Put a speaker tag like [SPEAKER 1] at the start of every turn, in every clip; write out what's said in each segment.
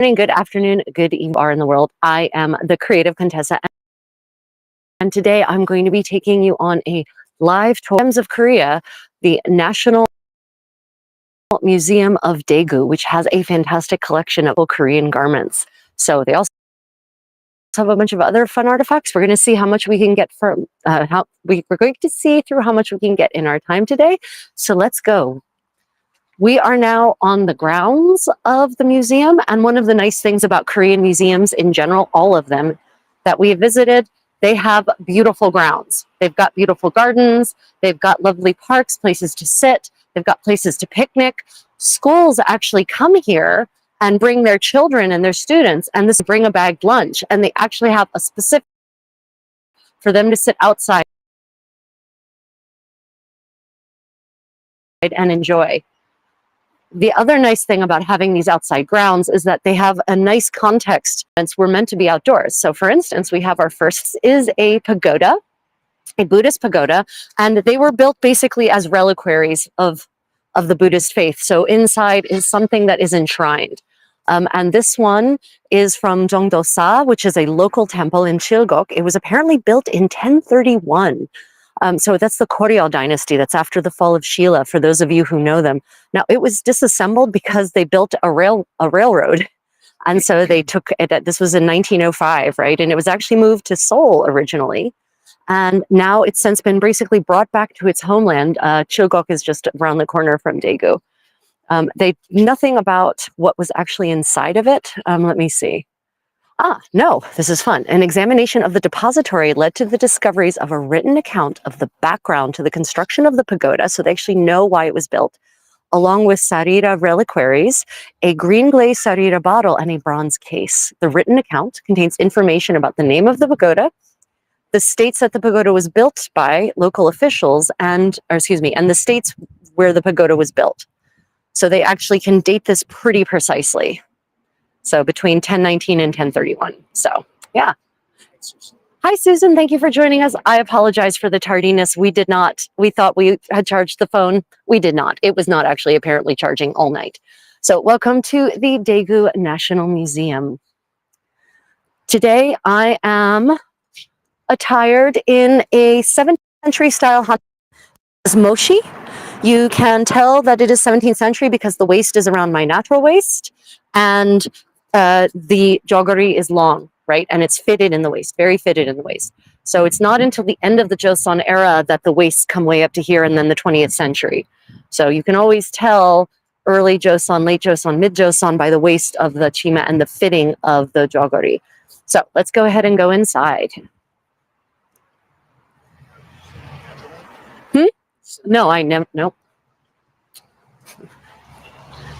[SPEAKER 1] Good afternoon, good evening, are in the world. I am the creative Contessa, and today I'm going to be taking you on a live tour of Korea, the National Museum of Daegu, which has a fantastic collection of Korean garments. So they also have a bunch of other fun artifacts. We're going to see how much we can get from we're going to see through how much we can get in our time today. So let's go. We are now on the grounds of the museum, and one of the nice things about Korean museums in general, all of them that we have visited, they have beautiful grounds. They've got beautiful gardens, they've got lovely parks, places to sit, they've got places to picnic. Schools actually come here and bring their children and their students, and this bring a bagged lunch, and they actually have a specific for them to sit outside and enjoy. The other nice thing about having these outside grounds is that they have a nice context, and we're meant to be outdoors. So for instance, we have our first is a pagoda, a Buddhist pagoda, and they were built basically as reliquaries of the Buddhist faith. So inside is something that is enshrined. And this one is from Jongdo-sa, which is a local temple in Chilgok. It was apparently built in 1031. So that's the Goryeo dynasty. That's after the fall of Shilla, for those of you who know them. Now, it was disassembled because they built a railroad. And so they took it, this was in 1905, right? And it was actually moved to Seoul originally. And now it's since been basically brought back to its homeland. Chilgok is just around the corner from Daegu. Nothing about what was actually inside of it. Let me see. No, this is fun. An examination of the depository led to the discoveries of a written account of the background to the construction of the pagoda, so they actually know why it was built, along with sarira reliquaries, a green glaze sarira bottle, and a bronze case. The written account contains information about the name of the pagoda, the states that the pagoda was built by local officials, and the states where the pagoda was built. So they actually can date this pretty precisely. So between 1019 and 1031. So yeah. Hi, Susan. Thank you for joining us. I apologize for the tardiness. We thought we had charged the phone. We did not. It was not actually apparently charging all night. So welcome to the Daegu National Museum. Today I am attired in a 17th century style mochi. You can tell that it is 17th century because the waist is around my natural waist, and the jeogori is long, right? And it's fitted in the waist, very fitted in the waist. So it's not until the end of the Joseon era that the waists come way up to here, and then the 20th century. So you can always tell early Joseon, late Joseon, mid Joseon by the waist of the chima and the fitting of the jeogori. So let's go ahead and go inside. No, I never, nope.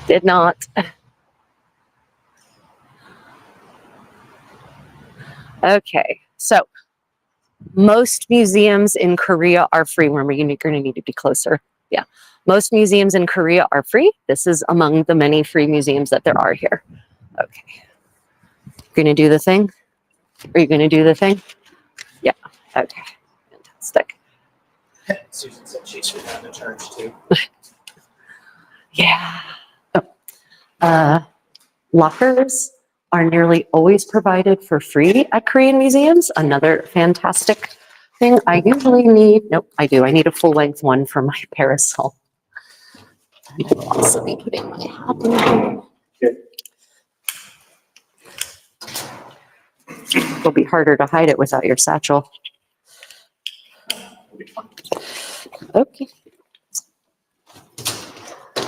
[SPEAKER 1] Did not. Okay, so most museums in Korea are free. Remember, you're going to need to be closer. Yeah, most museums in Korea are free. This is among the many free museums that there are here. Okay, you're going to do the thing? Are you going to do the thing? Yeah, okay, fantastic.
[SPEAKER 2] Susan said she's down to charge too.
[SPEAKER 1] Yeah. Lockers are nearly always provided for free at Korean museums. Another fantastic thing. I usually need, I need a full length one for my parasol. And I will also be putting my hat in here. It'll be harder to hide it without your satchel. Okay.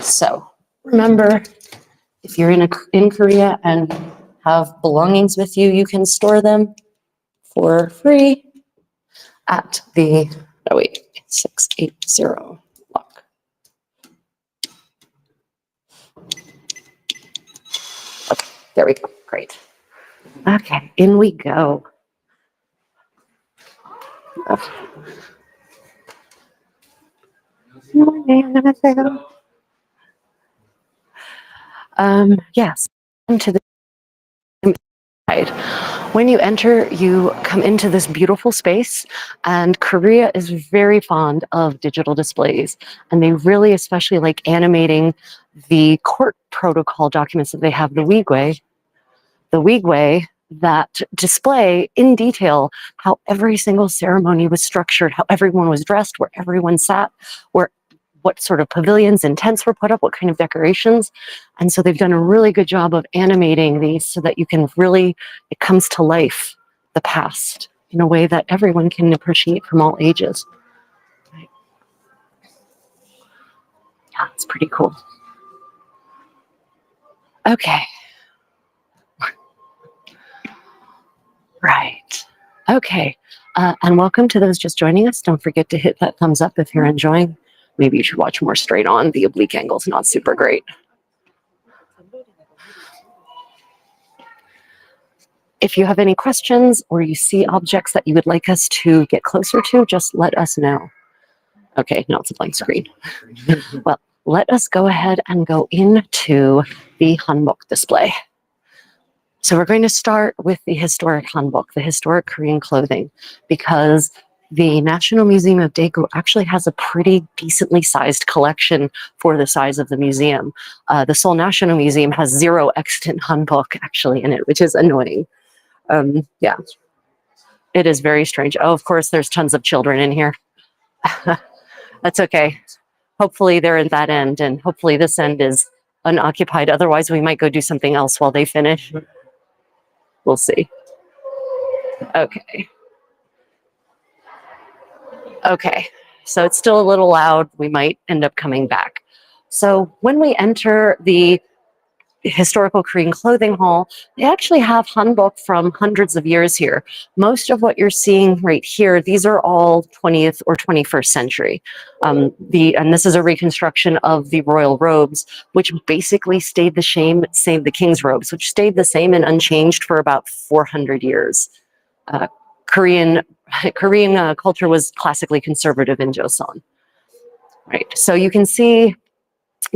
[SPEAKER 1] So remember, if you're in Korea and have belongings with you, you can store them for free at the 680 lock. Okay, there we go. Great. Okay, in we go. Okay. Yes, into the side. When you enter, you come into this beautiful space, and Korea is very fond of digital displays, and they really especially like animating the court protocol documents that they have, the wigwe. the wigway that display in detail how every single ceremony was structured, how everyone was dressed, where everyone sat, what sort of pavilions and tents were put up, what kind of decorations. And so they've done a really good job of animating these so that you can really, it comes to life, the past, in a way that everyone can appreciate from all ages. Right. Yeah, it's pretty cool. Okay. Right. Okay. And welcome to those just joining us. Don't forget to hit that thumbs up if you're enjoying. Maybe you should watch more straight on. The oblique angle's not super great. If you have any questions or you see objects that you would like us to get closer to, just let us know. Okay, now it's a blank screen. Well, let us go ahead and go into the Hanbok display. So we're going to start with the historic Hanbok, the historic Korean clothing, because the National Museum of Daegu actually has a pretty decently sized collection for the size of the museum. The Seoul National Museum has 0 extant Hanbok actually in it, which is annoying. Yeah, it is very strange. Oh, of course, there's tons of children in here. That's okay. Hopefully they're in that end, and hopefully this end is unoccupied. Otherwise, we might go do something else while they finish. We'll see. Okay. Okay, so it's still a little loud. We might end up coming back. So when we enter the historical Korean clothing hall, they actually have hanbok from hundreds of years here. Most of what you're seeing right here, these are all 20th or 21st century. And this is a reconstruction of the royal robes, which basically stayed the same, the king's robes, which stayed the same and unchanged for about 400 years. Korean culture was classically conservative in Joseon. Right, so you can see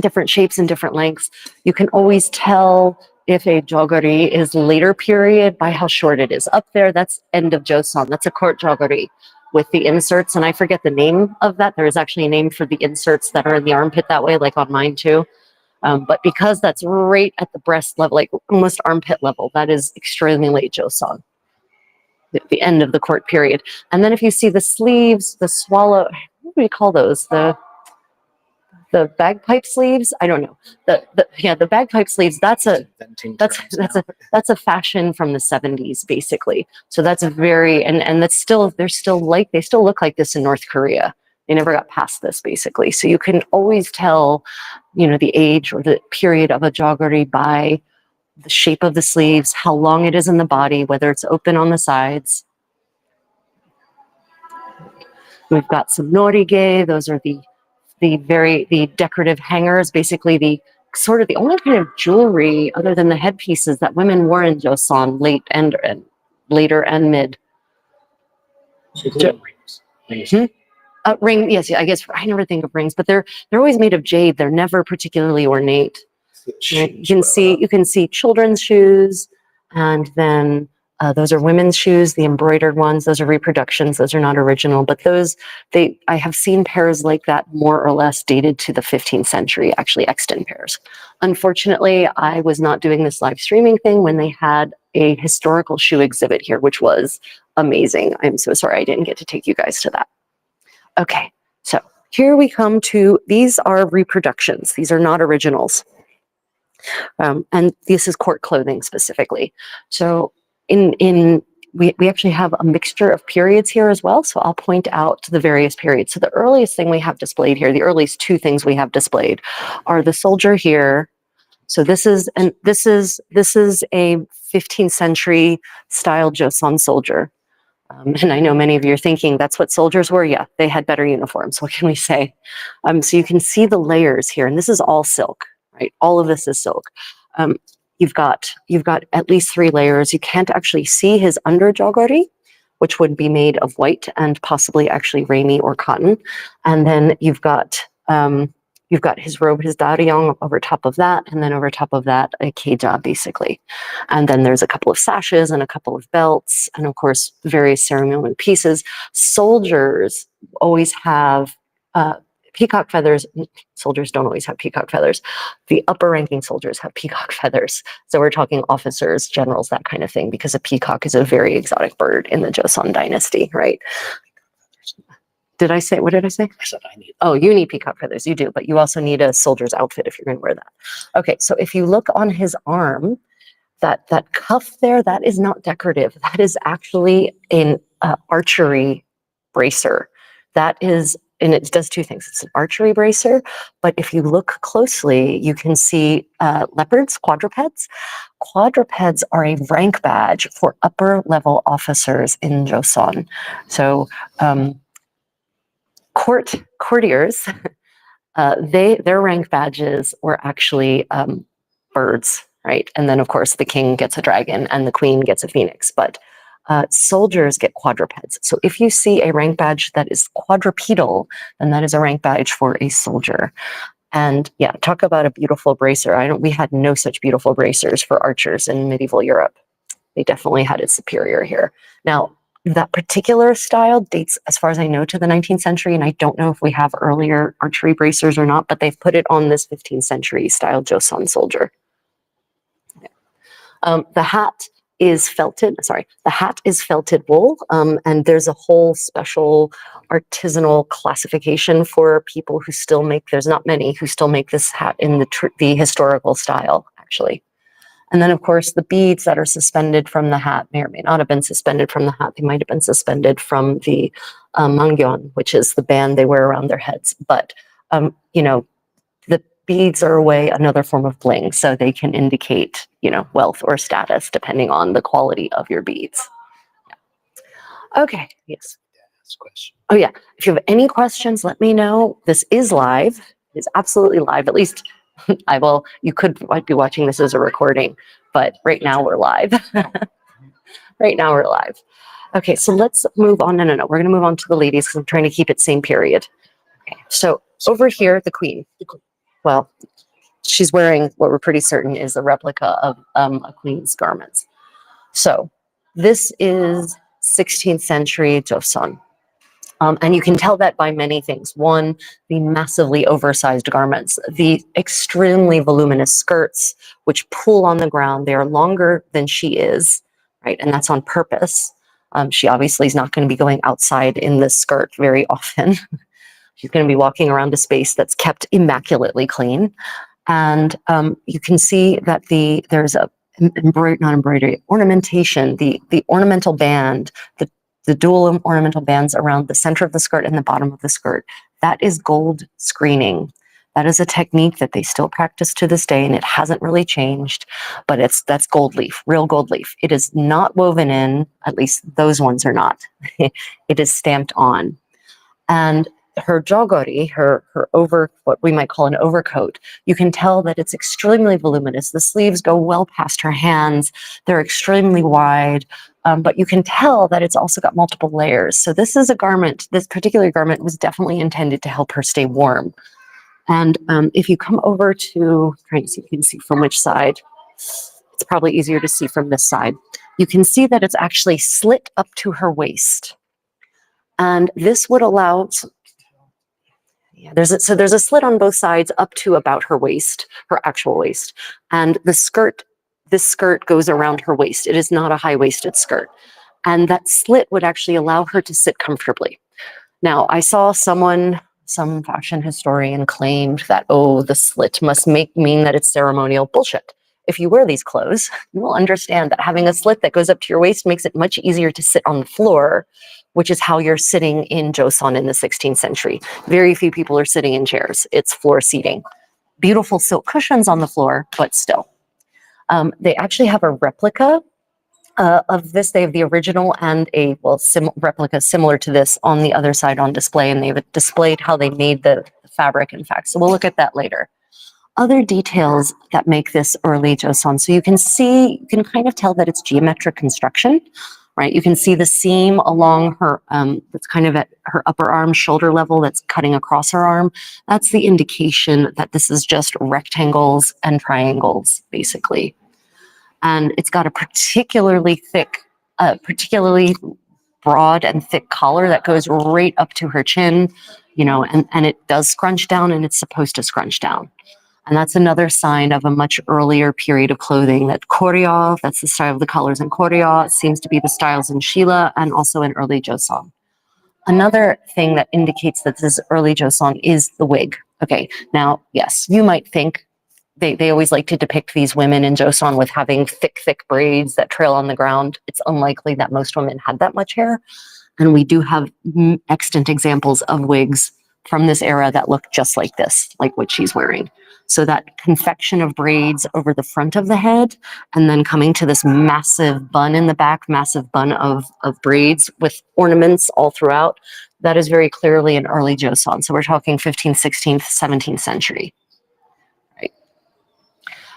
[SPEAKER 1] different shapes and different lengths. You can always tell if a jeogori is later period by how short it is. Up there, that's end of Joseon. That's a court jeogori with the inserts, and I forget the name of that. There is actually a name for the inserts that are in the armpit that way, like on mine too. But because that's right at the breast level, like almost armpit level, that is extremely late Joseon, the end of the court period. And then if you see the sleeves, the swallow, what do we call those? The bagpipe sleeves, I don't know. The bagpipe sleeves, that's a fashion from the 70s basically. So that's a very, and that's still, they still look like this in North Korea. They never got past this basically. So you can always tell, the age or the period of a jeogori by the shape of the sleeves, how long it is in the body, whether it's open on the sides. We've got some norige, those are the decorative hangers, basically the only kind of jewelry other than the headpieces that women wore in Joseon later and mid. Ring, yes, I guess I never think of rings, but they're always made of jade. They're never particularly ornate. You can see children's shoes, and then those are women's shoes, the embroidered ones. Those are reproductions. Those are not original, but I have seen pairs like that more or less dated to the 15th century, actually extant pairs. Unfortunately, I was not doing this live streaming thing when they had a historical shoe exhibit here, which was amazing. I'm so sorry I didn't get to take you guys to that. Okay, so here we come to, these are reproductions. These are not originals. And this is court clothing specifically. So we actually have a mixture of periods here as well. So I'll point out the various periods. So the earliest thing we have displayed here, the earliest 2 things we have displayed are the soldier here. So this is a 15th century style Joseon soldier. And I know many of you are thinking that's what soldiers were. Yeah, they had better uniforms. What can we say? So you can see the layers here, and this is all silk, right? All of this is silk. You've got at least 3 layers. You can't actually see his under jeogori, which would be made of white and possibly actually rami or cotton. And then you've got his robe, his dalryeong over top of that, and then over top of that, a keja, basically. And then there's a couple of sashes and a couple of belts, and of course, various ceremonial pieces. Soldiers always have peacock feathers. Soldiers don't always have peacock feathers. The upper ranking soldiers have peacock feathers. So we're talking officers, generals, that kind of thing, because a peacock is a very exotic bird in the Joseon dynasty, right? Did I say, what did I say?
[SPEAKER 2] I said I need.
[SPEAKER 1] Oh, you need peacock feathers, you do, but you also need a soldier's outfit if you're going to wear that. Okay, so if you look on his arm, that cuff there, that is not decorative. That is actually an archery bracer. That is, and it does two things. It's an archery bracer, but if you look closely, you can see leopards, quadrupeds. Quadrupeds are a rank badge for upper level officers in Joseon. So courtiers, their rank badges were actually birds, right? And then of course the king gets a dragon and the queen gets a phoenix, but soldiers get quadrupeds. So if you see a rank badge that is quadrupedal, then that is a rank badge for a soldier. And yeah, talk about a beautiful bracer. We had no such beautiful bracers for archers in medieval Europe. They definitely had it superior here. Now, that particular style dates, as far as I know, to the 19th century, and I don't know if we have earlier archery bracers or not, but they've put it on this 15th century style Joseon soldier. The hat is felted, wool, and there's a whole special artisanal classification for people who still make, there's not many who still make this hat in the historical style, actually. And then, of course, the beads that are suspended from the hat may or may not have been suspended from the hat. They might have been suspended from the mangyeon, which is the band they wear around their heads. But, you know, the beads are another form of bling, so they can indicate, you know, wealth or status depending on the quality of your beads. Yeah. Okay, yes. Oh yeah, if you have any questions, let me know. This is live. It's absolutely live, at least you might be watching this as a recording, but right now we're live. Right now we're live. Okay, so let's move on. No. We're going to move on to the ladies because I'm trying to keep it same period. Okay, so over here, the queen. Well, she's wearing what we're pretty certain is a replica of a queen's garments. So this is 16th century Joseon. And you can tell that by many things. One, the massively oversized garments, the extremely voluminous skirts, which pull on the ground. They are longer than she is, right? And that's on purpose. She obviously is not going to be going outside in this skirt very often. She's going to be walking around a space that's kept immaculately clean. And you can see that there's a ornamentation, the ornamental band, the dual ornamental bands around the center of the skirt and the bottom of the skirt. That is gold screening. That is a technique that they still practice to this day, and it hasn't really changed, but that's gold leaf, real gold leaf. It is not woven in, at least those ones are not. It is stamped on. And her jeogori, her what we might call an overcoat, you can tell that it's extremely voluminous. The sleeves go well past her hands. They're extremely wide, but you can tell that it's also got multiple layers. So this is a garment, this particular garment was definitely intended to help her stay warm. And if you come over to, trying to see if you can see from which side, it's probably easier to see from this side. You can see that it's actually slit up to her waist. And this would allow, yeah, there's a slit on both sides up to about her waist, her actual waist. And this skirt goes around her waist. It is not a high-waisted skirt. And that slit would actually allow her to sit comfortably. Now, I saw some fashion historian claimed that, oh, the slit must mean that it's ceremonial. Bullshit. If you wear these clothes, you will understand that having a slit that goes up to your waist makes it much easier to sit on the floor, which is how you're sitting in Joseon in the 16th century. Very few people are sitting in chairs. It's floor seating. Beautiful silk cushions on the floor, but still. They actually have a replica of this. They have the original and a replica similar to this on the other side on display, and they've displayed how they made the fabric, in fact. So we'll look at that later. Other details that make this early Joseon. So you can kind of tell that it's geometric construction, right? You can see the seam along her, that's kind of at her upper arm, shoulder level, that's cutting across her arm. That's the indication that this is just rectangles and triangles, basically. And it's got a particularly thick, broad and thick collar that goes right up to her chin, you know, and it does scrunch down, and it's supposed to scrunch down. And that's another sign of a much earlier period of clothing. That Koryo, that's the style of the collars in Koryo, seems to be the styles in Shilla and also in early Joseon. Another thing that indicates that this is early Joseon is the wig. Okay, now, yes, you might think they always like to depict these women in Joseon with having thick braids that trail on the ground. It's unlikely that most women had that much hair. And we do have extant examples of wigs from this era that look just like this, like what she's wearing. So that confection of braids over the front of the head, and then coming to this massive bun in the back, massive bun of braids with ornaments all throughout, that is very clearly an early Joseon. So we're talking 15th, 16th, 17th century. Right.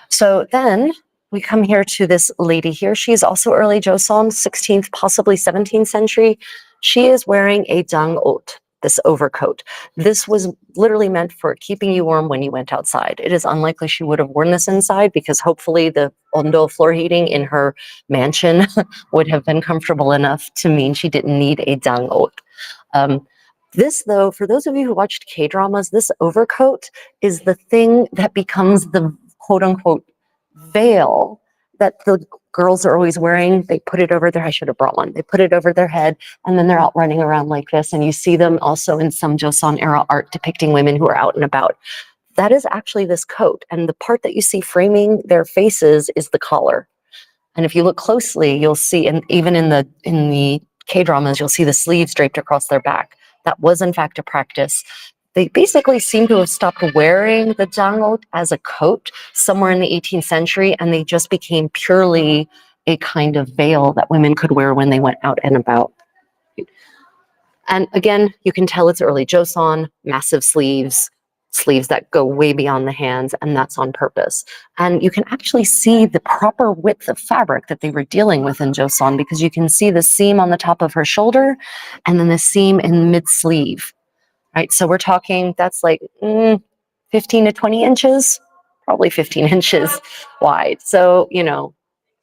[SPEAKER 1] So then we come here to this lady here. She's also early Joseon, 16th, possibly 17th century. She is wearing a dangot, this overcoat. This was literally meant for keeping you warm when you went outside. It is unlikely she would have worn this inside, because hopefully the ondo floor heating in her mansion would have been comfortable enough to mean she didn't need a dangot. This, though, for those of you who watched K-dramas, this overcoat is the thing that becomes the quote-unquote veil that the girls are always wearing. They put it over their, I should have brought one. They put it over their head, and then they're out running around like this. And you see them also in some Joseon era art depicting women who are out and about. That is actually this coat. And the part that you see framing their faces is the collar. And if you look closely, you'll see, and even in the K-dramas, you'll see the sleeves draped across their back. That was in fact a practice. They basically seem to have stopped wearing the dangot as a coat somewhere in the 18th century, and they just became purely a kind of veil that women could wear when they went out and about. And again, you can tell it's early Joseon, massive sleeves that go way beyond the hands, and that's on purpose. And you can actually see the proper width of fabric that they were dealing with in Joseon, because you can see the seam on the top of her shoulder and then the seam in mid-sleeve. Right, so we're talking, that's like 15 to 20 inches, probably 15 inches wide. So, you know,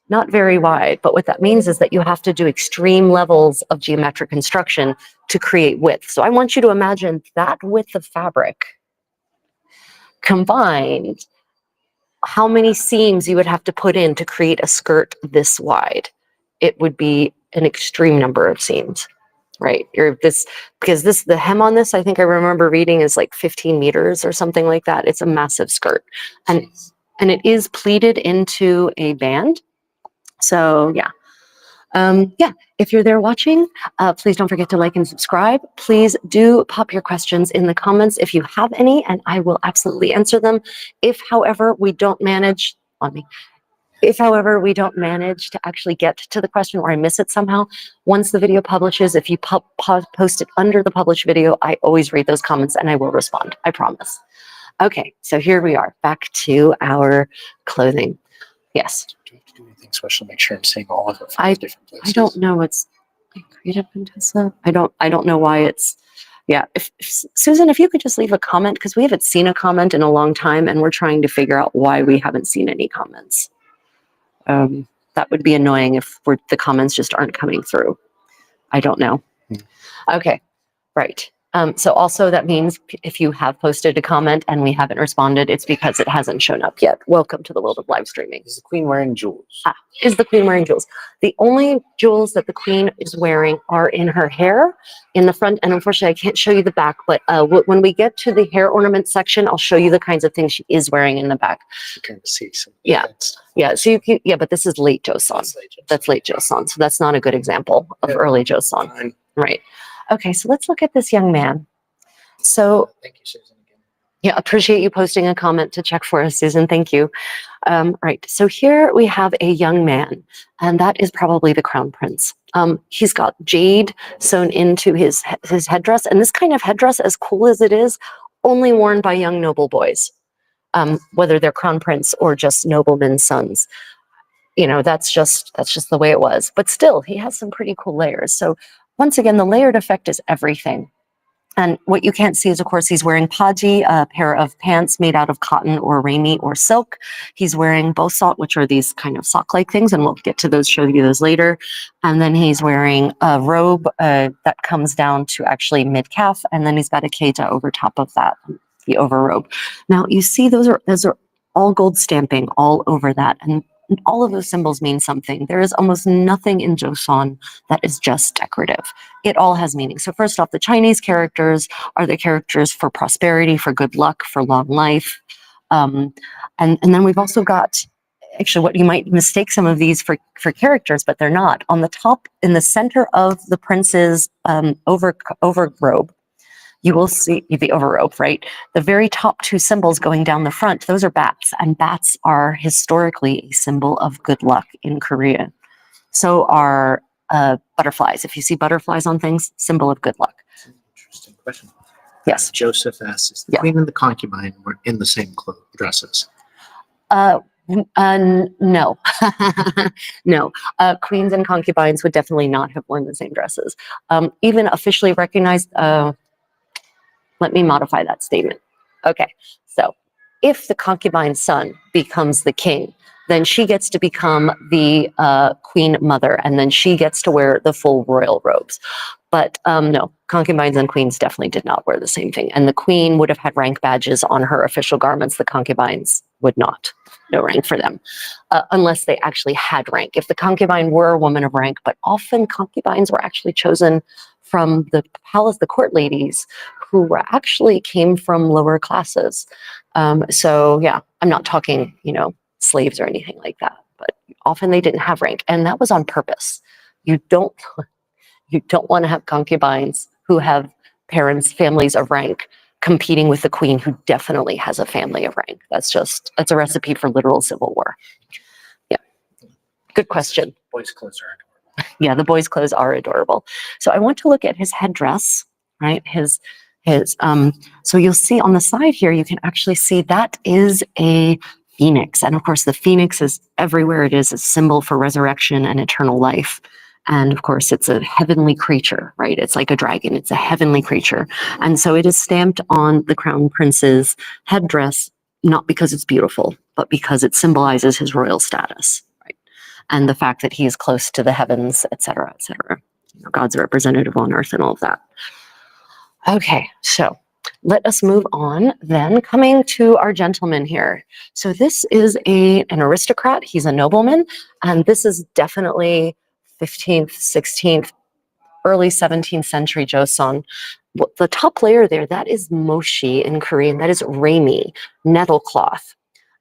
[SPEAKER 1] not very wide, but what that means is that you have to do extreme levels of geometric construction to create width. So I want you to imagine that width of fabric combined, how many seams you would have to put in to create a skirt this wide. It would be an extreme number of seams. Right, the hem on this, I think I remember reading, is like 15 meters or something like that. It's a massive skirt, and it is pleated into a band. So yeah, if you're there watching, please don't forget to like and subscribe. Please do pop your questions in the comments if you have any, and I will absolutely answer them. If, however, we don't manage to actually get to the question, or I miss it somehow, once the video publishes, if you post it under the published video, I always read those comments and I will respond. I promise. Okay, so here we are, back to our clothing. Yes.
[SPEAKER 2] Do you have to do anything special to make sure I'm seeing all of it from different places?
[SPEAKER 1] I don't know. It's creative Contessa. I don't know why it's. Yeah, if Susan, if you could just leave a comment, because we haven't seen a comment in a long time, and we're trying to figure out why we haven't seen any comments. That would be annoying if the comments just aren't coming through. I don't know. Okay, right. So also that means if you have posted a comment and we haven't responded, it's because it hasn't shown up yet. Welcome to the world of live streaming.
[SPEAKER 2] Is the queen wearing jewels?
[SPEAKER 1] Is the queen wearing jewels? The only jewels that the queen is wearing are in her hair, in the front, and unfortunately I can't show you the back, but when we get to the hair ornament section, I'll show you the kinds of things she is wearing in the back.
[SPEAKER 2] You can see some.
[SPEAKER 1] Yeah. Yeah, so but this is late Joseon. That's late Joseon, so that's not a good example of early Joseon.
[SPEAKER 2] Fine.
[SPEAKER 1] Right. Okay, so let's look at this young man. So,
[SPEAKER 2] thank you, Susan, again.
[SPEAKER 1] Yeah, appreciate you posting a comment to check for us, Susan. Thank you. Right, so here we have a young man, and that is probably the crown prince. He's got jade sewn into his headdress, and this kind of headdress, as cool as it is, only worn by young noble boys, whether they're crown prince or just noblemen's sons. You know, that's just the way it was. But still, he has some pretty cool layers. So once again, the layered effect is everything. And what you can't see is, of course, he's wearing paji, a pair of pants made out of cotton or rami or silk. He's wearing bosot, which are these kind of sock-like things, and we'll get to those, show you those later. And then he's wearing a robe that comes down to actually mid-calf, and then he's got a keita over top of that, the overrobe. Now, you see those are all gold stamping all over that, and all of those symbols mean something. There is almost nothing in Joseon that is just decorative. It all has meaning. So first off, the Chinese characters are the characters for prosperity, for good luck, for long life. And then we've also got, actually, what you might mistake some of these for characters, but they're not. On the top, in the center of the prince's overrobe, you will see the overrobe, right? The very top two symbols going down the front, those are bats, and bats are historically a symbol of good luck in Korea. So are butterflies. If you see butterflies on things, symbol of good luck.
[SPEAKER 2] That's an interesting question.
[SPEAKER 1] Yes.
[SPEAKER 2] Joseph asks, is the queen and the concubine were in the same dresses?
[SPEAKER 1] No. No. Queens and concubines would definitely not have worn the same dresses. Even officially recognized, let me modify that statement. Okay, so if the concubine's son becomes the king, then she gets to become the queen mother, and then she gets to wear the full royal robes. But no, concubines and queens definitely did not wear the same thing. And the queen would have had rank badges on her official garments. The concubines would not. No rank for them, unless they actually had rank. If the concubine were a woman of rank, but often concubines were actually chosen from the palace, the court ladies, who were actually came from lower classes. So yeah, I'm not talking, slaves or anything like that, but often they didn't have rank, and that was on purpose. You don't want to have concubines who have families of rank competing with the queen, who definitely has a family of rank. That's a recipe for literal civil war. Yeah, good question.
[SPEAKER 2] Boys' clothes are adorable.
[SPEAKER 1] Yeah, the boys' clothes are adorable. So I want to look at his headdress, right? So you'll see on the side here, you can actually see that is a phoenix. And of course, the phoenix is everywhere. It is a symbol for resurrection and eternal life. And of course, it's a heavenly creature, right? It's like a dragon. It's a heavenly creature. And so it is stamped on the crown prince's headdress, not because it's beautiful, but because it symbolizes his royal status, right? And the fact that he is close to the heavens, et cetera, et cetera. God's representative on earth and all of that. Okay, so let us move on then, coming to our gentleman here. So this is an aristocrat. He's a nobleman, and this is definitely 15th, 16th, early 17th century Joseon. The top layer there, that is mochi in Korean. That is rami, nettle cloth.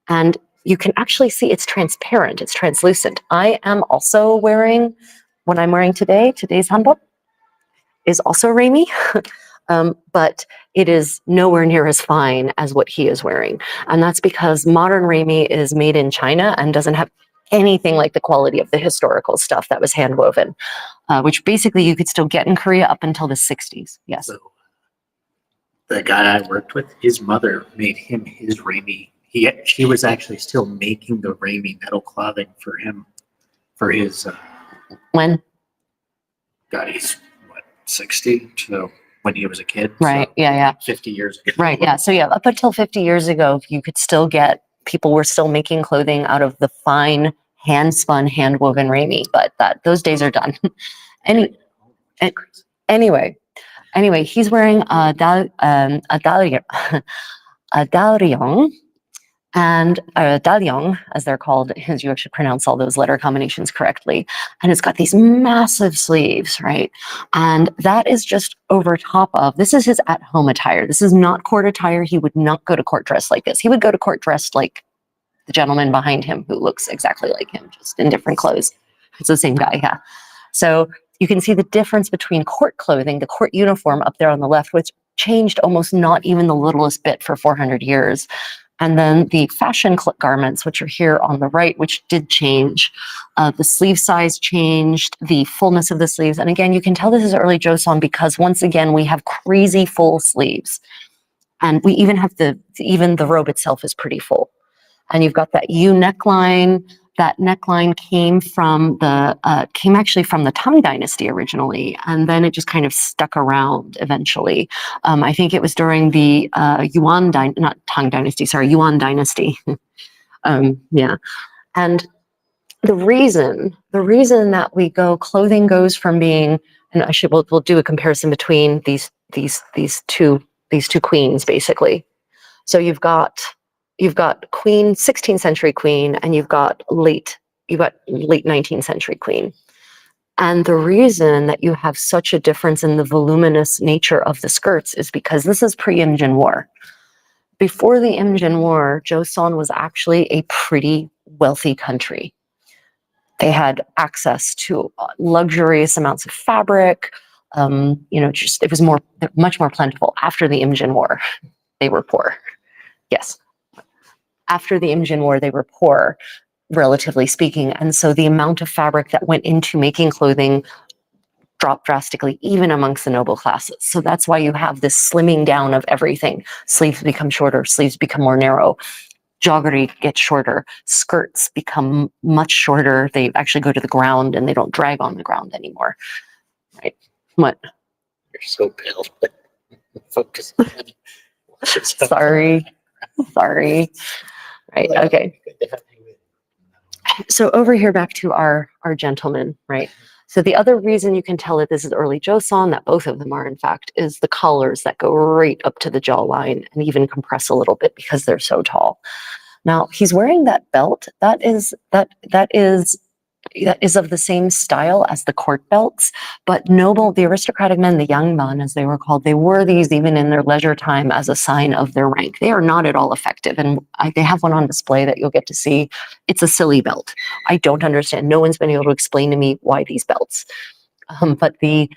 [SPEAKER 1] And you can actually see it's transparent, it's translucent. I am also wearing, what I'm wearing today, today's hanbok, is also rami. But it is nowhere near as fine as what he is wearing. And that's because modern rami is made in China and doesn't have anything like the quality of the historical stuff that was handwoven, which basically you could still get in Korea up until the 60s. Yes.
[SPEAKER 2] So, the guy I worked with, his mother made him his rami. She was actually still making the rami metal clothing for him, for his.
[SPEAKER 1] When?
[SPEAKER 2] God, he's what, 60? So when he was a kid.
[SPEAKER 1] Right.
[SPEAKER 2] So
[SPEAKER 1] Yeah.
[SPEAKER 2] 50 years ago.
[SPEAKER 1] Right. Yeah. So yeah, up until 50 years ago, you could still people were still making clothing out of the fine hand-spun, hand-woven rami, but those days are done. Anyway, he's wearing a dalryeong, and dalryeong, as they're called, as you should pronounce all those letter combinations correctly. And it's got these massive sleeves, right? And that is just over top of, this is his at-home attire. This is not court attire. He would not go to court dressed like this. He would go to court dressed like the gentleman behind him, who looks exactly like him, just in different clothes. It's the same guy, yeah. So you can see the difference between court clothing, the court uniform up there on the left, which changed almost not even the littlest bit for 400 years. And then the fashion garments, which are here on the right, which did change. The sleeve size changed, the fullness of the sleeves. And again, you can tell this is early Joseon because once again, we have crazy full sleeves. And we even have even the robe itself is pretty full. And you've got that U neckline, that neckline came from came actually from the Tang Dynasty originally, and then it just kind of stuck around eventually. I think it was during the not Tang Dynasty, sorry, Yuan Dynasty. Yeah, and the reason that clothing goes from being, and we'll do a comparison between these two queens basically. So you've got Queen, 16th century Queen, and you've got late 19th century Queen. And the reason that you have such a difference in the voluminous nature of the skirts is because this is pre-Imjin War. Before the Imjin War, Joseon was actually a pretty wealthy country. They had access to luxurious amounts of fabric. It was much more plentiful. After the Imjin War, they were poor. Yes. After the Imjin War, they were poor, relatively speaking. And so the amount of fabric that went into making clothing dropped drastically, even amongst the noble classes. So that's why you have this slimming down of everything. Sleeves become shorter, sleeves become more narrow. Jeogori gets shorter, skirts become much shorter. They actually go to the ground and they don't drag on the ground anymore. Right? What?
[SPEAKER 2] You're so pale. Focus.
[SPEAKER 1] Sorry. Right. Okay. So over here, back to our gentleman, right? So the other reason you can tell that this is early Joseon, that both of them are in fact, is the collars that go right up to the jawline and even compress a little bit because they're so tall. Now he's wearing that belt. That is of the same style as the court belts, but the aristocratic men, the yangban as they were called, they wore these even in their leisure time as a sign of their rank. They are not at all effective, and they have one on display that you'll get to see. It's a silly belt. I don't understand. No one's been able to explain to me why these belts. But the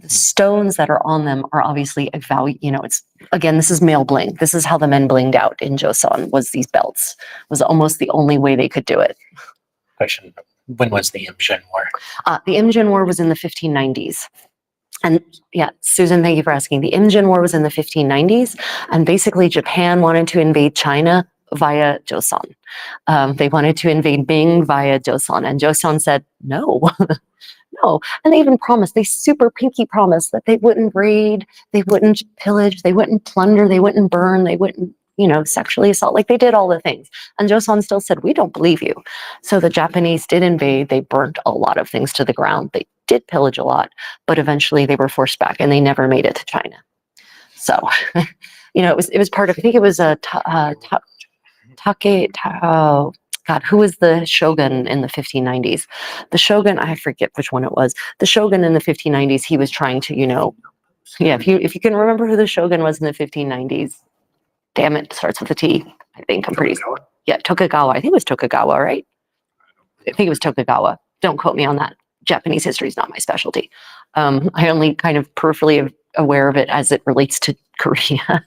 [SPEAKER 1] stones that are on them are obviously a value. It's, again, this is male bling. This is how the men blinged out in Joseon, was these belts. It was almost the only way they could do it.
[SPEAKER 2] Question: when was the Imjin War?
[SPEAKER 1] The Imjin War was in the 1590s. And yeah, Susan, thank you for asking. The Imjin War was in the 1590s, and basically Japan wanted to invade China via Joseon. They wanted to invade Ming via Joseon, and Joseon said no. No. And they even promised, they super pinky promised that they wouldn't raid, they wouldn't pillage, they wouldn't plunder, they wouldn't burn, they wouldn't sexually assault. Like, they did all the things. And Joseon still said, we don't believe you. So the Japanese did invade. They burnt a lot of things to the ground. They did pillage a lot, but eventually they were forced back and they never made it to China. So, it was part of, I think it was who was the shogun in the 1590s? The shogun, I forget which one it was. The shogun in the 1590s, he was trying to, if you can remember who the shogun was in the 1590s, damn it, starts with a T. I think I'm pretty. Yeah, Tokugawa. I think it was Tokugawa, right? I think it was Tokugawa. Don't quote me on that. Japanese history is not my specialty. I only kind of peripherally aware of it as it relates to Korea.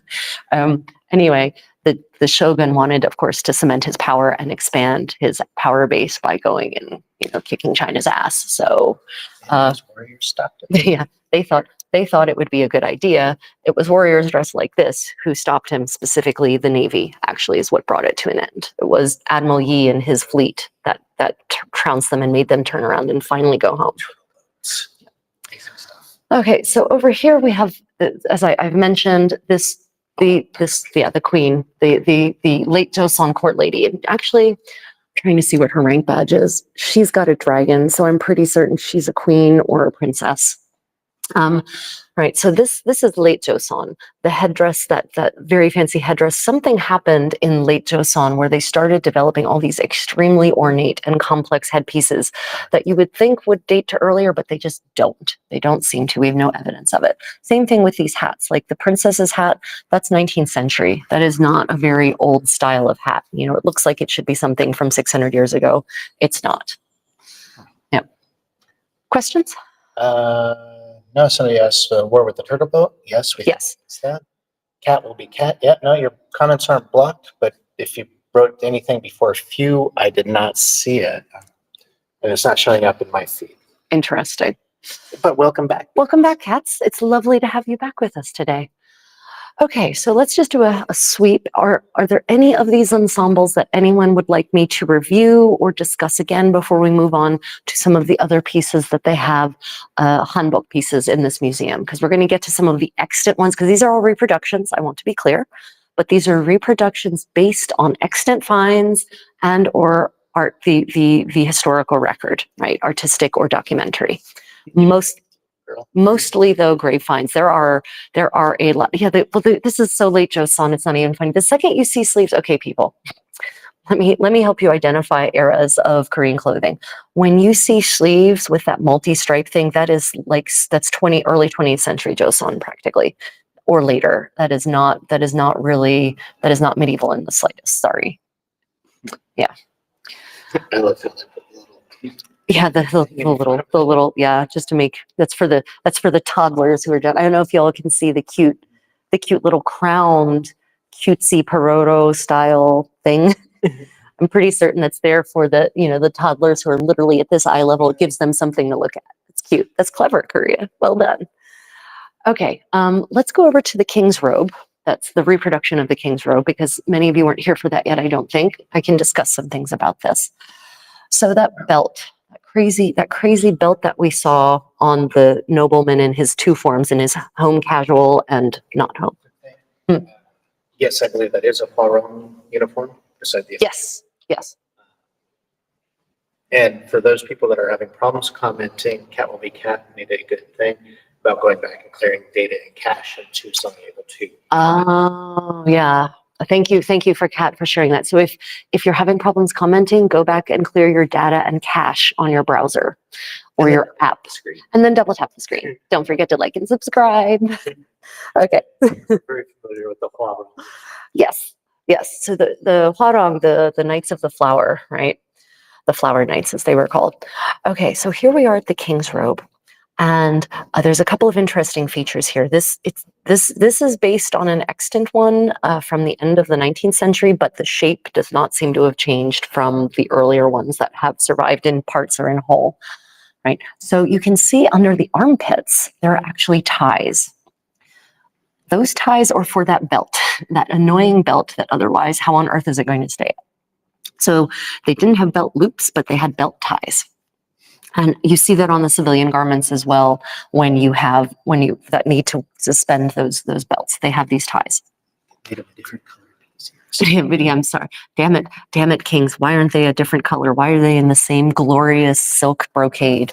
[SPEAKER 1] Anyway, the shogun wanted, of course, to cement his power and expand his power base by going and kicking China's ass. So,
[SPEAKER 2] warriors stopped it.
[SPEAKER 1] Yeah, they thought it would be a good idea. It was warriors dressed like this who stopped him. Specifically, the Navy actually is what brought it to an end. It was Admiral Yi and his fleet that trounced them and made them turn around and finally go home. Okay, so over here we have, as I've mentioned, the queen, the late Joseon court lady. And actually, I'm trying to see what her rank badge is. She's got a dragon, so I'm pretty certain she's a queen or a princess. Right, so this is late Joseon. The headdress, that very fancy headdress, something happened in late Joseon where they started developing all these extremely ornate and complex headpieces that you would think would date to earlier, but they just don't. They don't seem to. We have no evidence of it. Same thing with these hats, like the princess's hat, that's 19th century. That is not a very old style of hat. It looks like it should be something from 600 years ago. It's not. Yeah. Questions?
[SPEAKER 2] No, somebody asked, war with the turtle boat. Yes,
[SPEAKER 1] Yes.
[SPEAKER 2] That. Cat will be cat. Yeah, no, your comments aren't blocked, but if you wrote anything before few, I did not see it. And it's not showing up in my feed.
[SPEAKER 1] Interesting.
[SPEAKER 2] But welcome back.
[SPEAKER 1] Welcome back, cats. It's lovely to have you back with us today. Okay, so let's just do a sweep. Are there any of these ensembles that anyone would like me to review or discuss again before we move on to some of the other pieces that they have, Hanbok pieces in this museum? Because we're going to get to some of the extant ones, because these are all reproductions, I want to be clear, but these are reproductions based on extant finds and or art, the historical record, right? Artistic or documentary. Mostly though grave finds. There are a lot. Yeah, this is so late, Joseon. It's not even funny. The second you see sleeves, okay, people, let me help you identify eras of Korean clothing. When you see sleeves with that multi-stripe thing, that's early 20th century Joseon practically, or later. That is not medieval in the slightest. Sorry. Yeah.
[SPEAKER 2] I love it.
[SPEAKER 1] Yeah, the little, yeah, just to make, that's for the toddlers who are done. I don't know if y'all can see the cute little crowned cutesy Peroro style thing. I'm pretty certain that's there for the toddlers who are literally at this eye level. It gives them something to look at. It's cute. That's clever, Korea. Well done. Okay, let's go over to the king's robe. That's the reproduction of the king's robe, because many of you weren't here for that yet, I don't think. I can discuss some things about this. So that belt, that crazy belt that we saw on the nobleman in his two forms, in his home casual and not home.
[SPEAKER 2] Yes, I believe that is a Hwarong uniform.
[SPEAKER 1] Yes, yes.
[SPEAKER 2] And for those people that are having problems commenting, Cat will be Cat made a good thing about going back and clearing data and cache into something able to.
[SPEAKER 1] Oh, yeah. Thank you for Kat for sharing that. So if you're having problems commenting, go back and clear your data and cache on your browser or your app, and then double tap the screen. Don't forget to like and subscribe. Okay.
[SPEAKER 2] Very familiar with the Hwarong.
[SPEAKER 1] Yes. So the Hwarong, the Knights of the Flower, right? The Flower Knights, as they were called. Okay, so here we are at the King's Robe. And there's a couple of interesting features here. This is based on an extant one from the end of the 19th century, but the shape does not seem to have changed from the earlier ones that have survived in parts or in whole, right? So you can see under the armpits, there are actually ties. Those ties are for that belt, that annoying belt that otherwise, how on earth is it going to stay? So they didn't have belt loops, but they had belt ties. And you see that on the civilian garments as well, when you that need to suspend those belts. They have these ties.
[SPEAKER 2] Made of a different color piece.
[SPEAKER 1] Yeah, I'm sorry. Damn it, kings. Why aren't they a different color? Why are they in the same glorious silk brocade?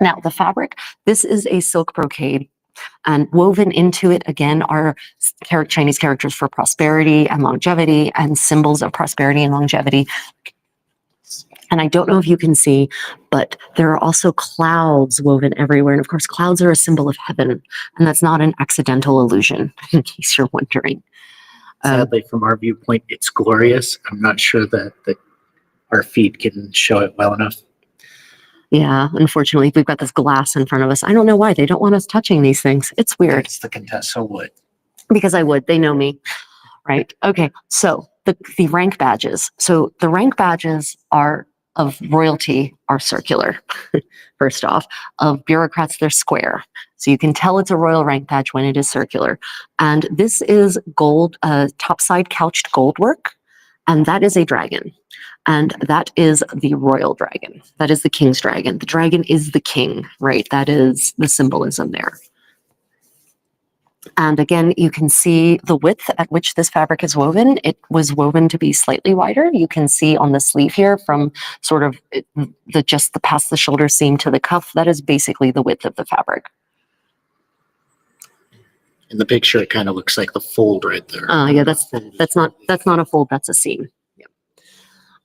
[SPEAKER 1] Now, the fabric, this is a silk brocade. And woven into it, again, are Chinese characters for prosperity and longevity, and symbols of prosperity and longevity. And I don't know if you can see, but there are also clouds woven everywhere. And of course, clouds are a symbol of heaven. And that's not an accidental illusion, in case you're wondering.
[SPEAKER 2] Sadly, from our viewpoint, it's glorious. I'm not sure that our feed can show it well enough.
[SPEAKER 1] Yeah, unfortunately, we've got this glass in front of us. I don't know why. They don't want us touching these things. It's weird.
[SPEAKER 2] It's the Contessa would.
[SPEAKER 1] Because I would. They know me. Right. Okay. So the rank badges. So the rank badges of royalty are circular. First off, of bureaucrats, they're square. So you can tell it's a royal rank badge when it is circular. And this is gold, topside couched gold work. And that is a dragon. And that is the royal dragon. That is the king's dragon. The dragon is the king, right? That is the symbolism there. And again, you can see the width at which this fabric is woven. It was woven to be slightly wider. You can see on the sleeve here from sort of just the past the shoulder seam to the cuff. That is basically the width of the fabric.
[SPEAKER 2] In the picture, it kind of looks like the fold right there.
[SPEAKER 1] Yeah, that's not a fold. That's a seam.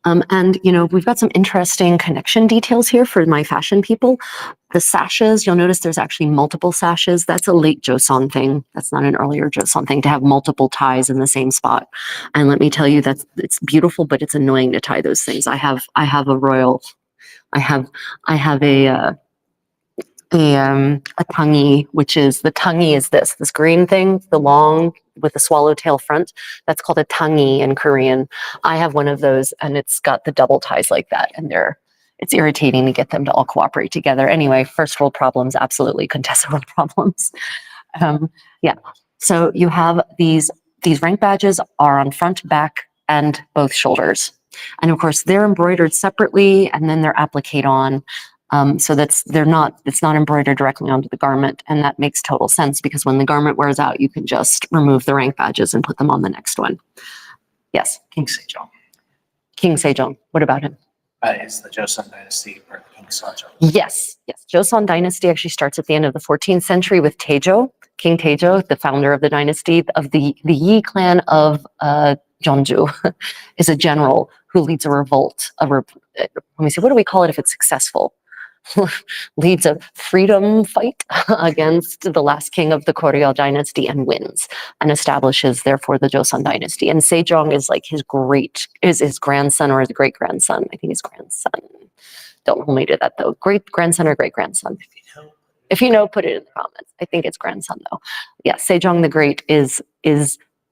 [SPEAKER 1] And we've got some interesting connection details here for my fashion people. The sashes, you'll notice there's actually multiple sashes. That's a late Joseon thing. That's not an earlier Joseon thing to have multiple ties in the same spot. And let me tell you that it's beautiful, but it's annoying to tie those things. I have a tangi, which is the tangi is this green thing, the long with the swallowtail front. That's called a tangi in Korean. I have one of those, and it's got the double ties like that, and it's irritating to get them to all cooperate together. Anyway, first world problems, absolutely Contessa world problems. Yeah. So you have these rank badges are on front, back, and both shoulders. And of course, they're embroidered separately, and then they're appliqued on. So it's not embroidered directly onto the garment, and that makes total sense because when the garment wears out, you can just remove the rank badges and put them on the next one. Yes,
[SPEAKER 2] King Sejong
[SPEAKER 1] King Sejong. What about him?
[SPEAKER 2] is the Joseon dynasty or King Sejong.
[SPEAKER 1] Yes. Joseon dynasty actually starts at the end of the 14th century with Taejo, King Taejo, the founder of the dynasty of the Yi clan of Jeonju, is a general who leads a revolt. Let me see, what do we call it if it's successful? Leads a freedom fight against the last king of the Goryeo dynasty and wins and establishes therefore the Joseon dynasty. And Sejong is like his grandson or his great grandson. I think his grandson. Don't hold me to that though. Great grandson or great grandson. If you know, put it in the comments. I think it's grandson though. Yeah, Sejong the Great is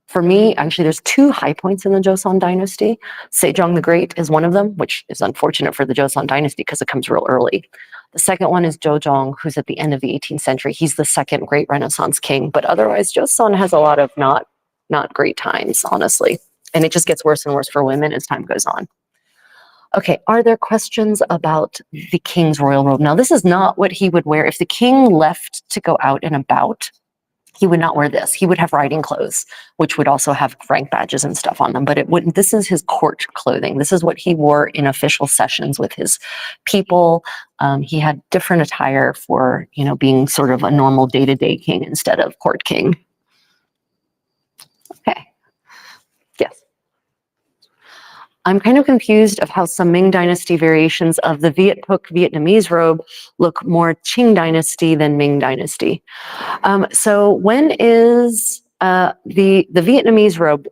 [SPEAKER 1] for me, actually, there's two high points in the Joseon dynasty. Sejong the Great is one of them, which is unfortunate for the Joseon dynasty because it comes real early. The second one is Jojong, who's at the end of the 18th century. He's the second great Renaissance king, but otherwise Joseon has a lot of not great times, honestly. And it just gets worse and worse for women as time goes on. Okay, are there questions about the king's royal robe? Now, this is not what he would wear. If the king left to go out and about, he would not wear this. He would have riding clothes, which would also have rank badges and stuff on them, but it wouldn't. This is his court clothing. This is what he wore in official sessions with his people. He had different attire for, being sort of a normal day-to-day king instead of court king. Okay. Yes. I'm kind of confused of how some Ming Dynasty variations of the Viet Thuc Vietnamese robe look more Qing Dynasty than Ming Dynasty. So when is the Vietnamese robe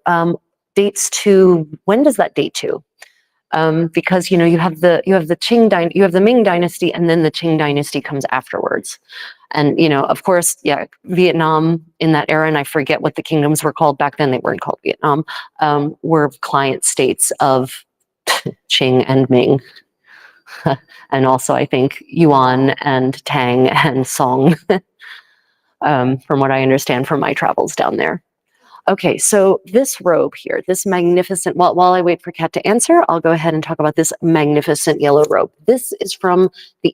[SPEAKER 1] dates to, when does that date to? Because you have the Ming Dynasty, and then the Qing Dynasty comes afterwards. And of course, Vietnam in that era, and I forget what the kingdoms were called back then. They weren't called Vietnam. Were client states of Qing and Ming, and also I think Yuan and Tang and Song, from what I understand from my travels down there. Okay, so this robe here, this magnificent, while I wait for Kat to answer, I'll go ahead and talk about this magnificent yellow robe. This is from the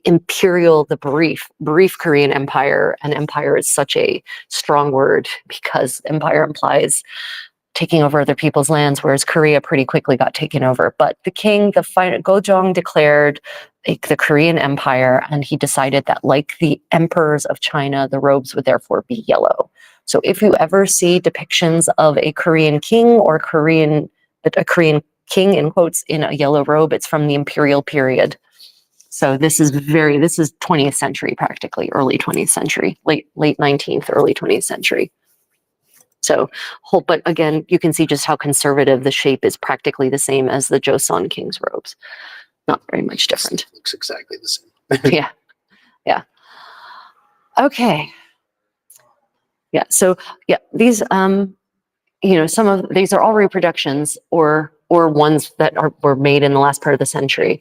[SPEAKER 1] brief Korean Empire, and empire is such a strong word because empire implies taking over other people's lands, whereas Korea pretty quickly got taken over. But the king, Gojong declared the Korean Empire, and he decided that like the emperors of China, the robes would therefore be yellow. So if you ever see depictions of a Korean king or a Korean king in quotes in a yellow robe, it's from the imperial period. So this is 20th century, practically early 20th century, late 19th, early 20th century. So, but again, you can see just how conservative the shape is, practically the same as the Joseon king's robes. Not very much different.
[SPEAKER 2] Looks exactly the same.
[SPEAKER 1] Yeah. Okay. Yeah. So these some of these are all reproductions or ones that were made in the last part of the century.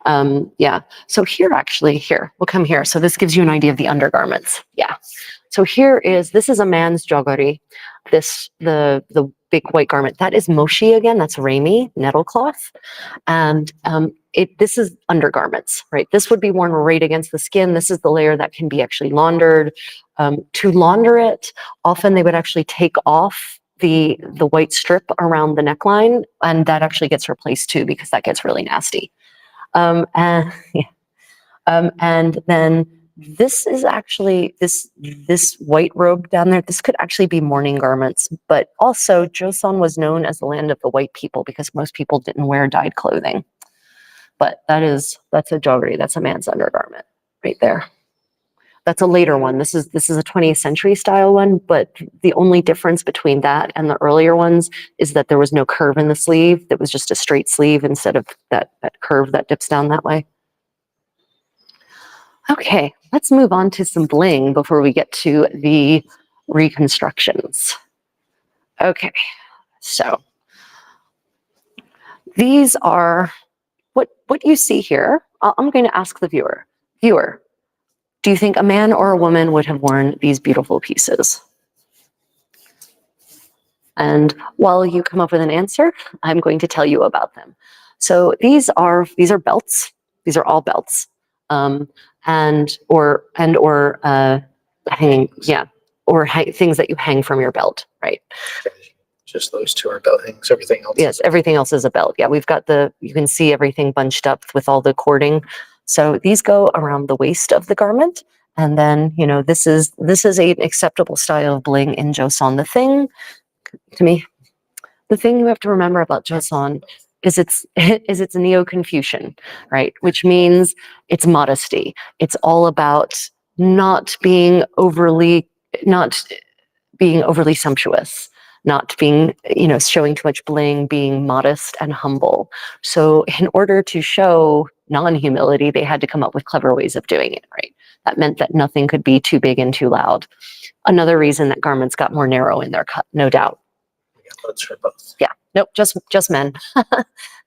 [SPEAKER 1] So here we'll come here. So this gives you an idea of the undergarments. Yeah. So this is a man's jeogori. The big white garment, that is mochi again. That's rami, nettle cloth, and this is undergarments, right? This would be worn right against the skin. This is the layer that can be actually laundered. To launder it, often they would actually take off the white strip around the neckline, and that actually gets replaced too because that gets really nasty. And then this is actually this white robe down there. This could actually be mourning garments, but also Joseon was known as the land of the white people because most people didn't wear dyed clothing. But that's a jeogori. That's a man's undergarment right there. That's a later one. This is a 20th century style one, but the only difference between that and the earlier ones is that there was no curve in the sleeve. That was just a straight sleeve instead of that curve that dips down that way. Okay, let's move on to some bling before we get to the reconstructions. Okay, so these are what you see here. I'm going to ask the viewer, do you think a man or a woman would have worn these beautiful pieces? And while you come up with an answer, I'm going to tell you about them. So these are belts. These are all belts, and or hanging, yeah, or things that you hang from your belt, right?
[SPEAKER 2] Just those two are belt hangs. Everything else.
[SPEAKER 1] Yes, everything else is a belt. Yeah, we've got you can see everything bunched up with all the cording. So these go around the waist of the garment. And then, this is an acceptable style of bling in Joseon. The thing you have to remember about Joseon is it's Neo-Confucian, right? Which means it's modesty. It's all about not being overly sumptuous, not being, showing too much bling, being modest and humble. So in order to show non-humility, they had to come up with clever ways of doing it, right? That meant that nothing could be too big and too loud. Another reason that garments got more narrow in their cut, no doubt.
[SPEAKER 2] Clothes for both.
[SPEAKER 1] Yeah, nope, just men.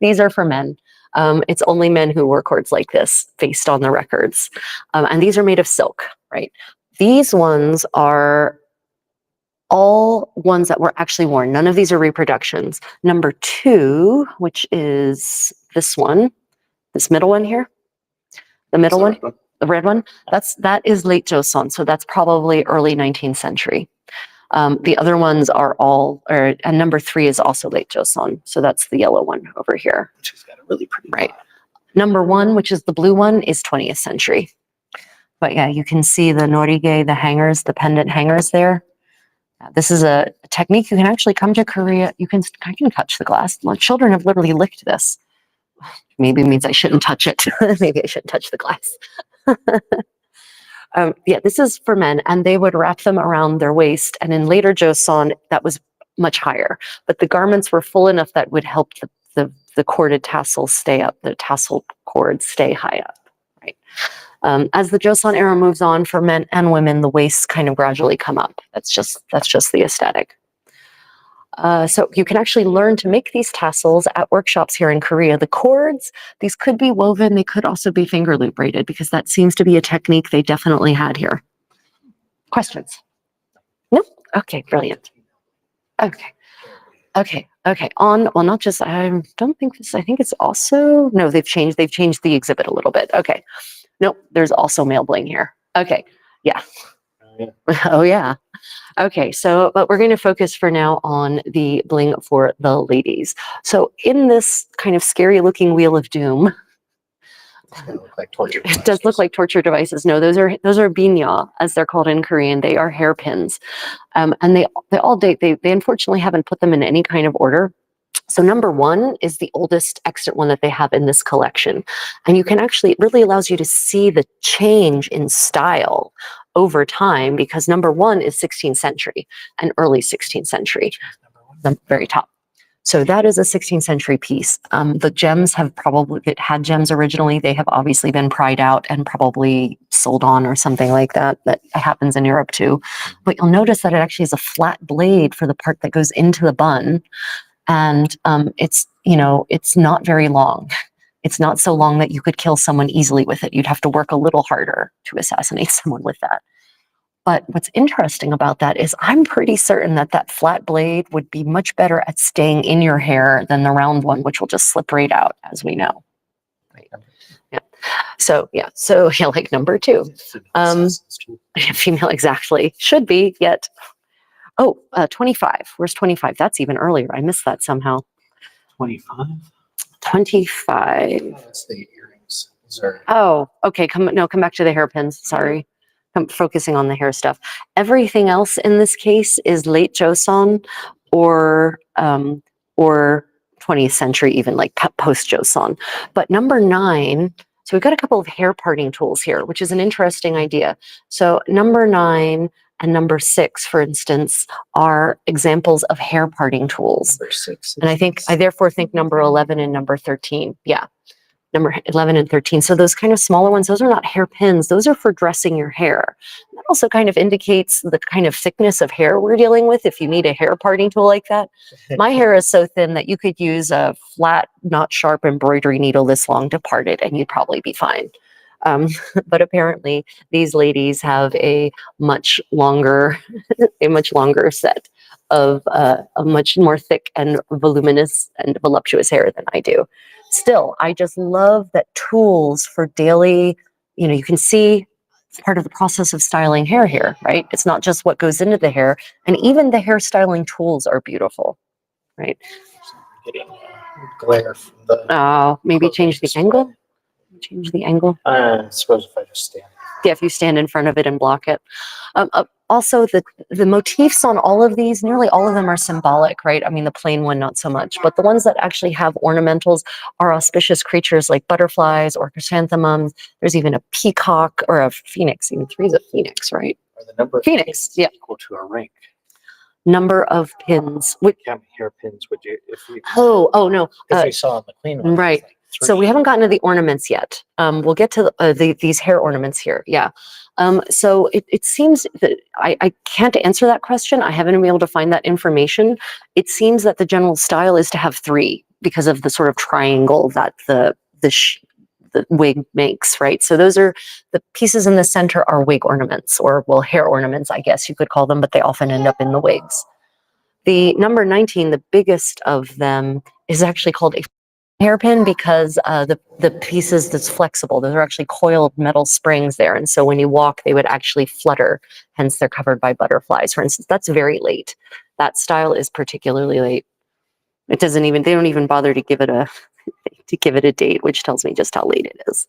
[SPEAKER 1] These are for men. It's only men who wore cords like this, based on the records. And these are made of silk, right? These ones are all ones that were actually worn. None of these are reproductions. Number 2, which is this one, this middle one here, the middle one, the red one, that is late Joseon, so that's probably early 19th century. The other ones are all, and number 3 is also late Joseon, so that's the yellow one over here.
[SPEAKER 2] Which has got a really pretty
[SPEAKER 1] right. Number 1, which is the blue one, is 20th century. But yeah, you can see the norige, the hangers, the pendant hangers there. This is a technique you can actually come to Korea. I can touch the glass. My children have literally licked this. Maybe it means I shouldn't touch it. Maybe I shouldn't touch the glass. Yeah, this is for men, and they would wrap them around their waist. And in later Joseon, that was much higher. But the garments were full enough that would help the corded tassels stay up, the tassel cords stay high up, right? As the Joseon era moves on, for men and women, the waists kind of gradually come up. That's just the aesthetic. So you can actually learn to make these tassels at workshops here in Korea. The cords, these could be woven, they could also be finger loop braided, because that seems to be a technique they definitely had here. Questions? No? Okay, brilliant. Okay. Not just, I think it's also, no, they've changed the exhibit a little bit. Okay. Nope, there's also male bling here. Okay, yeah. Oh yeah. Okay, but we're going to focus for now on the bling for the ladies. So in this kind of scary looking wheel of doom, it does look like torture devices. No, those are binya, as they're called in Korean. They are hairpins, and they all date. They unfortunately haven't put them in any kind of order. So number 1 is the oldest extant one that they have in this collection. And you can actually, it really allows you to see the change in style over time, because number 1 is 16th century and early 16th century, the very top. So that is a 16th century piece. The gems it had gems originally. They have obviously been pried out and probably sold on or something like that. That happens in Europe too. But you'll notice that it actually has a flat blade for the part that goes into the bun. And it's not very long. It's not so long that you could kill someone easily with it. You'd have to work a little harder to assassinate someone with that. But what's interesting about that is I'm pretty certain that flat blade would be much better at staying in your hair than the round one, which will just slip right out, as we know. Right. Yeah. So like number 2. Female, exactly. Should be, yet. Oh, 25. Where's 25? That's even earlier. I missed that somehow.
[SPEAKER 2] 25?
[SPEAKER 1] 25.
[SPEAKER 2] Oh, that's the earrings.
[SPEAKER 1] Oh, okay. Come back to the hairpins. Sorry. I'm focusing on the hair stuff. Everything else in this case is late Joseon or 20th century, even like post Joseon. But number 9, so we've got a couple of hair parting tools here, which is an interesting idea. So number 9 and number 6, for instance, are examples of hair parting tools.
[SPEAKER 2] Number 6.
[SPEAKER 1] And I therefore think number 11 and number 13. Yeah. Number 11 and 13. So those kind of smaller ones, those are not hairpins. Those are for dressing your hair. That also kind of indicates the kind of thickness of hair we're dealing with if you need a hair parting tool like that. My hair is so thin that you could use a flat, not sharp embroidery needle this long to part it, and you'd probably be fine. But apparently these ladies have a much longer set a much more thick and voluminous and voluptuous hair than I do. Still, I just love that tools for daily, you can see part of the process of styling hair here, right? It's not just what goes into the hair, and even the hair styling tools are beautiful, right?
[SPEAKER 2] Getting glare from the.
[SPEAKER 1] Maybe change the angle. Change the angle.
[SPEAKER 2] I suppose if I just stand.
[SPEAKER 1] Yeah, if you stand in front of it and block it. Also, the motifs on all of these, nearly all of them are symbolic, right? I mean, the plain one, not so much, but the ones that actually have ornamentals are auspicious creatures like butterflies or chrysanthemums. There's even a peacock or a phoenix. Even 3 is a phoenix, right?
[SPEAKER 2] Or the number of
[SPEAKER 1] Phoenix, yeah.
[SPEAKER 2] equal to a ring.
[SPEAKER 1] Number of pins.
[SPEAKER 2] How many hairpins would you, if you?
[SPEAKER 1] Oh no.
[SPEAKER 2] If we saw on the clean one,
[SPEAKER 1] right.
[SPEAKER 2] Like
[SPEAKER 1] so we haven't gotten to the ornaments yet. We'll get to these hair ornaments here. Yeah. So it seems that I can't answer that question. I haven't been able to find that information. It seems that the general style is to have 3 because of the sort of triangle that the wig makes, right? So those are the pieces in the center are wig ornaments, or well, hair ornaments, I guess you could call them, but they often end up in the wigs. The number 19, the biggest of them, is actually called a hairpin because the pieces that's flexible, those are actually coiled metal springs there, and so when you walk they would actually flutter, hence they're covered by butterflies, for instance. That's very late. That style is particularly late. They don't even bother to give it a date, which tells me just how late it is.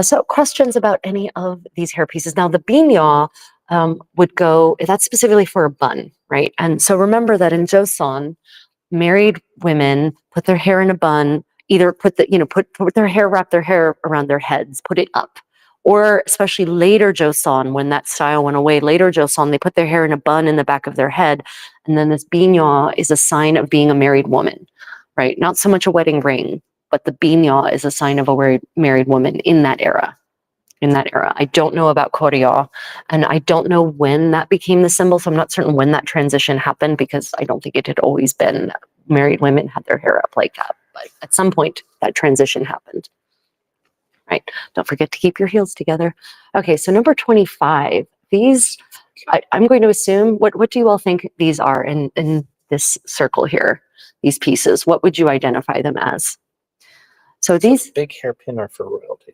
[SPEAKER 1] So questions about any of these hair pieces. Now the binya would go, that's specifically for a bun, right? And so remember that in Joseon, married women put their hair in a bun, either put their hair, wrap their hair around their heads, put it up. Or especially later Joseon, when that style went away, later Joseon, they put their hair in a bun in the back of their head. And then this binya is a sign of being a married woman, right? Not so much a wedding ring, but the binya is a sign of a married woman in that era. I don't know about Koryo, and I don't know when that became the symbol, so I'm not certain when that transition happened, because I don't think it had always been married women had their hair up like that. But at some point, that transition happened. Right? Don't forget to keep your heels together. Okay, so number 25. These, I'm going to assume, what do you all think these are in this circle here? These pieces, what would you identify them as? So these
[SPEAKER 2] big hairpin are for royalty.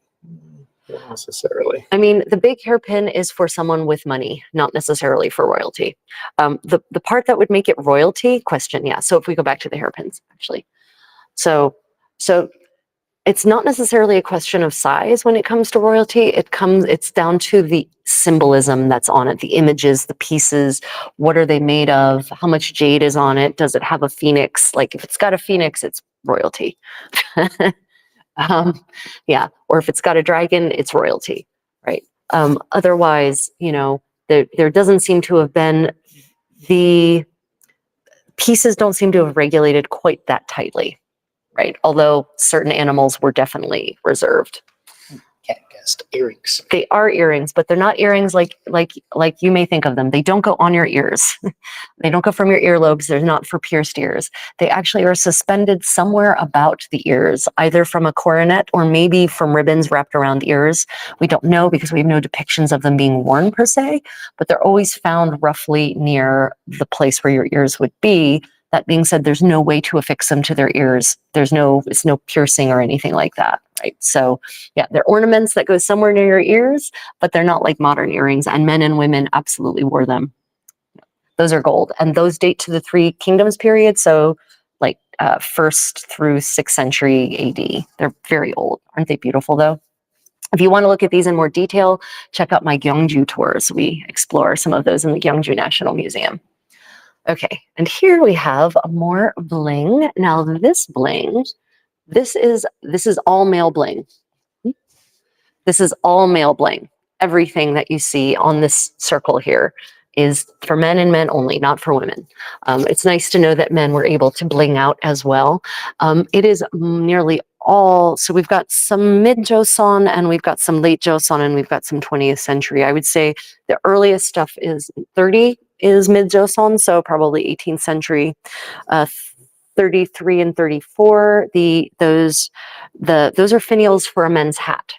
[SPEAKER 2] Not necessarily.
[SPEAKER 1] I mean, the big hairpin is for someone with money, not necessarily for royalty. The part that would make it royalty, question, yeah. So if we go back to the hairpins, actually. So it's not necessarily a question of size when it comes to royalty. It's down to the symbolism that's on it, the images, the pieces, what are they made of, how much jade is on it, does it have a phoenix? Like if it's got a phoenix, it's royalty. Yeah, or if it's got a dragon, it's royalty, right? Otherwise, there doesn't seem to have been, the pieces don't seem to have regulated quite that tightly, right? Although certain animals were definitely reserved.
[SPEAKER 2] Cat guessed earrings.
[SPEAKER 1] They are earrings, but they're not earrings like you may think of them. They don't go on your ears. They don't go from your earlobes. They're not for pierced ears. They actually are suspended somewhere about the ears, either from a coronet or maybe from ribbons wrapped around ears. We don't know because we have no depictions of them being worn per se, but they're always found roughly near the place where your ears would be. That being said, there's no way to affix them to their ears. It's no piercing or anything like that, right? So yeah, they're ornaments that go somewhere near your ears, but they're not like modern earrings, and men and women absolutely wore them. Those are gold, and those date to the Three Kingdoms period, so like 1st through 6th century AD. They're very old. Aren't they beautiful though? If you want to look at these in more detail, check out my Gyeongju tours. We explore some of those in the Daegu National Museum. Okay, and here we have more bling. Now this bling, this is all male bling. This is all male bling. Everything that you see on this circle here is for men and men only, not for women. It's nice to know that men were able to bling out as well. It is nearly all, so we've got some mid-Joseon and we've got some late Joseon and we've got some 20th century. I would say the earliest stuff is 30 is mid-Joseon, so probably 18th century. 33 and 34, those are finials for a men's hat,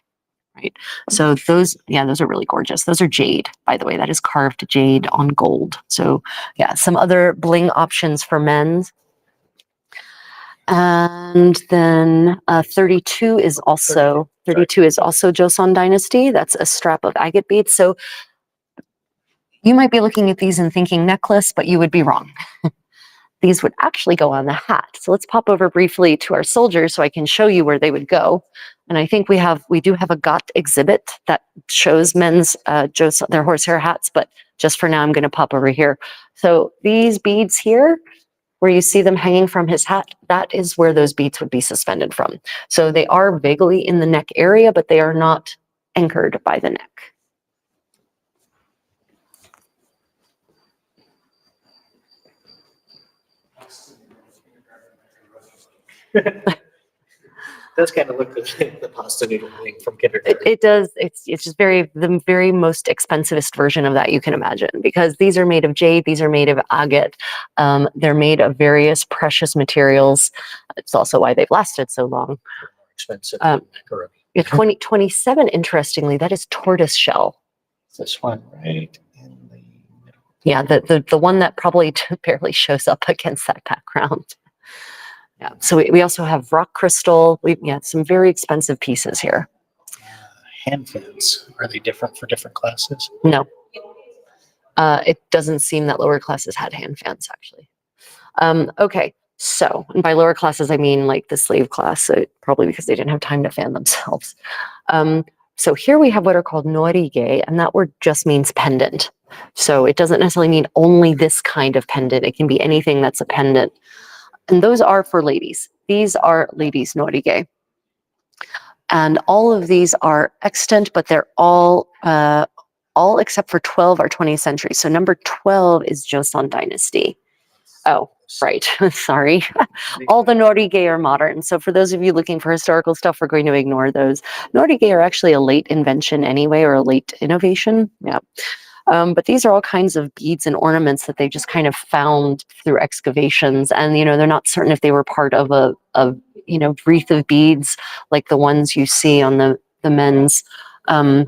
[SPEAKER 1] right? So those are really gorgeous. Those are jade, by the way. That is carved jade on gold. So yeah, some other bling options for men's. And then 32 is also Joseon Dynasty. That's a strap of agate beads. So you might be looking at these and thinking necklace, but you would be wrong. These would actually go on the hat. So let's pop over briefly to our soldiers so I can show you where they would go. And I think we do have a got exhibit that shows men's their horsehair hats, but just for now I'm going to pop over here. So these beads here, where you see them hanging from his hat, that is where those beads would be suspended from. So they are vaguely in the neck area, but they are not anchored by the neck.
[SPEAKER 2] Does kind of look like the pasta noodle thing from kindergarten.
[SPEAKER 1] It does. It's just the very most expensivest version of that you can imagine, because these are made of jade. These are made of agate. They're made of various precious materials. It's also why they've lasted so long.
[SPEAKER 2] More expensive.
[SPEAKER 1] 2027, interestingly, that is tortoise shell.
[SPEAKER 2] This one right in the middle.
[SPEAKER 1] Yeah, the one that probably barely shows up against that background. Yeah, so we also have rock crystal. We some very expensive pieces here.
[SPEAKER 2] Hand fans, are they different for different classes?
[SPEAKER 1] No, it doesn't seem that lower classes had hand fans actually. Okay, so and by lower classes I mean like the slave class, so probably because they didn't have time to fan themselves. So here we have what are called norige, and that word just means pendant. So it doesn't necessarily mean only this kind of pendant. It can be anything that's a pendant. And those are for ladies. These are ladies' norige. And all of these are extant, but they're all except for 12 are 20th century. So number 12 is Joseon Dynasty. Oh, right. Sorry. All the norige are modern. So for those of you looking for historical stuff, we're going to ignore those. Norige are actually a late invention anyway, or a late innovation. Yeah. But these are all kinds of beads and ornaments that they just kind of found through excavations. And, they're not certain if they were part of a wreath of beads like the ones you see on the men's gatkun.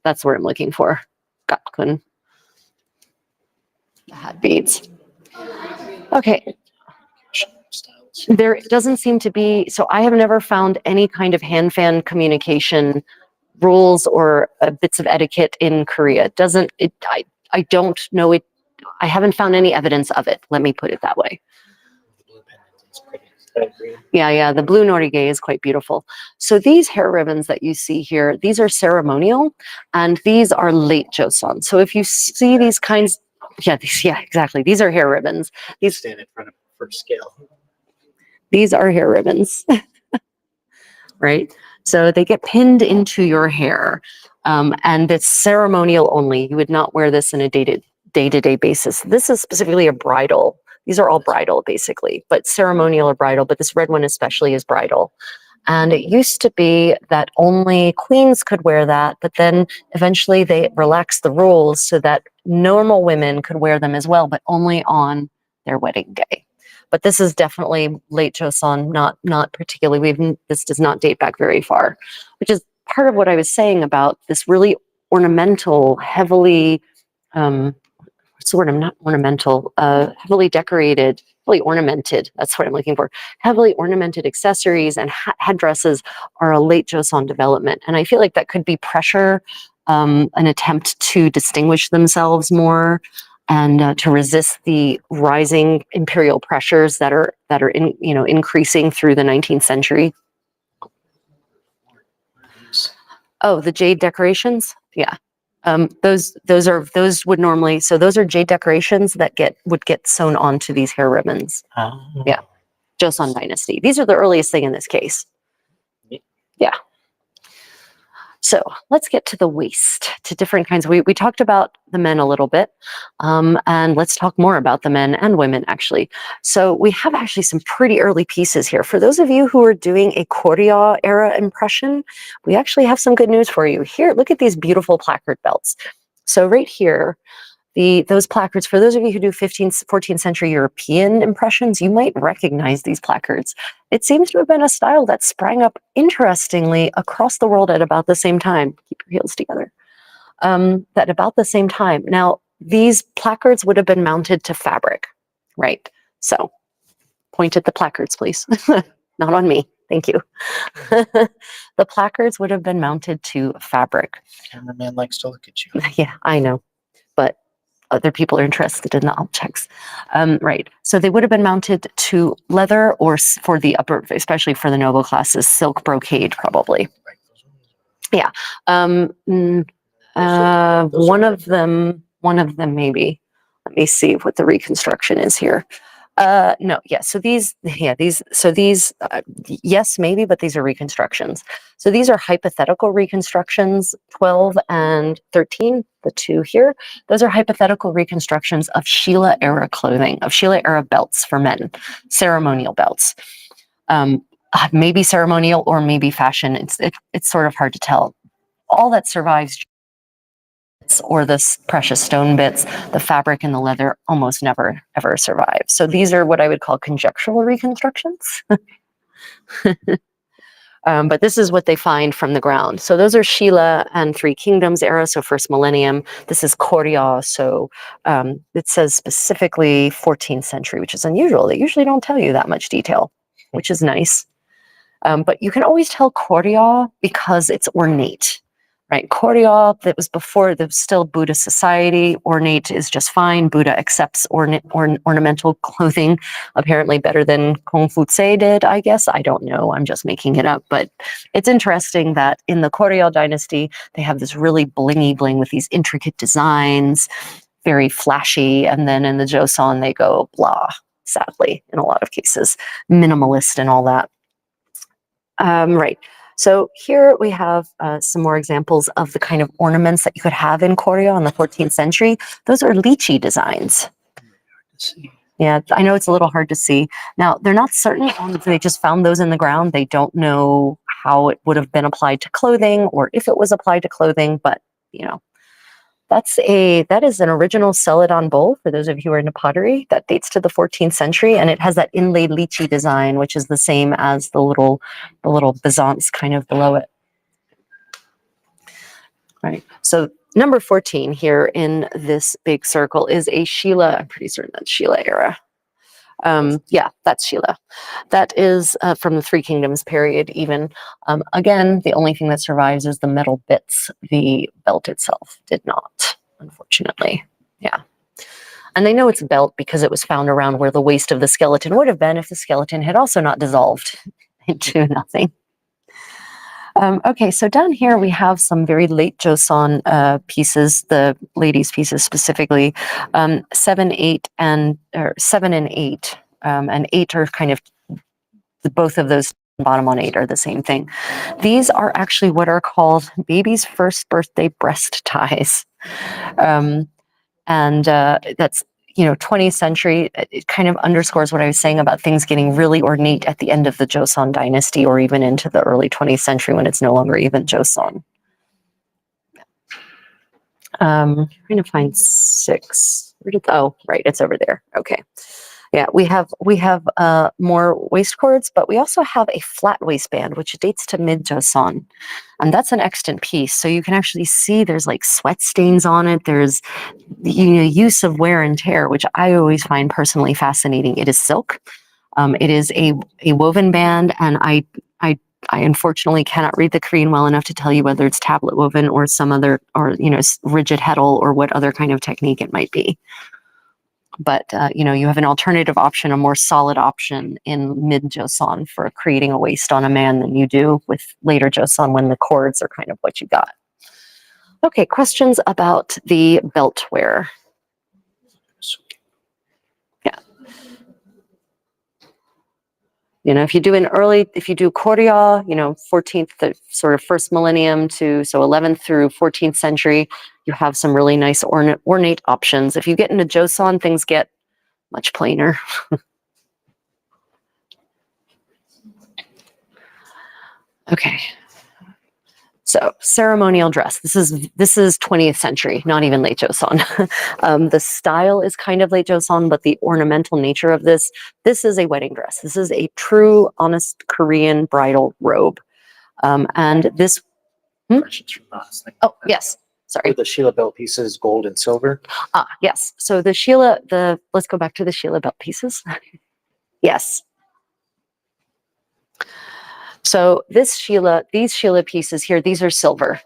[SPEAKER 1] That's what I'm looking for. Gatkun. The hat beads. Okay. There doesn't seem to be, so I have never found any kind of hand fan communication rules or bits of etiquette in Korea. I don't know it. I haven't found any evidence of it. Let me put it that way. Yeah, the blue norige is quite beautiful. So these hair ribbons that you see here, these are ceremonial, and these are late Joseon. So if you see these kinds, exactly. These are hair ribbons. These
[SPEAKER 2] stand in front of first scale.
[SPEAKER 1] These are hair ribbons, right? So they get pinned into your hair, and it's ceremonial only. You would not wear this in a day-to-day basis. This is specifically a bridal. These are all bridal, basically, but ceremonial or bridal, but this red one especially is bridal. And it used to be that only queens could wear that, but then eventually they relaxed the rules so that normal women could wear them as well, but only on their wedding day. But this is definitely late Joseon, not particularly. This does not date back very far, which is part of what I was saying about this really ornamental, heavily, what's the word? I'm not ornamental, heavily decorated, heavily ornamented. That's what I'm looking for. Heavily ornamented accessories and headdresses are a late Joseon development. And I feel like that could be pressure, an attempt to distinguish themselves more, and to resist the rising imperial pressures that are increasing through the 19th century. Oh, the jade decorations, yeah. Those would normally, so those are jade decorations that would get sewn onto these hair ribbons.
[SPEAKER 2] Oh.
[SPEAKER 1] Yeah, Joseon Dynasty. These are the earliest thing in this case. Yeah. So let's get to the waist, to different kinds. We talked about the men a little bit, and let's talk more about the men and women, actually. So we have actually some pretty early pieces here. For those of you who are doing a Goryeo era impression, we actually have some good news for you. Here, look at these beautiful placard belts. So right here, those placards, for those of you who do 15th, 14th century European impressions, you might recognize these placards. It seems to have been a style that sprang up interestingly across the world at about the same time. Keep your heels together. At about the same time. Now, these placards would have been mounted to fabric, right? So, point at the placards, please. Not on me. Thank you. The placards would have been mounted to fabric.
[SPEAKER 2] Cameraman likes to look at you.
[SPEAKER 1] Yeah, I know, but other people are interested in the objects. Right. So they would have been mounted to leather or for the upper, especially for the noble classes, silk brocade, probably. Yeah. One of them maybe. Let me see what the reconstruction is here. No, yeah. So these, yes, maybe, but these are reconstructions. So these are hypothetical reconstructions, 12 and 13, the two here. Those are hypothetical reconstructions of Sheila era clothing, of Sheila era belts for men, ceremonial belts. Maybe ceremonial or maybe fashion. It's sort of hard to tell. All that survives, or the precious stone bits, the fabric and the leather, almost never ever survive. So these are what I would call conjectural reconstructions. But this is what they find from the ground. So those are Sheila and Three Kingdoms era, so first millennium. This is Koryo, so it says specifically 14th century, which is unusual. They usually don't tell you that much detail, which is nice. But you can always tell Koryo because it's ornate. Right, Koryo, that was before, there was still Buddhist society. Ornate is just fine. Buddha accepts ornamental clothing apparently better than Confucius did, I guess. I don't know, I'm just making it up. But it's interesting that in the Koryo dynasty, they have this really blingy bling with these intricate designs, very flashy. And then in the Joseon, they go blah, sadly, in a lot of cases, minimalist and all that. Right. So here we have some more examples of the kind of ornaments that you could have in Koryo in the 14th century. Those are lychee designs. Yeah, I know it's a little hard to see. Now, they're not certain. They just found those in the ground. They don't know how it would have been applied to clothing or if it was applied to clothing, but, you know, that is an original celadon bowl, for those of you who are into pottery, that dates to the 14th century, and it has that inlaid lychee design, which is the same as the little bezants kind of below it. Right. So number 14 here in this big circle is a Sheila. I'm pretty certain that's Sheila era. Yeah, that's Sheila. That is from the Three Kingdoms period even. Again, the only thing that survives is the metal bits. The belt itself did not, unfortunately. Yeah. And they know it's a belt because it was found around where the waist of the skeleton would have been if the skeleton had also not dissolved into nothing. Okay, so down here we have some very late Joseon pieces, the ladies' pieces specifically, 7, 8, and 8, and 8 are kind of both of those. Bottom on 8 are the same thing. These are actually what are called baby's first birthday breast ties, and that's 20th century. It kind of underscores what I was saying about things getting really ornate at the end of the Joseon dynasty or even into the early 20th century when it's no longer even Joseon. Trying to find 6. Oh, right, it's over there. Okay. Yeah, we have more waist cords, but we also have a flat waistband, which dates to mid-Joseon. And that's an extant piece. So you can actually see there's like sweat stains on it. There's the use of wear and tear, which I always find personally fascinating. It is silk. It is a woven band, and I unfortunately cannot read the Korean well enough to tell you whether it's tablet woven or some other, or rigid heddle or what other kind of technique it might be. But, you have an alternative option, a more solid option in mid-Joseon for creating a waist on a man than you do with later Joseon when the cords are kind of what you got. Okay, questions about the belt wear? Yeah. If you do Koryo, 14th, the sort of first millennium to 11th through 14th century, you have some really nice ornate options. If you get into Joseon, things get much plainer. Okay. So ceremonial dress. This is 20th century, not even late Joseon. The style is kind of late Joseon, but the ornamental nature of this is a wedding dress. This is a true, honest Korean bridal robe. And this.
[SPEAKER 2] Questions from us.
[SPEAKER 1] Oh yes, sorry.
[SPEAKER 2] Were the Sheila belt pieces gold and silver?
[SPEAKER 1] Yes. So let's go back to the Sheila belt pieces. Yes. So these Sheila pieces here, these are silver.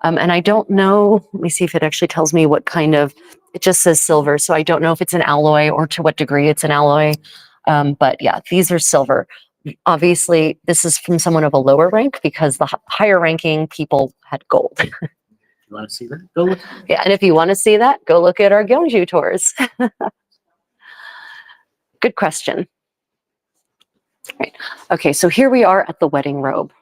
[SPEAKER 1] And I don't know, let me see if it actually tells me what kind of, it just says silver. So I don't know if it's an alloy or to what degree it's an alloy. But yeah, these are silver. Obviously, this is from someone of a lower rank because the higher ranking people had gold.
[SPEAKER 2] You want to see that? Go look.
[SPEAKER 1] Yeah, and if you want to see that, go look at our Gyeongju tours. Good question. Right. Okay, so here we are at the wedding robe.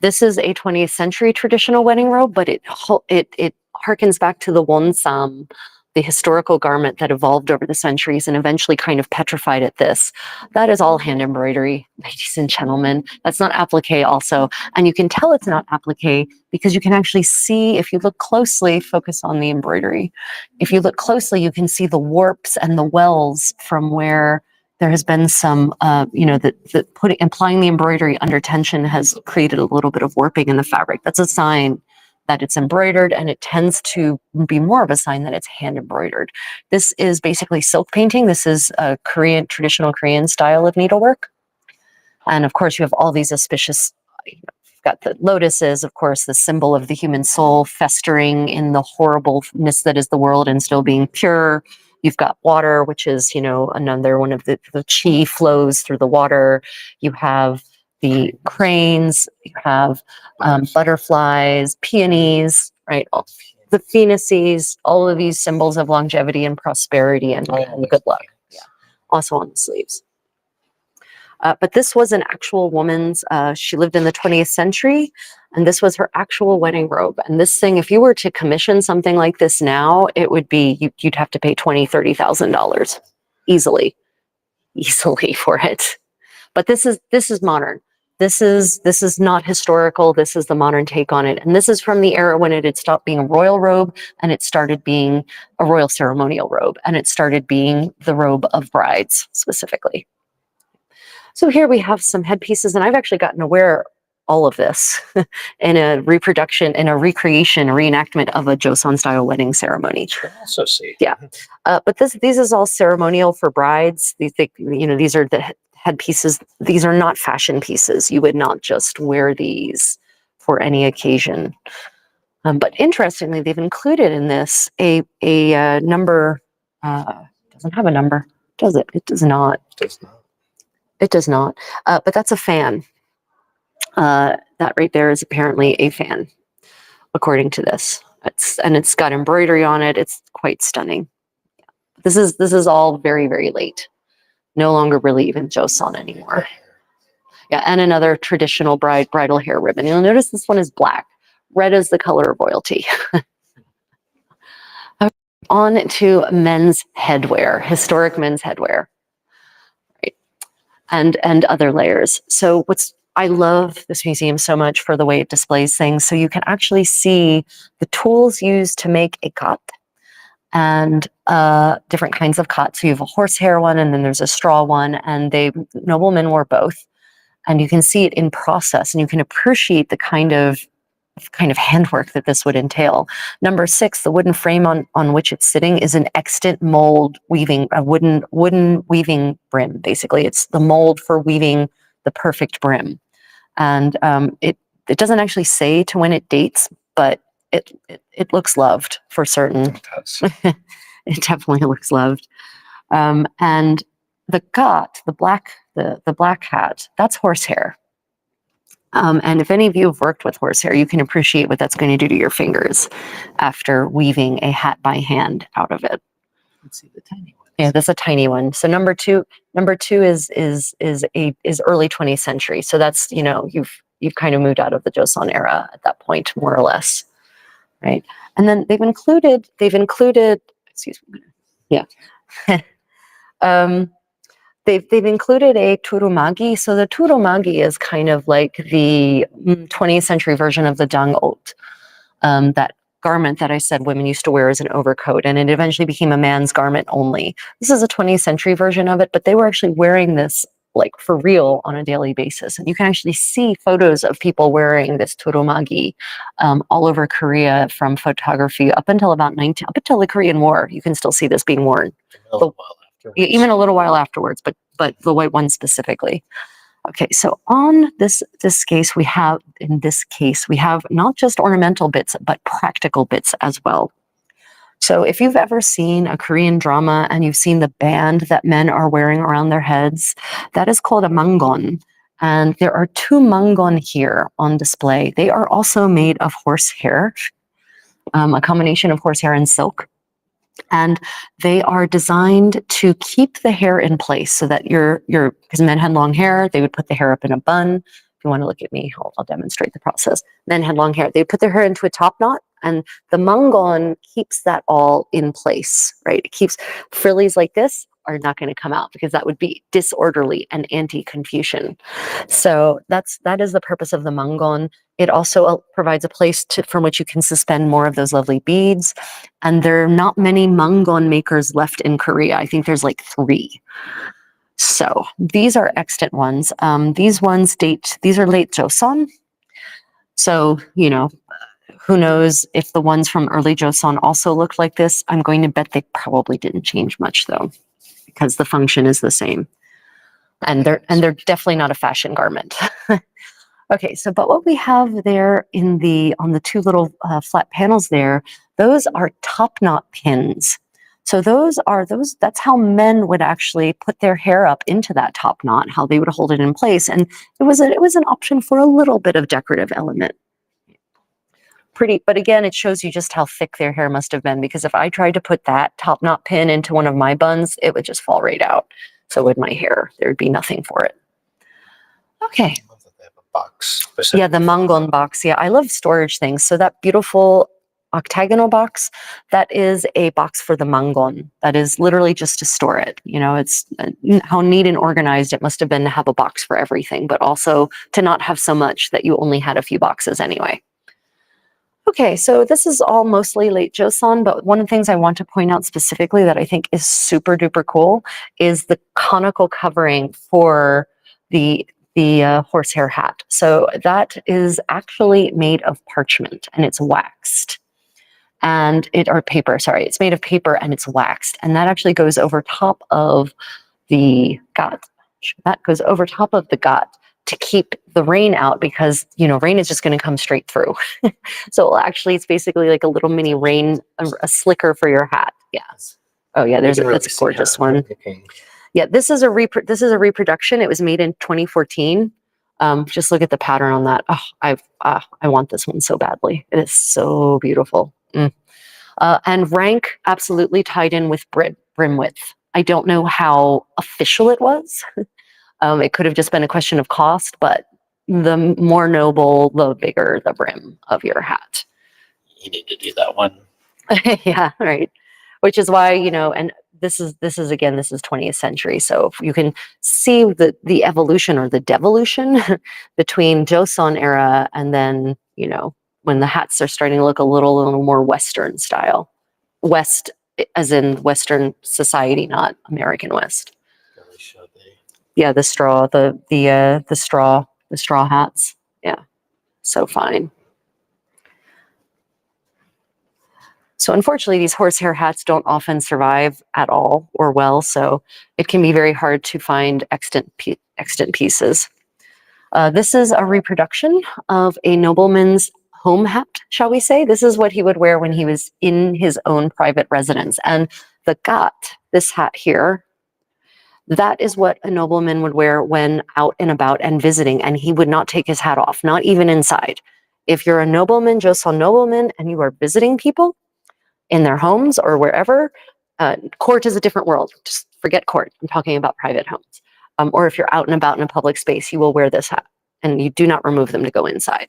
[SPEAKER 1] This is a 20th century traditional wedding robe, but it harkens back to the wonsam, the historical garment that evolved over the centuries and eventually kind of petrified at this. That is all hand embroidery, ladies and gentlemen. That's not applique also. And you can tell it's not applique because you can actually see, if you look closely, focus on the embroidery. If you look closely, you can see the warps and the wells from where there has been some, implying the embroidery under tension has created a little bit of warping in the fabric. That's a sign that it's embroidered, and it tends to be more of a sign that it's hand embroidered. This is basically silk painting. This is a traditional Korean style of needlework. And of course, you have all these auspicious, you've got the lotuses, of course, the symbol of the human soul festering in the horribleness that is the world and still being pure. You've got water, which is, another one of the chi flows through the water. You have the cranes, you have butterflies, peonies, right? The phoenixes, all of these symbols of longevity and prosperity and good luck. Yeah. Also on the sleeves. But this was an actual woman's, she lived in the 20th century, and this was her actual wedding robe. And this thing, if you were to commission something like this now, it would be, you'd have to pay $20,000, $30,000 easily for it. But this is modern. This is not historical. This is the modern take on it. And this is from the era when it had stopped being a royal robe and it started being a royal ceremonial robe. And it started being the robe of brides specifically. So here we have some headpieces, and I've actually gotten to wear all of this in a recreation, a reenactment of a Joseon-style wedding ceremony.
[SPEAKER 2] I also see.
[SPEAKER 1] Yeah, but these is all ceremonial for brides. These are the headpieces. These are not fashion pieces. You would not just wear these for any occasion. But interestingly, they've included in this a number. Doesn't have a number, does it? It does not.
[SPEAKER 2] It does not.
[SPEAKER 1] It does not, but that's a fan. That right there is apparently a fan, according to this. It's got embroidery on it. It's quite stunning. This is all very, very late. No longer really even Joseon anymore. Yeah, and another traditional bridal hair ribbon. You'll notice this one is black. Red is the color of royalty. On to men's headwear, historic men's headwear. And other layers. So I love this museum so much for the way it displays things. So you can actually see the tools used to make a kat and different kinds of kat. So you have a horsehair one, and then there's a straw one, and noblemen wore both. And you can see it in process, and you can appreciate the kind of handwork that this would entail. Number 6, the wooden frame on which it's sitting is an extant mold weaving, a wooden weaving brim. Basically, it's the mold for weaving the perfect brim. And it doesn't actually say to when it dates, but it looks loved for certain.
[SPEAKER 2] It does.
[SPEAKER 1] It definitely looks loved. And the gat, the black hat, that's horsehair. And if any of you have worked with horsehair, you can appreciate what that's going to do to your fingers after weaving a hat by hand out of it.
[SPEAKER 2] Let's see the tiny one.
[SPEAKER 1] Yeah, that's a tiny one. So number two is early 20th century. So that's, you've kind of moved out of the Joseon era at that point, more or less, right? And then they've included, excuse me, yeah. they've included a turumagi. So the turumagi is kind of like the 20th century version of the dangot, that garment that I said women used to wear as an overcoat, and it eventually became a man's garment only. This is a 20th century version of it, but they were actually wearing this like for real on a daily basis. And you can actually see photos of people wearing this turumagi all over Korea from photography up until up until the Korean War. You can still see this being worn. Even a little while afterwards, but the white one specifically. Okay, so on this case, we have not just ornamental bits, but practical bits as well. So if you've ever seen a Korean drama and you've seen the band that men are wearing around their heads, that is called a mangon. And there are 2 mangon here on display. They are also made of horsehair, a combination of horsehair and silk. And they are designed to keep the hair in place so that because men had long hair, they would put the hair up in a bun. If you want to look at me, I'll demonstrate the process. Men had long hair. They put their hair into a top knot, and the mangon keeps that all in place, right? It keeps frillies like this are not going to come out because that would be disorderly and anti-Confucian. So that is the purpose of the mangon. It also provides a place from which you can suspend more of those lovely beads. And there are not many mangon makers left in Korea. I think there's like 3. So these are extant ones. These are late Joseon. So, who knows if the ones from early Joseon also looked like this. I'm going to bet they probably didn't change much though, because the function is the same. And they're definitely not a fashion garment. Okay, so but what we have there on the 2 little flat panels there, those are top knot pins. So that's how men would actually put their hair up into that top knot, how they would hold it in place. And it was an option for a little bit of decorative element. Pretty, but again, it shows you just how thick their hair must have been, because if I tried to put that top knot pin into one of my buns, it would just fall right out. So would my hair, there'd be nothing for it. Okay.
[SPEAKER 2] Box.
[SPEAKER 1] Yeah, the mangon box. Yeah, I love storage things. So that beautiful octagonal box, that is a box for the mangon. That is literally just to store it. It's how neat and organized it must have been to have a box for everything, but also to not have so much that you only had a few boxes anyway. Okay, so this is all mostly late Joseon, but one of the things I want to point out specifically that I think is super duper cool is the conical covering for the horsehair hat. So that is actually made of parchment and it's waxed. It's made of paper and it's waxed. And that actually goes over top of the gat. That goes over top of the gat to keep the rain out, because rain is just going to come straight through. So actually it's basically like a little mini rain, a slicker for your hat. Yeah. Oh yeah, that's a gorgeous one. Yeah, this is a reproduction. It was made in 2014. Just look at the pattern on that. Oh, I want this one so badly. It is so beautiful. And rank absolutely tied in with brim width. I don't know how official it was. It could have just been a question of cost, but the more noble, the bigger the brim of your hat.
[SPEAKER 2] You need to do that one.
[SPEAKER 1] Yeah, right. Which is why, and this is 20th century. So you can see the evolution or the devolution between Joseon era and then, when the hats are starting to look a little more Western style. West as in Western society, not American West. Yeah, the straw hats. Yeah, so fine. So unfortunately, these horsehair hats don't often survive at all or well, so it can be very hard to find extant pieces. This is a reproduction of a nobleman's home hat, shall we say. This is what he would wear when he was in his own private residence. And the gat, this hat here, that is what a nobleman would wear when out and about and visiting, and he would not take his hat off, not even inside. If you're a nobleman, Joseon nobleman, and you are visiting people in their homes or wherever, court is a different world. Just forget court. I'm talking about private homes. Or if you're out and about in a public space, you will wear this hat, and you do not remove them to go inside.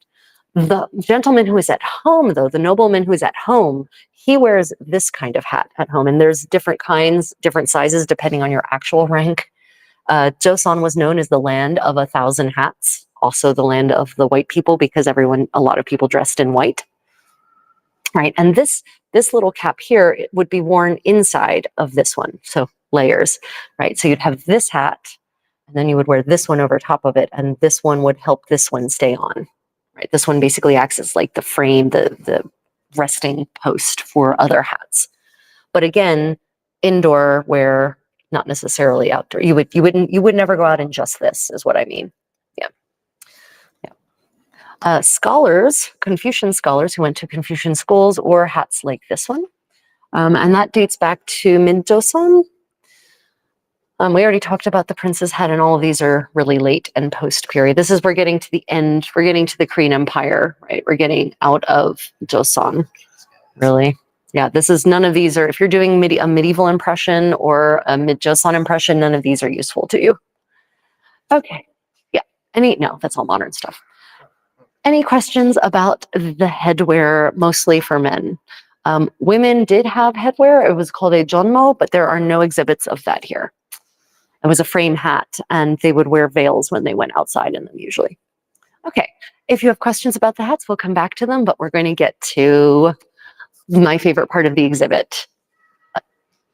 [SPEAKER 1] The gentleman who is at home, though, the nobleman who is at home, he wears this kind of hat at home. And there's different kinds, different sizes, depending on your actual rank. Joseon was known as the land of 1,000 hats, also the land of the white people because a lot of people dressed in white, right? And this little cap here, it would be worn inside of this one, so layers, right? So you'd have this hat, and then you would wear this one over top of it, and this one would help this one stay on, right? This one basically acts as like the frame, the resting post for other hats. But again, indoor wear, not necessarily outdoor. You would never go out in just this, is what I mean. Yeah. Scholars, Confucian scholars who went to Confucian schools wore hats like this one. And that dates back to mid-Joseon. We already talked about the prince's hat, and all of these are really late and post-period. We're getting to the end, we're getting to the Korean Empire, right? We're getting out of Joseon, really. Yeah, none of these are, if you're doing a medieval impression or a mid-Joseon impression, none of these are useful to you. Okay, yeah, no, that's all modern stuff. Any questions about the headwear, mostly for men? Women did have headwear. It was called a jeonmo, but there are no exhibits of that here. It was a frame hat, and they would wear veils when they went outside in them usually. Okay, if you have questions about the hats, we'll come back to them, but we're going to get to my favorite part of the exhibit.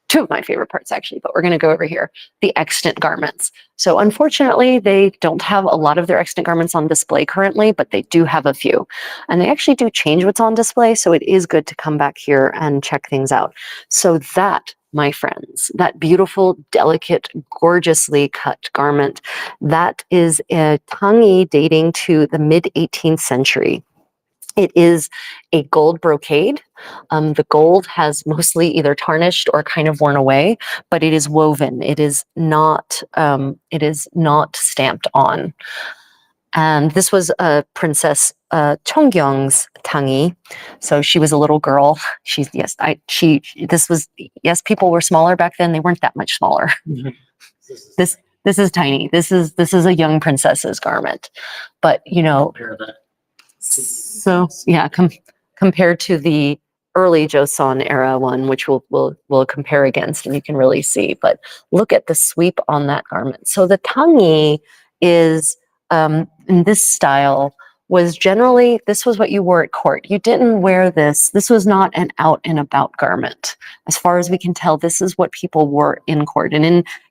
[SPEAKER 1] Two of my favorite parts, actually, but we're going to go over here, the extant garments. So unfortunately, they don't have a lot of their extant garments on display currently, but they do have a few. And they actually do change what's on display, so it is good to come back here and check things out. So that, my friends, that beautiful, delicate, gorgeously cut garment, that is a tangi dating to the mid-18th century. It is a gold brocade. The gold has mostly either tarnished or kind of worn away, but it is woven. It is not stamped on. And this was Princess Cheonggyong's tangi. So she was a little girl. People were smaller back then. They weren't that much smaller. This is tiny. This is a young princess's garment. But so yeah, compared to the early Joseon era one, which we'll compare against, and you can really see. But look at the sweep on that garment. So the tangi is in this style was generally, this was what you wore at court. You didn't wear this. This was not an out and about garment. As far as we can tell, this is what people wore in court. And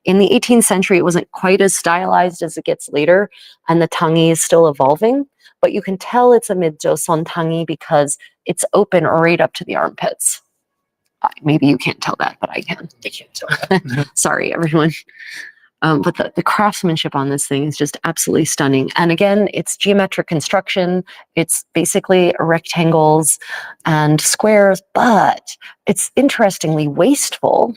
[SPEAKER 1] in the 18th century, it wasn't quite as stylized as it gets later, and the tangi is still evolving. But you can tell it's a mid-Joseon tangi because it's open right up to the armpits. Maybe you can't tell that, but I can.
[SPEAKER 2] I can't tell that.
[SPEAKER 1] Sorry, everyone. But the craftsmanship on this thing is just absolutely stunning. And again, it's geometric construction. It's basically rectangles and squares, but it's interestingly wasteful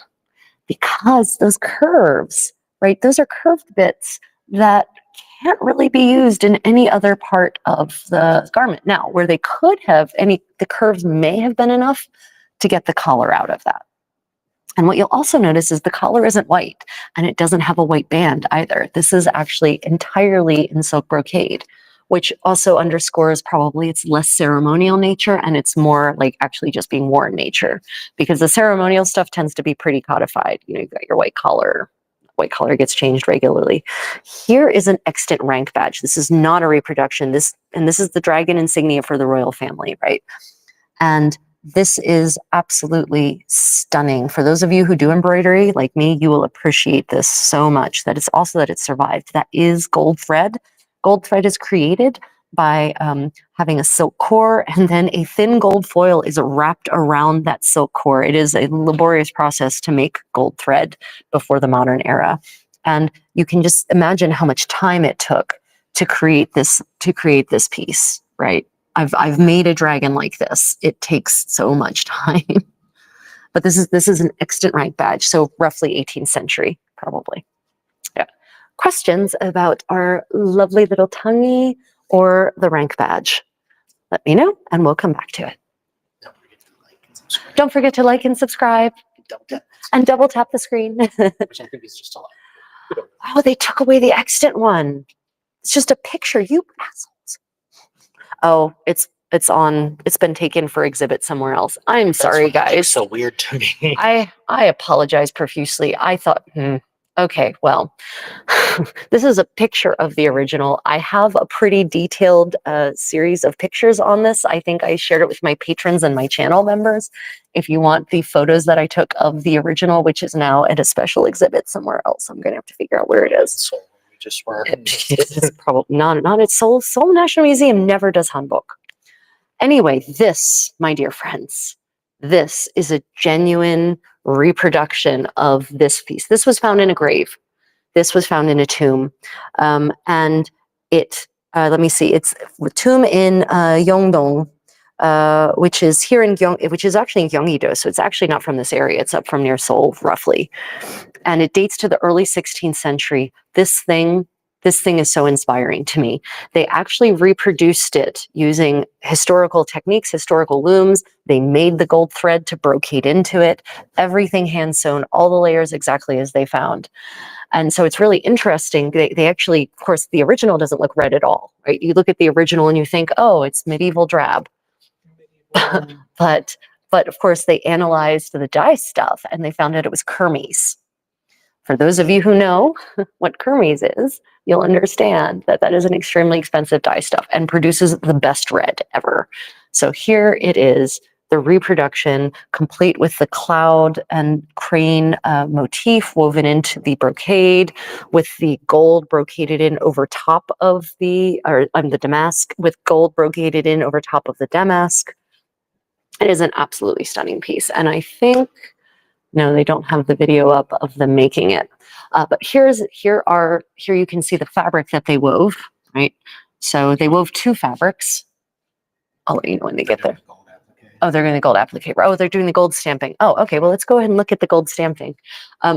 [SPEAKER 1] because those curves, right? Those are curved bits that can't really be used in any other part of the garment. Now, where they could have, the curves may have been enough to get the collar out of that. And what you'll also notice is the collar isn't white, and it doesn't have a white band either. This is actually entirely in silk brocade, which also underscores probably its less ceremonial nature, and it's more like actually just being worn nature, because the ceremonial stuff tends to be pretty codified. You've got your white collar. White collar gets changed regularly. Here is an extant rank badge. This is not a reproduction. This is the dragon insignia for the royal family, right? And this is absolutely stunning. For those of you who do embroidery, like me, you will appreciate this so much. That it's also that it survived. That is gold thread. Gold thread is created by having a silk core, and then a thin gold foil is wrapped around that silk core. It is a laborious process to make gold thread before the modern era. And you can just imagine how much time it took to create this piece, right? I've made a dragon like this. It takes so much time. But this is an extant rank badge, so roughly 18th century, probably. Yeah. Questions about our lovely little tangi or the rank badge? Let me know, and we'll come back to it. Don't forget to like and subscribe. And double tap the screen.
[SPEAKER 2] Which I think is just a lot.
[SPEAKER 1] Oh, they took away the extant one. It's just a picture, you assholes. Oh, it's been taken for exhibit somewhere else. I'm sorry, guys.
[SPEAKER 2] So weird to me.
[SPEAKER 1] I apologize profusely. I thought, Okay, well, this is a picture of the original. I have a pretty detailed series of pictures on this. I think I shared it with my patrons and my channel members. If you want the photos that I took of the original, which is now at a special exhibit somewhere else, I'm going to have to figure out where it is.
[SPEAKER 2] So we just were.
[SPEAKER 1] It's probably not at Seoul. Seoul National Museum never does Hanbok. Anyway, this, my dear friends, this is a genuine reproduction of this piece. This was found in a grave. This was found in a tomb. And it, let me see, it's a tomb in Yeongdong, which is here in which is actually in Gyeonggi-do. So it's actually not from this area. It's up from near Seoul, roughly. And it dates to the early 16th century. This thing is so inspiring to me. They actually reproduced it using historical techniques, historical looms. They made the gold thread to brocade into it. Everything hand sewn, all the layers exactly as they found. And so it's really interesting. They actually, of course, the original doesn't look red at all, right? You look at the original and you think, oh, it's medieval drab. but of course, they analyzed the dye stuff and they found out it was kermes. For those of you who know what kermes is, you'll understand that that is an extremely expensive dye stuff and produces the best red ever. So here it is, the reproduction, complete with the cloud and crane motif woven into the brocade, with the gold brocaded in over top of the damask, with gold brocaded in over top of the damask. It is an absolutely stunning piece. And I think, no, they don't have the video up of them making it. But here you can see the fabric that they wove, right? So they wove two fabrics. I'll let you know when they get there. Oh, they're going to gold applique. Oh, they're doing the gold stamping. Oh, okay. Well, let's go ahead and look at the gold stamping.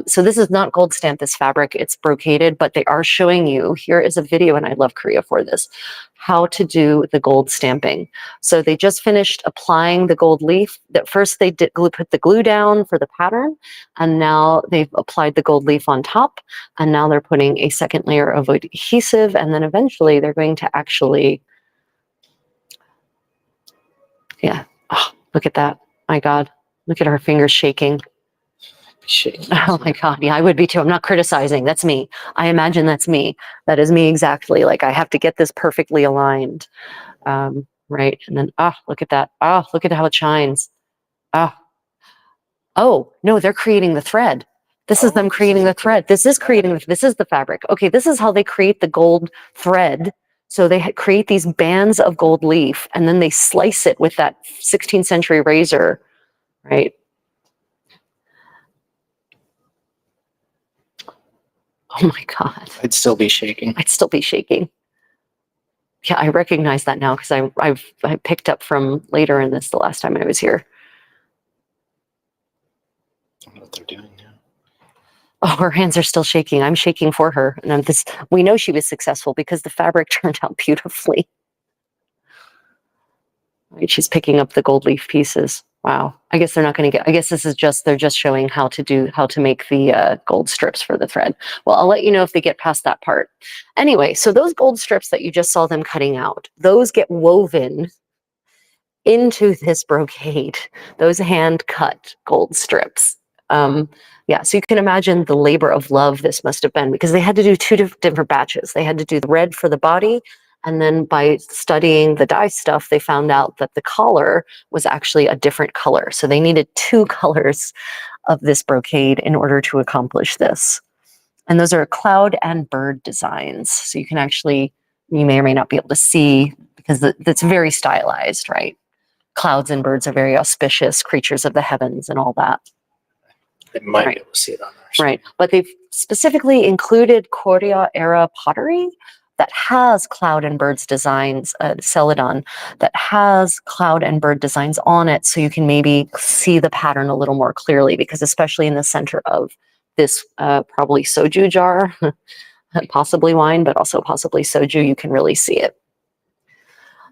[SPEAKER 1] So this is not gold stamped, this fabric. It's brocaded, but they are showing you, here is a video, and I love Korea for this, how to do the gold stamping. So they just finished applying the gold leaf. That first they did put the glue down for the pattern, and now they've applied the gold leaf on top, and now they're putting a second layer of adhesive, and then eventually they're going to actually, yeah. Oh, look at that. My God. Look at her fingers shaking. Oh my God. Yeah, I would be too. I'm not criticizing. That's me. I imagine that's me. That is me exactly. Like I have to get this perfectly aligned. Right. And then, look at that. Look at how it shines. Oh, no, they're creating the thread. This is them creating the thread. This is the fabric. Okay. This is how they create the gold thread. So they create these bands of gold leaf, and then they slice it with that 16th century razor, right? Oh my God.
[SPEAKER 2] I'd still be shaking.
[SPEAKER 1] I'd still be shaking. Yeah, I recognize that now because I picked up from later in this the last time I was here.
[SPEAKER 2] I don't know what they're doing now.
[SPEAKER 1] Oh, her hands are still shaking. I'm shaking for her. And we know she was successful because the fabric turned out beautifully. Right, she's picking up the gold leaf pieces. Wow. I guess they're not going to get, I guess this is just, they're just showing how to make the gold strips for the thread. Well, I'll let you know if they get past that part. Anyway, so those gold strips that you just saw them cutting out, those get woven into this brocade, those hand cut gold strips. Yeah, so you can imagine the labor of love this must have been, because they had to do two different batches. They had to do the red for the body, and then by studying the dye stuff, they found out that the collar was actually a different color. So they needed two colors of this brocade in order to accomplish this. And those are cloud and bird designs. So you can actually, you may or may not be able to see, because it's very stylized, right? Clouds and birds are very auspicious creatures of the heavens and all that.
[SPEAKER 2] They might be able to see it on there.
[SPEAKER 1] Right, but they've specifically included Korea era pottery that has cloud and birds designs, celadon, that has cloud and bird designs on it, so you can maybe see the pattern a little more clearly, because especially in the center of this probably soju jar, possibly wine, but also possibly soju, you can really see it.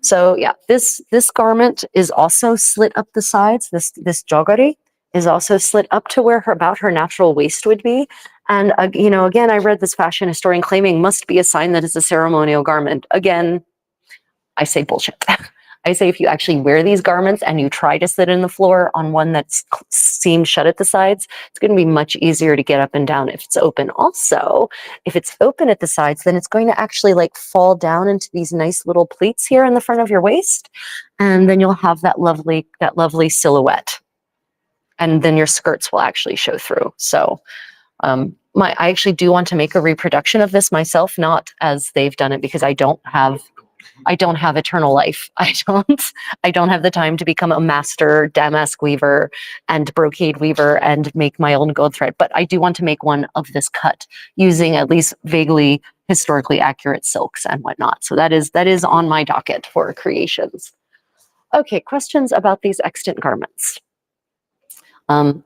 [SPEAKER 1] So yeah, this garment is also slit up the sides. This jeogori is also slit up to where about her natural waist would be. And, you know, again, I read this fashion historian claiming must be a sign that it's a ceremonial garment. Again, I say bullshit. I say if you actually wear these garments and you try to sit in the floor on one that's seamed shut at the sides, it's going to be much easier to get up and down if it's open. Also, if it's open at the sides, then it's going to actually like fall down into these nice little pleats here in the front of your waist. And then you'll have that lovely silhouette. And then your skirts will actually show through. So I actually do want to make a reproduction of this myself, not as they've done it, because I don't have eternal life. I don't have the time to become a master damask weaver and brocade weaver and make my own gold thread. But I do want to make one of this cut using at least vaguely historically accurate silks and whatnot. So that is on my docket for creations. Okay, questions about these extant garments?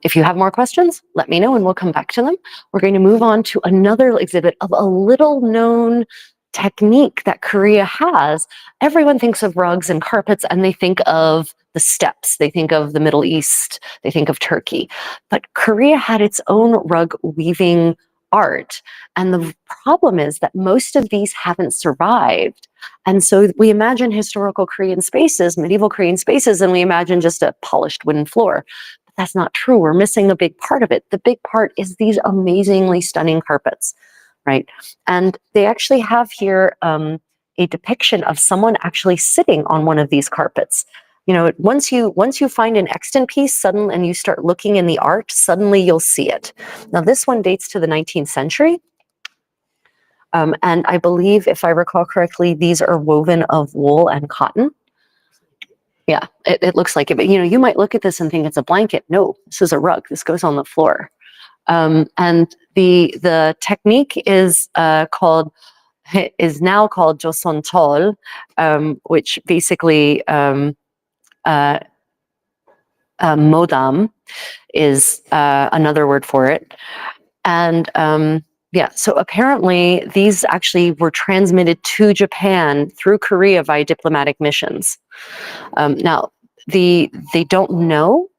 [SPEAKER 1] If you have more questions, let me know and we'll come back to them. We're going to move on to another exhibit of a little known technique that Korea has. Everyone thinks of rugs and carpets and they think of the steppes, they think of the Middle East, they think of Turkey. But Korea had its own rug weaving art. And the problem is that most of these haven't survived. And so we imagine historical Korean spaces, medieval Korean spaces, and we imagine just a polished wooden floor. But that's not true. We're missing a big part of it. The big part is these amazingly stunning carpets, right? And they actually have here a depiction of someone actually sitting on one of these carpets. You know, once you find an extant piece suddenly and you start looking in the art, suddenly you'll see it. Now this one dates to the 19th century. And I believe, if I recall correctly, these are woven of wool and cotton. Yeah, it looks like it, but you know, you might look at this and think it's a blanket. No, this is a rug. This goes on the floor. And the technique is now called Joseon, which basically modam is another word for it. And yeah, so apparently these actually were transmitted to Japan through Korea via diplomatic missions. Now, they don't know,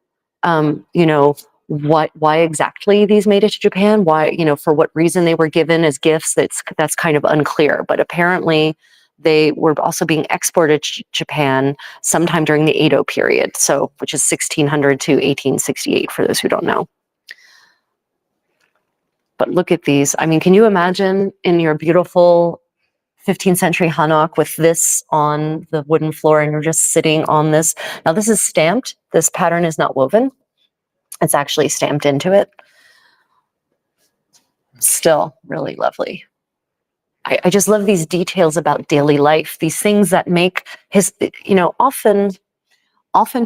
[SPEAKER 1] you know, why exactly these made it to Japan, why, you know, for what reason they were given as gifts, that's kind of unclear. But apparently they were also being exported to Japan sometime during the Edo period, so which is 1600 to 1868 for those who don't know. But look at these. I mean, can you imagine in your beautiful 15th century Hanbok with this on the wooden floor and you're just sitting on this? Now this is stamped. This pattern is not woven. It's actually stamped into it. Still really lovely. I just love these details about daily life, these things that make you know, often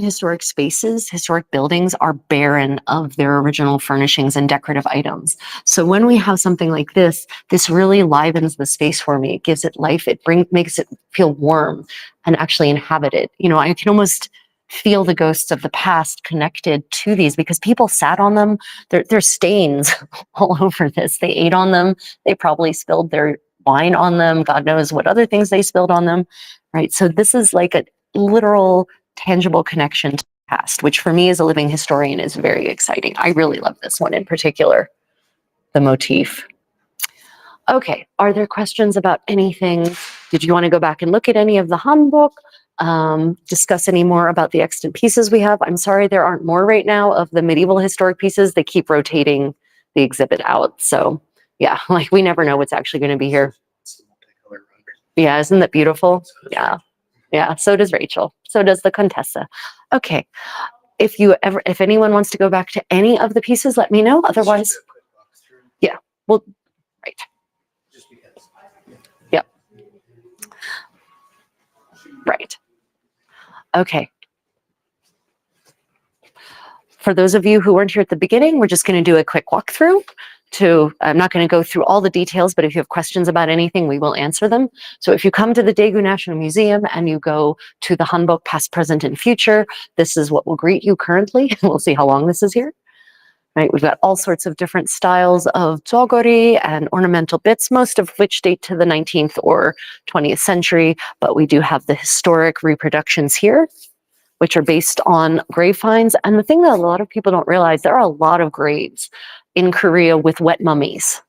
[SPEAKER 1] historic spaces, historic buildings are barren of their original furnishings and decorative items. So when we have something like this really livens the space for me. It gives it life. It makes it feel warm and actually inhabited. You know, I can almost feel the ghosts of the past connected to these because people sat on them. There's stains all over this. They ate on them. They probably spilled their wine on them. God knows what other things they spilled on them, right? So this is like a literal tangible connection to the past, which for me as a living historian is very exciting. I really love this one in particular, the motif. Okay, are there questions about anything? Did you want to go back and look at any of the Hanbok? Discuss any more about the extant pieces we have? I'm sorry there aren't more right now of the medieval historic pieces. They keep rotating the exhibit out. So yeah, like we never know what's actually going to be here. Yeah, isn't that beautiful? Yeah. Yeah, so does Rachel. So does the Contessa. Okay, if anyone wants to go back to any of the pieces, let me know. Otherwise, yeah, well, right. Yep. Right. Okay. For those of you who weren't here at the beginning, we're just going to do a quick walkthrough. I'm not going to go through all the details, but if you have questions about anything, we will answer them. So if you come to the Daegu National Museum and you go to the Hanbok past, present, and future, this is what will greet you currently. We'll see how long this is here. Right, we've got all sorts of different styles of jeogori and ornamental bits, most of which date to the 19th or 20th century, but we do have the historic reproductions here, which are based on grave finds. And the thing that a lot of people don't realize, there are a lot of graves in Korea with wet mummies.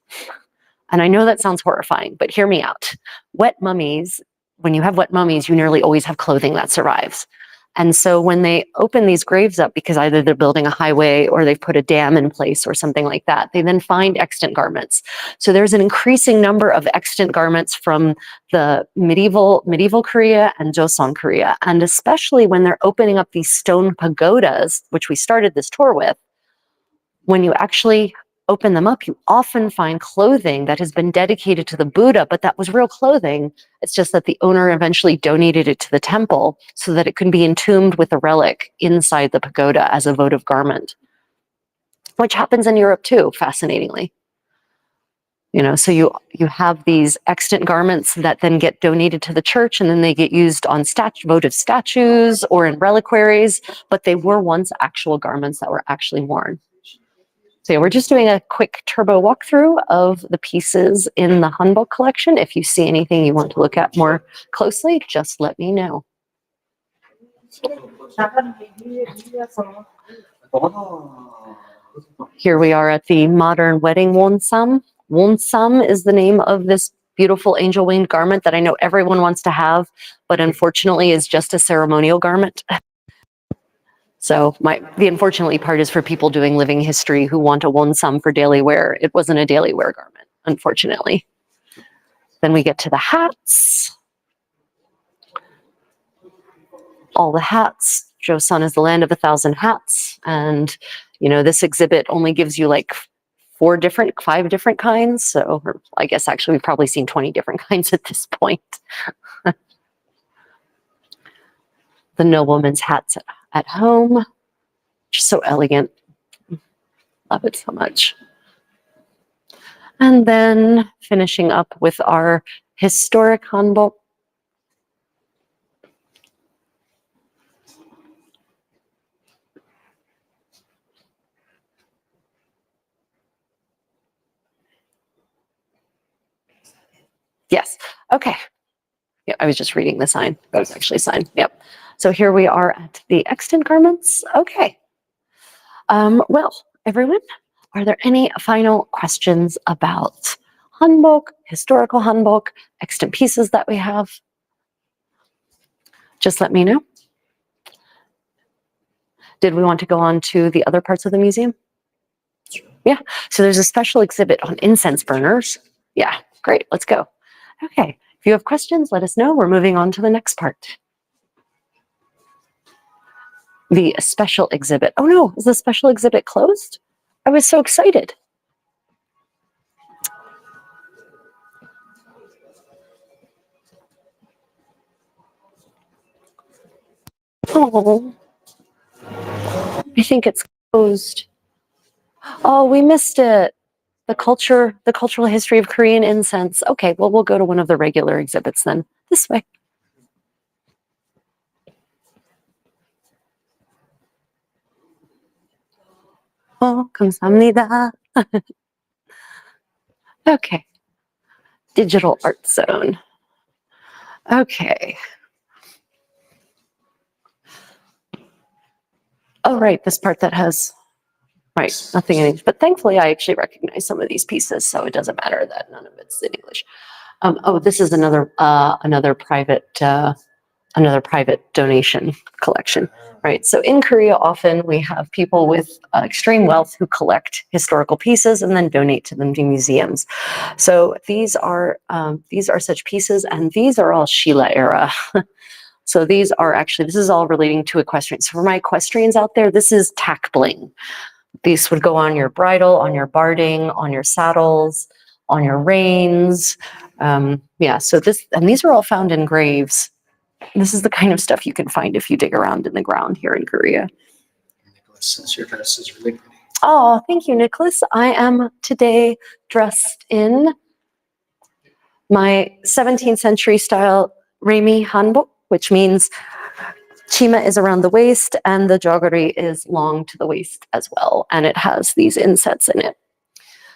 [SPEAKER 1] And I know that sounds horrifying, but hear me out. Wet mummies when you have wet mummies, you nearly always have clothing that survives. And so when they open these graves up, because either they're building a highway or they've put a dam in place or something like that, they then find extant garments. So there's an increasing number of extant garments from the medieval Korea and Joseon Korea. And especially when they're opening up these stone pagodas, which we started this tour with, when you actually open them up, you often find clothing that has been dedicated to the Buddha, but that was real clothing. It's just that the owner eventually donated it to the temple so that it can be entombed with a relic inside the pagoda as a votive garment, which happens in Europe too, fascinatingly. You know, so you have these extant garments that then get donated to the church, and then they get used on votive statues or in reliquaries, but they were once actual garments that were actually worn. So yeah, we're just doing a quick turbo walkthrough of the pieces in the Hanbok collection. If you see anything you want to look at more closely, just let me know. Here we are at the modern wedding wonsam. Wonsam is the name of this beautiful angel winged garment that I know everyone wants to have, but unfortunately is just a ceremonial garment. So the unfortunately part is for people doing living history who want a wonsam for daily wear. It wasn't a daily wear garment, unfortunately. Then we get to the hats. All the hats. Joseon is the land of 1,000 hats. And, you know, this exhibit only gives you like 5 different kinds. So I guess actually we've probably seen 20 different kinds at this point. The nobleman's hats at home. Just so elegant. Love it so much. And then finishing up with our historic hanbok. Yes. Okay. Yeah, I was just reading the sign. That was actually a sign. Yep. So here we are at the extant garments. Okay. Well, everyone, are there any final questions about hanbok, historical hanbok, extant pieces that we have? Just let me know. Did we want to go on to the other parts of the museum? Yeah. So there's a special exhibit on incense burners. Yeah. Great. Let's go. Okay. If you have questions, let us know. We're moving on to the next part. The special exhibit. Oh no, is the special exhibit closed? I was so excited. Oh, I think it's closed. Oh, we missed it. The cultural history of Korean incense. Okay, well, we'll go to one of the regular exhibits then. This way. Oh, 감사합니다. Okay. Digital art zone. Okay. Oh, right, this part that has, right, nothing in English. But thankfully, I actually recognize some of these pieces, so it doesn't matter that none of it's in English. Oh, this is another private donation collection, right? So in Korea, often we have people with extreme wealth who collect historical pieces and then donate to them to museums. So these are such pieces, and these are all Shilla era. So these are actually, this is all relating to equestrians. So for my equestrians out there, this is tack bling. These would go on your bridle, on your barding, on your saddles, on your reins. Yeah, so these are all found in graves. This is the kind of stuff you can find if you dig around in the ground here in Korea.
[SPEAKER 2] Nicholas says your dress is really pretty.
[SPEAKER 1] Oh, thank you, Nicholas. I am today dressed in my 17th century style Reimi Hanbok, which means chima is around the waist and the jeogori is long to the waist as well. And it has these insets in it.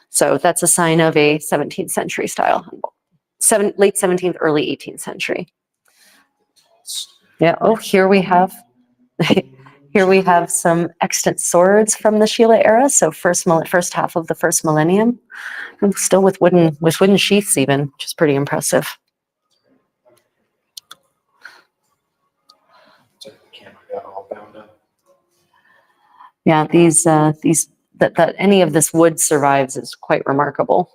[SPEAKER 1] So that's a sign of a 17th century style hanbok. Late 17th, early 18th century. Yeah, oh, here we have some extant swords from the Shilla era. So first half of the first millennium. And still with wooden sheaths even, which is pretty impressive.
[SPEAKER 2] So the camera got all bound up.
[SPEAKER 1] Yeah, that any of this wood survives is quite remarkable.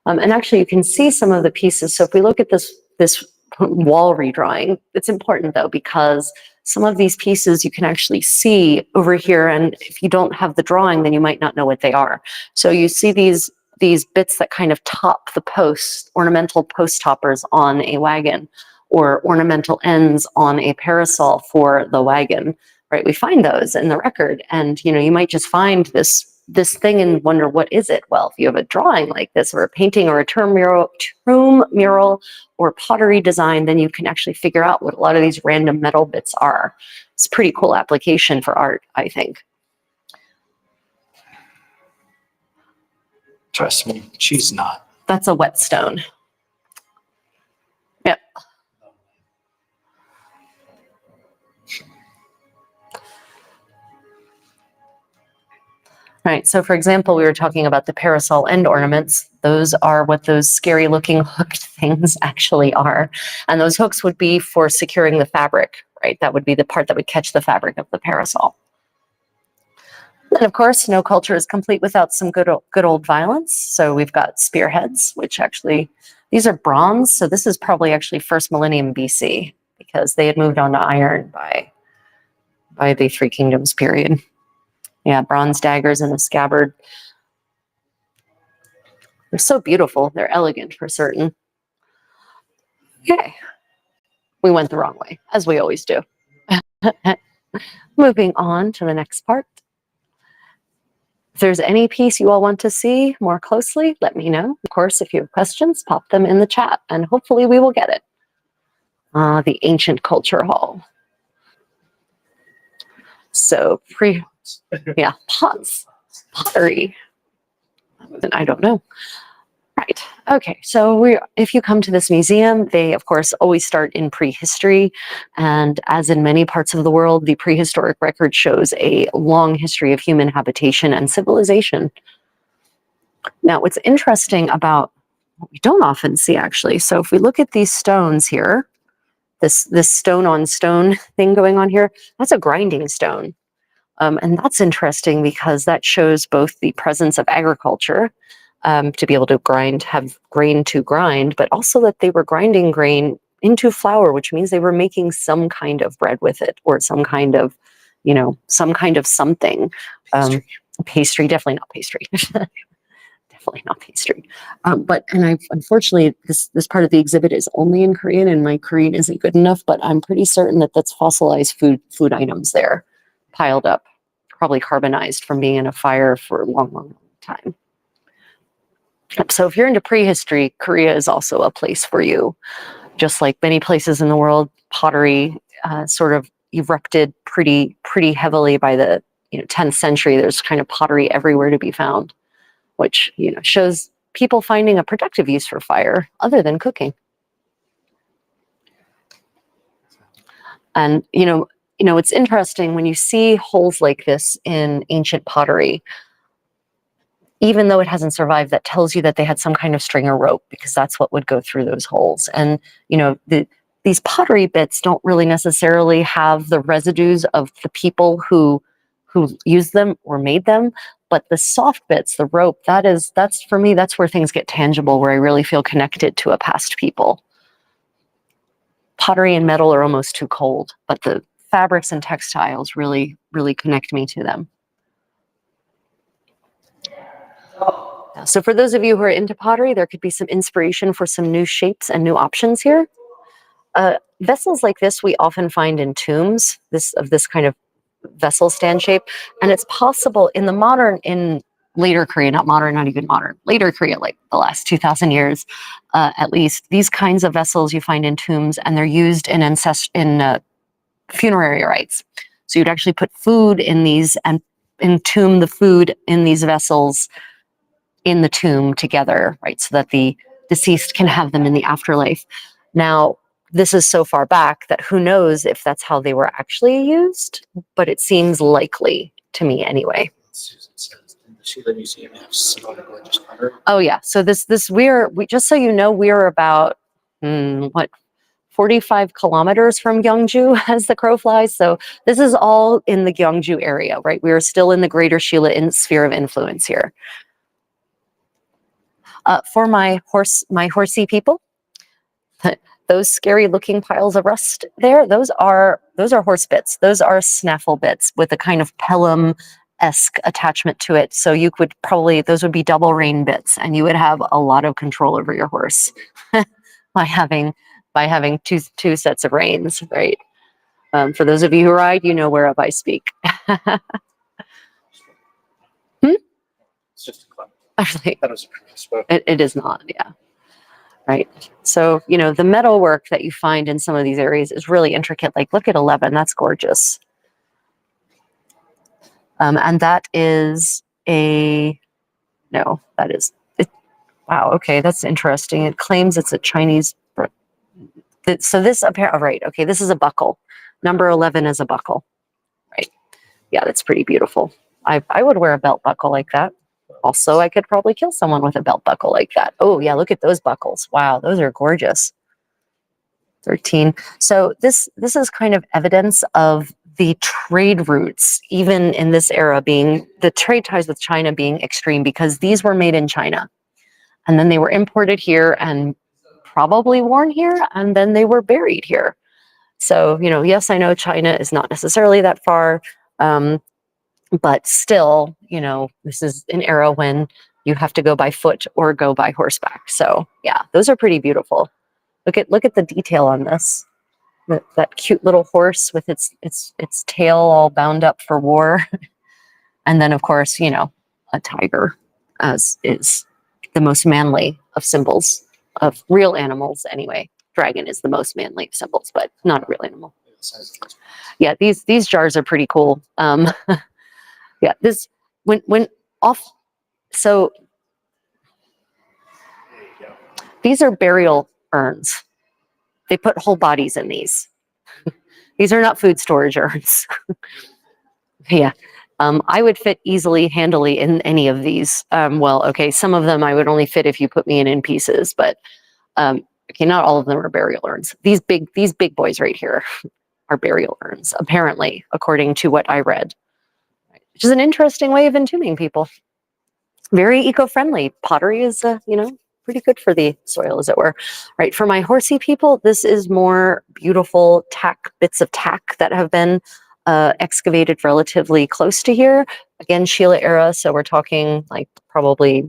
[SPEAKER 1] And actually, you can see some of the pieces. So if we look at this wall redrawing, it's important though, because some of these pieces you can actually see over here, and if you don't have the drawing, then you might not know what they are. So you see these bits that kind of top the posts, ornamental post toppers on a wagon, or ornamental ends on a parasol for the wagon, right? We find those in the record, and you might just find this thing and wonder, what is it? Well, if you have a drawing like this, or a painting, or a tomb mural, or pottery design, then you can actually figure out what a lot of these random metal bits are. It's a pretty cool application for art, I think.
[SPEAKER 2] Trust me, she's not.
[SPEAKER 1] That's a whetstone. Yep. Right, so for example, we were talking about the parasol end ornaments. Those are what those scary looking hooked things actually are. And those hooks would be for securing the fabric, right? That would be the part that would catch the fabric of the parasol. And of course, no culture is complete without some good old violence. So we've got spearheads, which actually, these are bronze. So this is probably actually first millennium BC, because they had moved on to iron by the Three Kingdoms period. Yeah, bronze daggers in a scabbard. They're so beautiful. They're elegant for certain. Okay. We went the wrong way, as we always do. Moving on to the next part. If there's any piece you all want to see more closely, let me know. Of course, if you have questions, pop them in the chat, and hopefully we will get it. The Ancient Culture Hall. So, pots, pottery. I don't know. Right. Okay. So if you come to this museum, they of course always start in prehistory, and as in many parts of the world, the prehistoric record shows a long history of human habitation and civilization. Now, what's interesting about what we don't often see, actually, so if we look at these stones here, this stone on stone thing going on here, that's a grinding stone. And that's interesting because that shows both the presence of agriculture, to be able to have grain to grind, but also that they were grinding grain into flour, which means they were making some kind of bread with it, or some kind of something. Pastry, definitely not pastry. Definitely not pastry. Unfortunately, this part of the exhibit is only in Korean, and my Korean isn't good enough, but I'm pretty certain that that's fossilized food items there, piled up, probably carbonized from being in a fire for a long, long time. So if you're into prehistory, Korea is also a place for you. Just like many places in the world, pottery sort of erupted pretty heavily by the 10th century. There's kind of pottery everywhere to be found, which shows people finding a productive use for fire other than cooking. And it's interesting when you see holes like this in ancient pottery. Even though it hasn't survived, that tells you that they had some kind of string or rope, because that's what would go through those holes. And these pottery bits don't really necessarily have the residues of the people who used them or made them, but the soft bits, the rope, that's for me, that's where things get tangible, where I really feel connected to a past people. Pottery and metal are almost too cold, but the fabrics and textiles really connect me to them. So for those of you who are into pottery, there could be some inspiration for some new shapes and new options here. Vessels like this we often find in tombs, this kind of vessel stand shape, and it's possible in later Korea, not modern, not even modern, later Korea, like the last 2,000 years, at least, these kinds of vessels you find in tombs, and they're used in funerary rites. So you'd actually put food in these and entomb the food in these vessels in the tomb together, right? So that the deceased can have them in the afterlife. Now, this is so far back that who knows if that's how they were actually used, but it seems likely to me anyway.
[SPEAKER 2] Susan says, in the Sheila Museum have similar gorgeous pottery.
[SPEAKER 1] Oh yeah, so we just so you know, we're about 45 kilometers from Gyeongju as the crow flies. So this is all in the Gyeongju area, right? We are still in the greater Shilla sphere of influence here. For my horsey people, those scary looking piles of rust there, those are horse bits. Those are snaffle bits with a kind of pelham-esque attachment to it. So you could probably, those would be double rein bits, and you would have a lot of control over your horse by having two sets of reins, right? For those of you who ride, you know whereof I speak.
[SPEAKER 2] It's just a club.
[SPEAKER 1] Actually,
[SPEAKER 2] That was a previous book.
[SPEAKER 1] it is not, yeah. Right. So, you know, the metal work that you find in some of these areas is really intricate. Like, look at 11. That's gorgeous. And that is no, that is, wow, okay, that's interesting. It claims it's a Chinese, so this apparently, right, okay, this is a buckle. Number 11 is a buckle, right? Yeah, that's pretty beautiful. I would wear a belt buckle like that. Also, I could probably kill someone with a belt buckle like that. Oh, yeah, look at those buckles. Wow, those are gorgeous. 13. So this is kind of evidence of the trade routes, even in this era, being the trade ties with China being extreme, because these were made in China. And then they were imported here and probably worn here, and then they were buried here. So, you know, yes, I know China is not necessarily that far, but still, you know, this is an era when you have to go by foot or go by horseback. So yeah, those are pretty beautiful. Look at the detail on this. That cute little horse with its tail all bound up for war. And then of course, you know, a tiger, as is the most manly of symbols of real animals anyway. Dragon is the most manly of symbols, but not a real animal. Yeah, these jars are pretty cool. Yeah, this when off. So these are burial urns. They put whole bodies in these. These are not food storage urns. Yeah, I would fit easily, handily in any of these. Well, okay, some of them I would only fit if you put me in pieces, but okay, not all of them are burial urns. These big boys right here are burial urns, apparently, according to what I read. Which is an interesting way of entombing people. Very eco-friendly. Pottery is, you know, pretty good for the soil, as it were. Right, for my horsey people, this is more beautiful bits of tack that have been excavated relatively close to here. Again, Shilla era, so we're talking like probably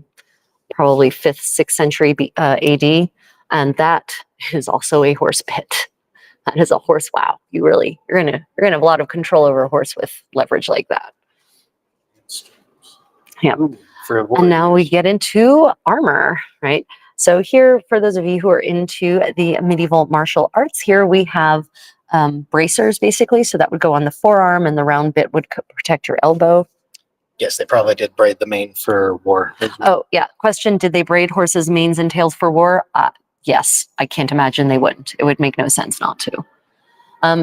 [SPEAKER 1] 5th, 6th century AD, and that is also a horse pit. That is a horse. Wow, you're gonna have a lot of control over a horse with leverage like that. Yeah. And now we get into armor, right? So here, for those of you who are into the medieval martial arts, here we have bracers, basically. So that would go on the forearm, and the round bit would protect your elbow.
[SPEAKER 3] Yes, they probably did braid the mane for war.
[SPEAKER 1] Oh, yeah. Question, did they braid horses' manes and tails for war? Yes. I can't imagine they wouldn't. It would make no sense not to.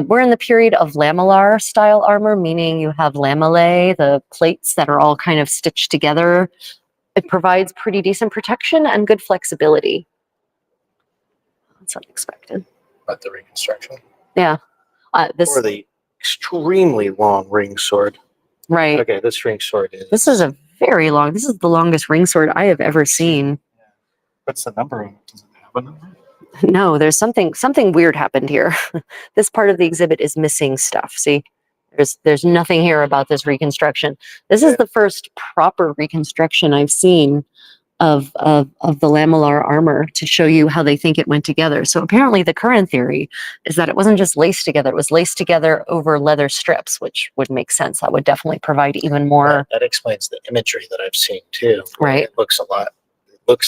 [SPEAKER 1] We're in the period of lamellar style armor, meaning you have lamellae, the plates that are all kind of stitched together. It provides pretty decent protection and good flexibility. That's unexpected.
[SPEAKER 3] But the reconstruction.
[SPEAKER 1] Yeah.
[SPEAKER 3] Or the extremely long ring sword.
[SPEAKER 1] Right.
[SPEAKER 3] Okay, this ring sword is...
[SPEAKER 1] This is this is the longest ring sword I have ever seen.
[SPEAKER 2] What's the number on it? Does it have a number?
[SPEAKER 1] No, there's something weird happened here. This part of the exhibit is missing stuff. See, there's nothing here about this reconstruction. This is the first proper reconstruction I've seen of the lamellar armor to show you how they think it went together. So apparently the current theory is that it wasn't just laced together, it was laced together over leather strips, which would make sense. That would definitely provide even more.
[SPEAKER 3] That explains the imagery that I've seen too.
[SPEAKER 1] Right.
[SPEAKER 3] It looks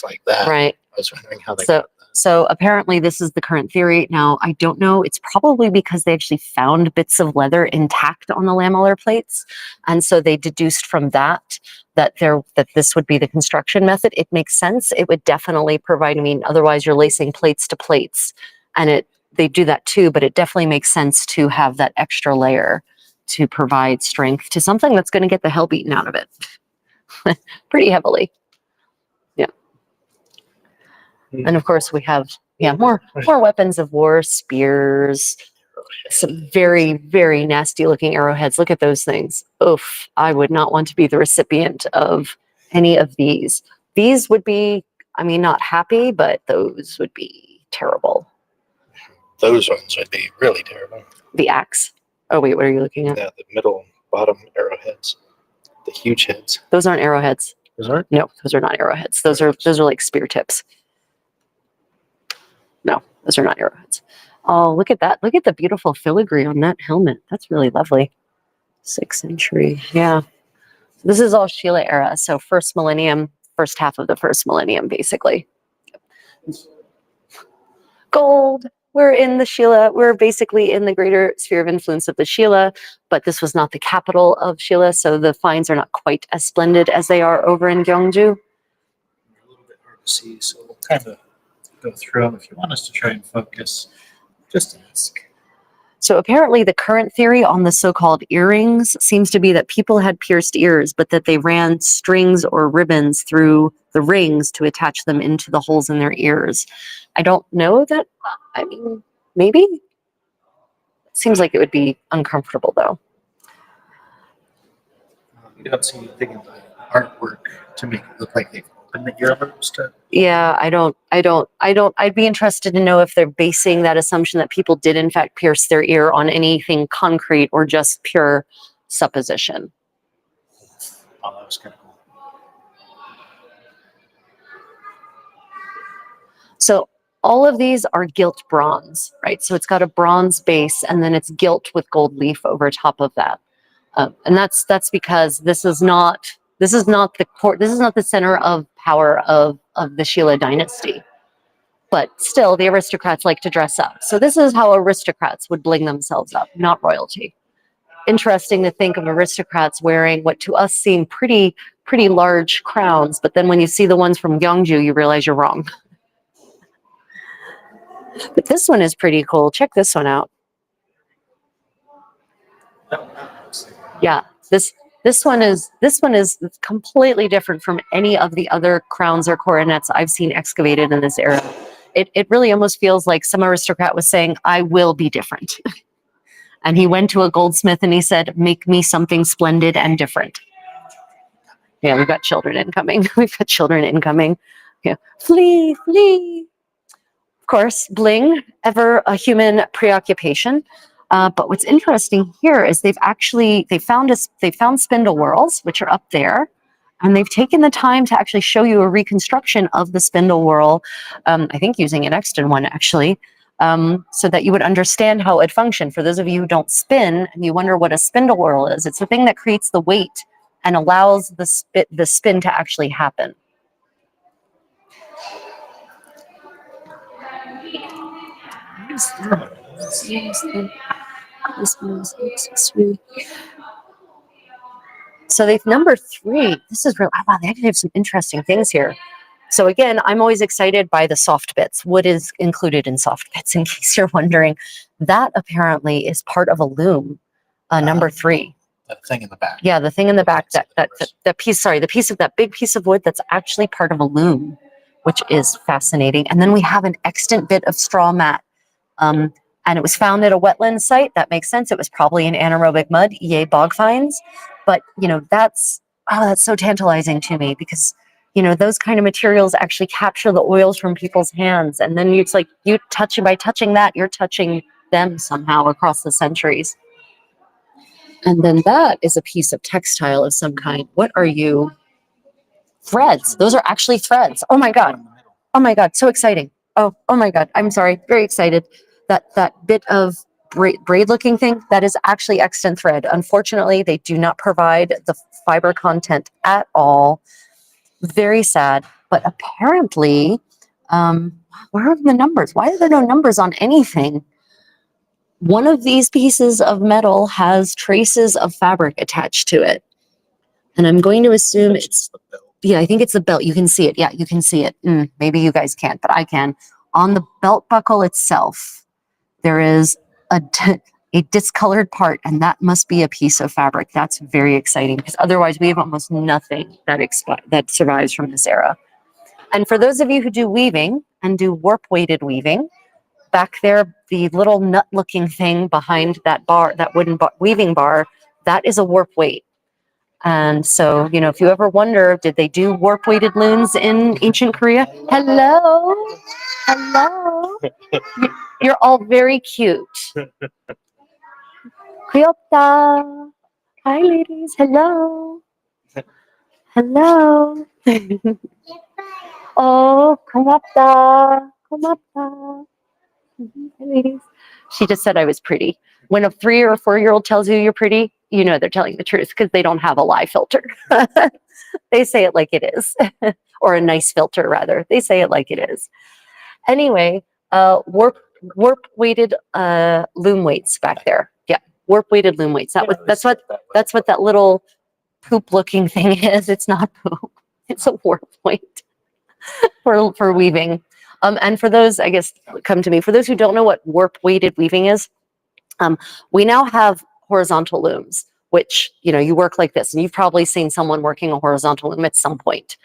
[SPEAKER 3] like that.
[SPEAKER 1] Right.
[SPEAKER 3] I was wondering how they got that.
[SPEAKER 1] So apparently this is the current theory. Now, I don't know. It's probably because they actually found bits of leather intact on the lamellar plates. And so they deduced from that this would be the construction method. It makes sense. It would definitely provide, otherwise you're lacing plates to plates. And they do that too, but it definitely makes sense to have that extra layer to provide strength to something that's going to get the hell beaten out of it pretty heavily. Yeah. And of course we have Yeah, more weapons of war, spears, some very, very nasty looking arrowheads. Look at those things. Oof, I would not want to be the recipient of any of these. These would be, I mean, not happy, but those would be terrible.
[SPEAKER 3] Those ones would be really terrible.
[SPEAKER 1] The axe. Oh wait, what are you looking at?
[SPEAKER 3] Yeah, the middle, bottom arrowheads, the huge heads.
[SPEAKER 1] Those aren't arrowheads.
[SPEAKER 3] Those aren't?
[SPEAKER 1] No, those are not arrowheads. Those are like spear tips. No, those are not arrowheads. Oh, look at that. Look at the beautiful filigree on that helmet. That's really lovely. 6th century. Yeah. This is all Sheila era. So first millennium, first half of the first millennium, basically. Gold. We're in the Sheila. We're basically in the greater sphere of influence of the Sheila, but this was not the capital of Sheila, so the finds are not quite as splendid as they are over in Gyeongju.
[SPEAKER 2] A little bit hard to see, so we'll kind of go through them. If you want us to try and focus, just ask.
[SPEAKER 1] So apparently the current theory on the so-called earrings seems to be that people had pierced ears, but that they ran strings or ribbons through the rings to attach them into the holes in their ears. I don't know that, I mean, maybe? It seems like it would be uncomfortable though.
[SPEAKER 2] You don't see anything in the artwork to make it look like they've opened the earlobes to.
[SPEAKER 1] Yeah, I'd be interested to know if they're basing that assumption that people did in fact pierce their ear on anything concrete or just pure supposition.
[SPEAKER 2] Oh, that was kind of cool.
[SPEAKER 1] So all of these are gilt bronze, right? So it's got a bronze base and then it's gilt with gold leaf over top of that. And that's because this is not the court, this is not the center of power of the Sheila dynasty. But still, the aristocrats like to dress up. So this is how aristocrats would bling themselves up, not royalty. Interesting to think of aristocrats wearing what to us seem pretty large crowns, but then when you see the ones from Gyeongju, you realize you're wrong. But this one is pretty cool. Check this one out. Yeah, this one is completely different from any of the other crowns or coronets I've seen excavated in this era. It really almost feels like some aristocrat was saying, I will be different. And he went to a goldsmith and he said, make me something splendid and different. Yeah, we've got children incoming. We've got children incoming. Yeah, flee, flee. Of course, bling, ever a human preoccupation. But what's interesting here is they found spindle whorls, which are up there, and they've taken the time to actually show you a reconstruction of the spindle whorl, I think using an extant one actually, so that you would understand how it functioned. For those of you who don't spin and you wonder what a spindle whorl is, it's the thing that creates the weight and allows the spin to actually happen. So they've number 3. This is real. Wow, they actually have some interesting things here. So again, I'm always excited by the soft bits. What is included in soft bits, in case you're wondering? That apparently is part of a loom, number 3.
[SPEAKER 2] That thing in the back.
[SPEAKER 1] Yeah, the thing in the back, that piece, sorry, the piece of that big piece of wood that's actually part of a loom, which is fascinating. And then we have an extant bit of straw mat. And it was found at a wetland site. That makes sense. It was probably in anaerobic mud, yay bog finds. But, you know, that's so tantalizing to me because, you know, those kind of materials actually capture the oils from people's hands. And then it's like by touching that, you're touching them somehow across the centuries. And then that is a piece of textile of some kind. What are you? Threads. Those are actually threads. Oh my God. Oh my God. So exciting. Oh my God. I'm sorry. Very excited. That bit of braid looking thing, that is actually extant thread. Unfortunately, they do not provide the fiber content at all. Very sad. But apparently, where are the numbers? Why are there no numbers on anything? One of these pieces of metal has traces of fabric attached to it. And I'm going to assume it's, yeah, I think it's the belt. You can see it. Yeah, you can see it. Maybe you guys can't, but I can. On the belt buckle itself, there is a discolored part, and that must be a piece of fabric. That's very exciting because otherwise we have almost nothing that survives from this era. And for those of you who do weaving and do warp weighted weaving, back there, the little nut looking thing behind that bar, that wooden weaving bar, that is a warp weight. And so, you know, if you ever wonder, did they do warp weighted looms in ancient Korea? Hello. Hello. You're all very cute. Kyopta. Hi, ladies. Hello. Hello. Oh, kyopta. Kyopta. Hi, ladies. She just said I was pretty. When a 3 or 4-year-old tells you you're pretty, you know they're telling the truth because they don't have a lie filter. They say it like it is, or a nice filter rather. They say it like it is. Anyway, warp weighted loom weights back there. Yeah, warp weighted loom weights. That's what that little poop looking thing is. It's not poop. It's a warp weight for weaving. And for those, I guess, come to me. For those who don't know what warp weighted weaving is, we now have horizontal looms, which, you know, you work like this, and you've probably seen someone working a horizontal loom at some point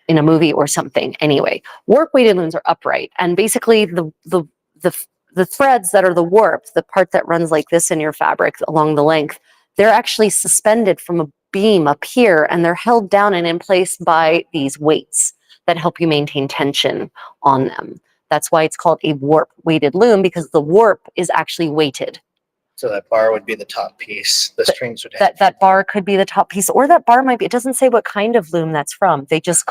[SPEAKER 1] in a movie or something. Anyway, warp weighted looms are upright, and basically the threads that are the warp, the part that runs like this in your fabric along the length, they're actually suspended from a beam up here, and they're held down and in place by these weights that help you maintain tension on them. That's why it's called a warp weighted loom, because the warp is actually weighted.
[SPEAKER 3] So that bar would be the top piece. The strings would have.
[SPEAKER 1] That bar could be the top piece, or that bar might be, it doesn't say what kind of loom that's from. They just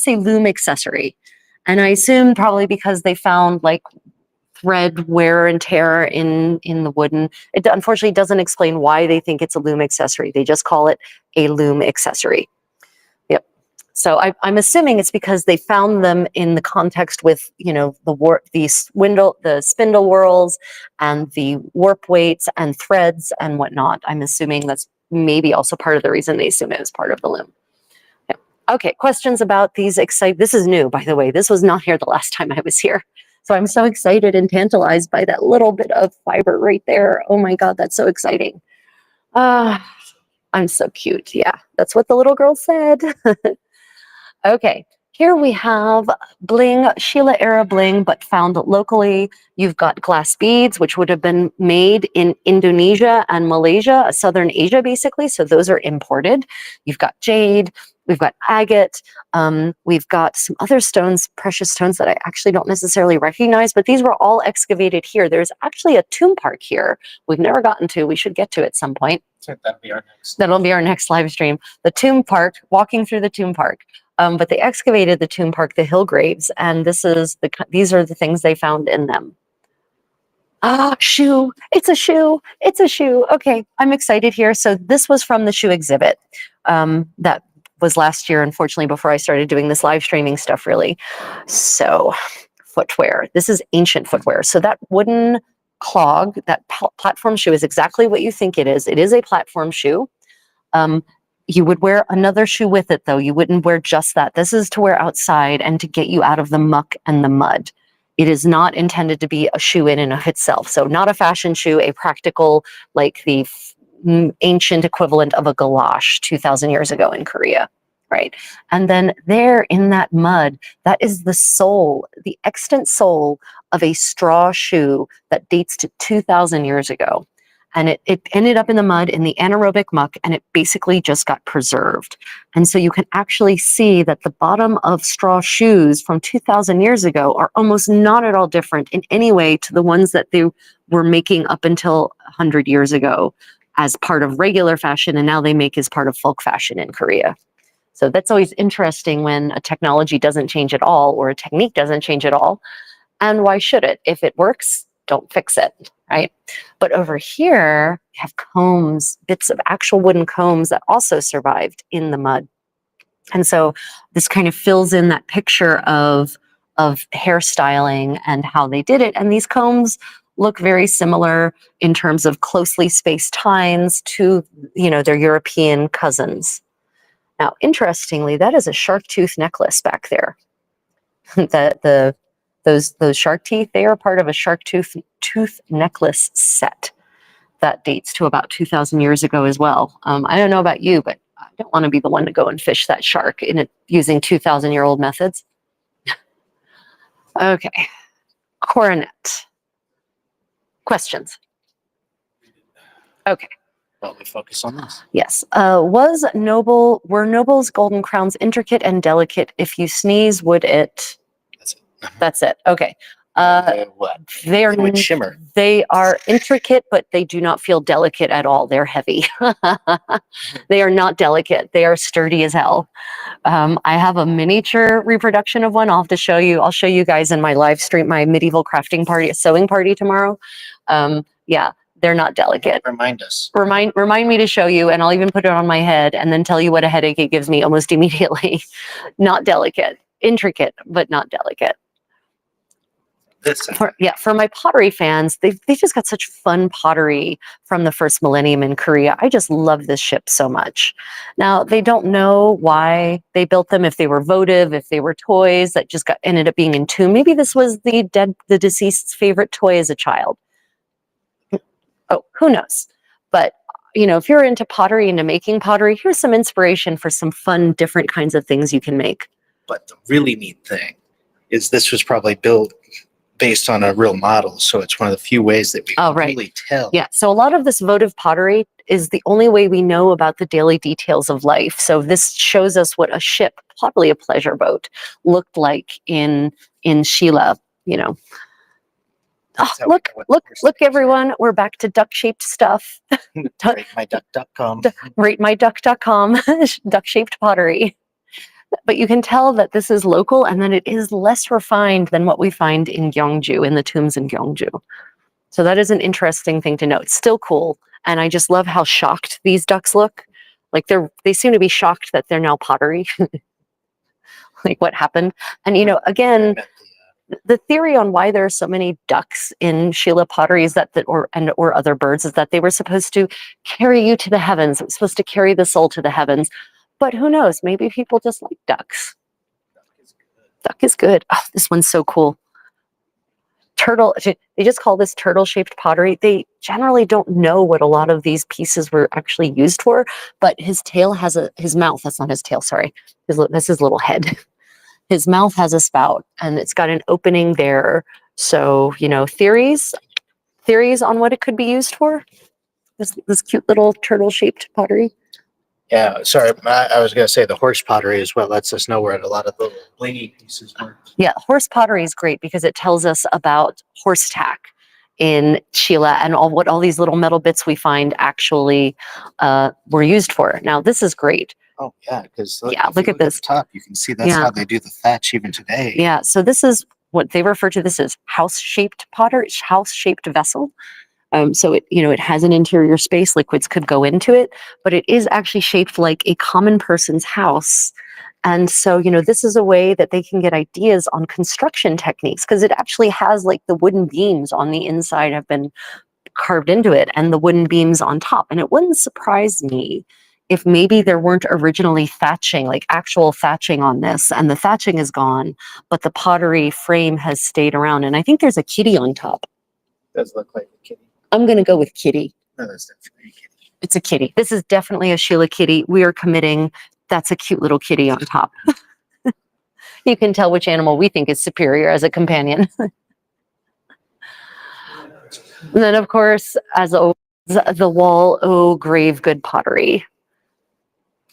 [SPEAKER 1] say loom accessory. And I assume probably because they found like thread wear and tear in the wooden. It unfortunately doesn't explain why they think it's a loom accessory. They just call it a loom accessory. Yep. So I'm assuming it's because they found them in the context with, you know, the spindle whorls and the warp weights and threads and whatnot. I'm assuming that's maybe also part of the reason they assume it was part of the loom. Yeah. Okay, questions about these this is new, by the way. This was not here the last time I was here. So I'm so excited and tantalized by that little bit of fiber right there. Oh my God, that's so exciting. I'm so cute. Yeah, that's what the little girl said. Okay, here we have bling, Sheila era bling, but found locally. You've got glass beads, which would have been made in Indonesia and Malaysia, Southern Asia, basically. So those are imported. You've got jade, we've got agate, we've got some other stones, precious stones that I actually don't necessarily recognize, but these were all excavated here. There's actually a tomb park here we've never gotten to. We should get to at some point.
[SPEAKER 2] So that'll be our next.
[SPEAKER 1] That'll be our next live stream. The tomb park, walking through the tomb park. But they excavated the tomb park, the hill graves, and these are the things they found in them. Shoe. It's a shoe. It's a shoe. Okay, I'm excited here. So this was from the shoe exhibit that was last year, unfortunately, before I started doing this live streaming stuff, really. So footwear. This is ancient footwear. So that wooden clog, that platform shoe is exactly what you think it is. It is a platform shoe. You would wear another shoe with it, though. You wouldn't wear just that. This is to wear outside and to get you out of the muck and the mud. It is not intended to be a shoe in and of itself. So not a fashion shoe, a practical, like the ancient equivalent of a galosh 2,000 years ago in Korea, right? And then there in that mud, that is the sole, the extant sole of a straw shoe that dates to 2,000 years ago. And it ended up in the mud, in the anaerobic muck, and it basically just got preserved. And so you can actually see that the bottom of straw shoes from 2,000 years ago are almost not at all different in any way to the ones that they were making up until 100 years ago as part of regular fashion, and now they make as part of folk fashion in Korea. So that's always interesting when a technology doesn't change at all or a technique doesn't change at all. And why should it? If it works, don't fix it, right? But over here, you have combs, bits of actual wooden combs that also survived in the mud. And so this kind of fills in that picture of hairstyling and how they did it. And these combs look very similar in terms of closely spaced tines to, you know, their European cousins. Now, interestingly, that is a shark tooth necklace back there. Those shark teeth, they are part of a shark tooth necklace set that dates to about 2,000 years ago as well. I don't know about you, but I don't want to be the one to go and fish that shark using 2,000-year-old methods. Okay. Coronet. Questions? Okay.
[SPEAKER 3] Well, we focus on this.
[SPEAKER 1] Yes. Were nobles' golden crowns intricate and delicate? If you sneeze, would it?
[SPEAKER 3] That's it.
[SPEAKER 1] That's it. Okay.
[SPEAKER 3] What?
[SPEAKER 1] They are
[SPEAKER 3] It would shimmer.
[SPEAKER 1] They are intricate, but they do not feel delicate at all. They're heavy. They are not delicate. They are sturdy as hell. I have a miniature reproduction of one. I'll have to show you. I'll show you guys in my live stream, my medieval crafting party, sewing party tomorrow. Yeah, they're not delicate.
[SPEAKER 3] Remind us.
[SPEAKER 1] Remind me to show you, and I'll even put it on my head and then tell you what a headache it gives me almost immediately. Not delicate, intricate, but not delicate. For my pottery fans, they just got such fun pottery from the first millennium in Korea. I just love this ship so much. Now, they don't know why they built them, if they were votive, if they were toys that just ended up being in tomb. Maybe this was the deceased's favorite toy as a child. Oh, who knows? But if you're into pottery, into making pottery, here's some inspiration for some fun, different kinds of things you can make.
[SPEAKER 3] But the really neat thing is this was probably built based on a real model, so it's one of the few ways that we can really tell.
[SPEAKER 1] Yeah, so a lot of this votive pottery is the only way we know about the daily details of life. So this shows us what a ship, probably a pleasure boat, looked like in Sheila. Oh, look, everyone, we're back to duck-shaped stuff.
[SPEAKER 3] RateMyDuck.com.
[SPEAKER 1] RateMyDuck.com, duck-shaped pottery. But you can tell that this is local and that it is less refined than what we find in Gyeongju, in the tombs in Gyeongju. So that is an interesting thing to note. It's still cool. And I just love how shocked these ducks look. Like they seem to be shocked that they're now pottery. Like what happened? And again, the theory on why there are so many ducks in Sheila pottery is or other birds is that they were supposed to carry you to the heavens. It was supposed to carry the soul to the heavens. But who knows? Maybe people just like ducks. Duck is good. Oh, this one's so cool. Turtle. They just call this turtle-shaped pottery. They generally don't know what a lot of these pieces were actually used for. But his tail has his mouth. That's not his tail. Sorry. That's his little head. His mouth has a spout, and it's got an opening there. So theories on what it could be used for. This cute little turtle-shaped pottery.
[SPEAKER 3] Yeah, sorry, I was going to say the horse pottery as well lets us know where a lot of the blingy pieces were.
[SPEAKER 1] Yeah, horse pottery is great because it tells us about horse tack in Sheila and what all these little metal bits we find actually were used for. Now, this is great.
[SPEAKER 3] Oh, yeah, because
[SPEAKER 1] look at this.
[SPEAKER 3] At the top, you can see that's how they do the thatch even today.
[SPEAKER 1] Yeah, so this is what they refer to this as house-shaped pottery, house-shaped vessel. So it has an interior space, liquids could go into it, but it is actually shaped like a common person's house. And so, this is a way that they can get ideas on construction techniques because it actually has like the wooden beams on the inside have been carved into it and the wooden beams on top. And it wouldn't surprise me if maybe there weren't originally thatching, like actual thatching on this, and the thatching is gone, but the pottery frame has stayed around. And I think there's a kitty on top.
[SPEAKER 3] Does look like a kitty.
[SPEAKER 1] I'm going to go with kitty.
[SPEAKER 3] No, that's definitely a kitty.
[SPEAKER 1] It's a kitty. This is definitely a Sheila kitty. We are committing. That's a cute little kitty on top. You can tell which animal we think is superior as a companion. And then, of course, as always, the wall grave good pottery.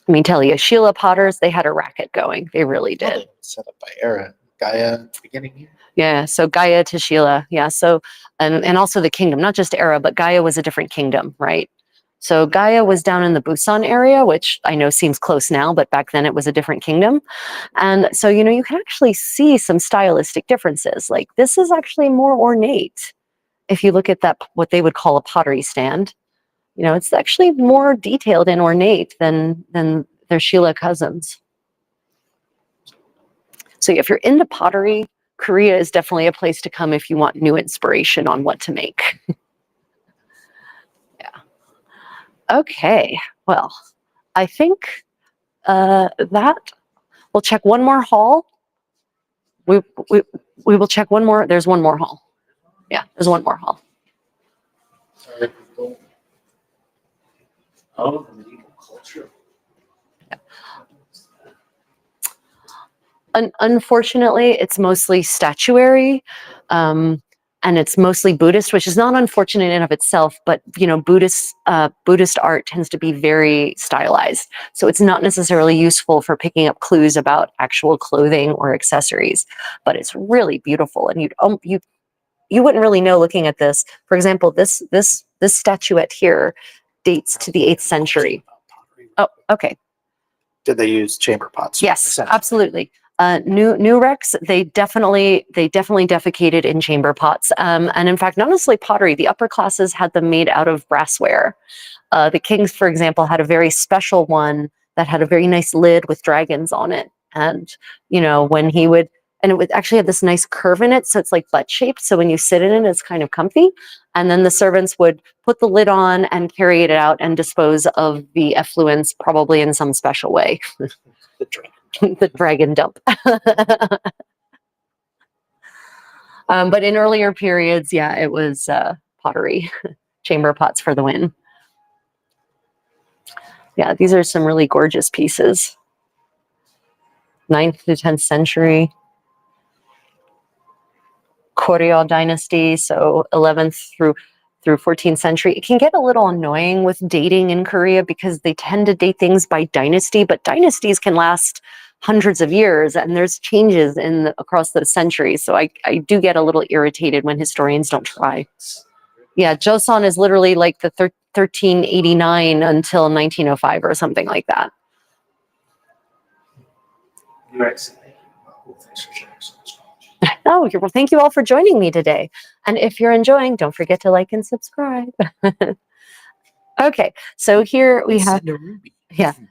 [SPEAKER 1] I mean, tell you, Sheila potters, they had a racket going. They really did.
[SPEAKER 3] Well, set up by Era. Gaia at the beginning here.
[SPEAKER 1] Yeah, so Gaia to Sheila. Yeah, so, and also the kingdom, not just Era, but Gaia was a different kingdom, right? So Gaia was down in the Busan area, which I know seems close now, but back then it was a different kingdom. And so, you can actually see some stylistic differences. Like this is actually more ornate. If you look at that, what they would call a pottery stand, it's actually more detailed and ornate than their Sheila cousins. So if you're into pottery, Korea is definitely a place to come if you want new inspiration on what to make. Yeah. Okay. Well, I think that we'll check one more hall. We will check one more. There's one more hall. Yeah, there's one more hall.
[SPEAKER 2] Oh, medieval culture.
[SPEAKER 1] Unfortunately, it's mostly statuary, and it's mostly Buddhist, which is not unfortunate in and of itself. But Buddhist art tends to be very stylized, so it's not necessarily useful for picking up clues about actual clothing or accessories. But it's really beautiful, and you wouldn't really know looking at this. For example, this statuette here dates to the 8th century. Oh, okay.
[SPEAKER 3] Did they use chamber pots?
[SPEAKER 1] Yes, absolutely. New Rex, they definitely defecated in chamber pots. And in fact, not necessarily pottery. The upper classes had them made out of brassware. The kings, for example, had a very special one that had a very nice lid with dragons on it. And, when he would, and it would actually have this nice curve in it. So it's like butt shaped. So when you sit in it, it's kind of comfy. And then the servants would put the lid on and carry it out and dispose of the effluents, probably in some special way. The dragon dump. But in earlier periods, yeah, it was pottery, chamber pots for the win. Yeah, these are some really gorgeous pieces. 9th to 10th century. Goryeo dynasty, so 11th through 14th century. It can get a little annoying with dating in Korea because they tend to date things by dynasty, but dynasties can last hundreds of years, and there's changes across the centuries. So I do get a little irritated when historians don't try. Yeah, Joseon is literally like the 1389 until 1905 or something like that. Oh, well, thank you all for joining me today. And if you're enjoying, don't forget to like and subscribe. Okay, so here we have,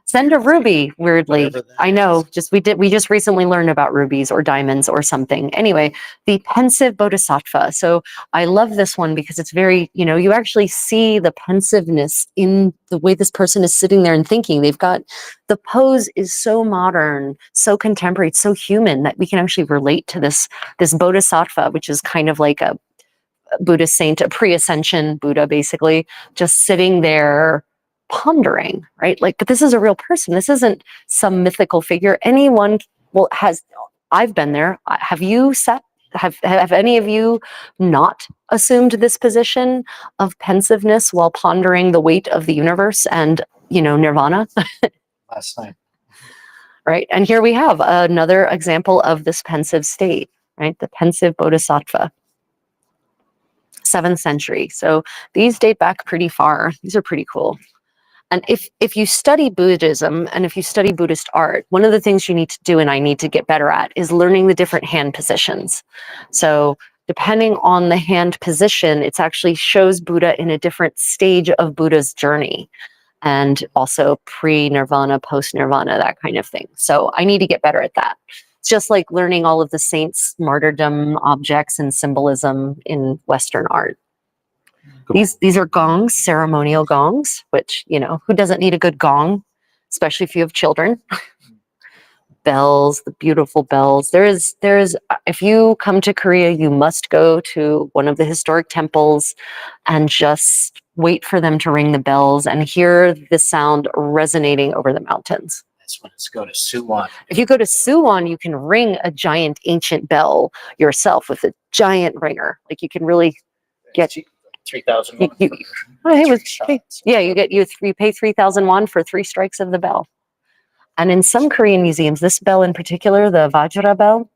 [SPEAKER 1] send a ruby, weirdly. I know, we just recently learned about rubies or diamonds or something. Anyway, the pensive bodhisattva. So I love this one because it's very, you actually see the pensiveness in the way this person is sitting there and thinking. The pose is so modern, so contemporary, it's so human that we can actually relate to this bodhisattva, which is kind of like a Buddhist saint, a pre-ascension Buddha, basically, just sitting there pondering, right? But this is a real person. This isn't some mythical figure. I've been there. Have you have any of you not assumed this position of pensiveness while pondering the weight of the universe and, nirvana?
[SPEAKER 3] Last night.
[SPEAKER 1] Right. And here we have another example of this pensive state, right? The pensive bodhisattva. 7th century. So these date back pretty far. These are pretty cool. And if you study Buddhism and if you study Buddhist art, one of the things you need to do, and I need to get better at, is learning the different hand positions. So depending on the hand position, it actually shows Buddha in a different stage of Buddha's journey, and also pre-nirvana, post-nirvana, that kind of thing. So I need to get better at that. It's just like learning all of the saints' martyrdom objects and symbolism in Western art. These are gongs, ceremonial gongs, which, who doesn't need a good gong, especially if you have children? Bells, the beautiful bells. There is, if you come to Korea, you must go to one of the historic temples and just wait for them to ring the bells and hear the sound resonating over the mountains.
[SPEAKER 3] Let's go to Suwon.
[SPEAKER 1] If you go to Suwon, you can ring a giant ancient bell yourself with a giant ringer. You can really get
[SPEAKER 3] 3,000.
[SPEAKER 1] you pay 3,000 won for 3 strikes of the bell. And in some Korean museums, this bell in particular, the Vajra bell,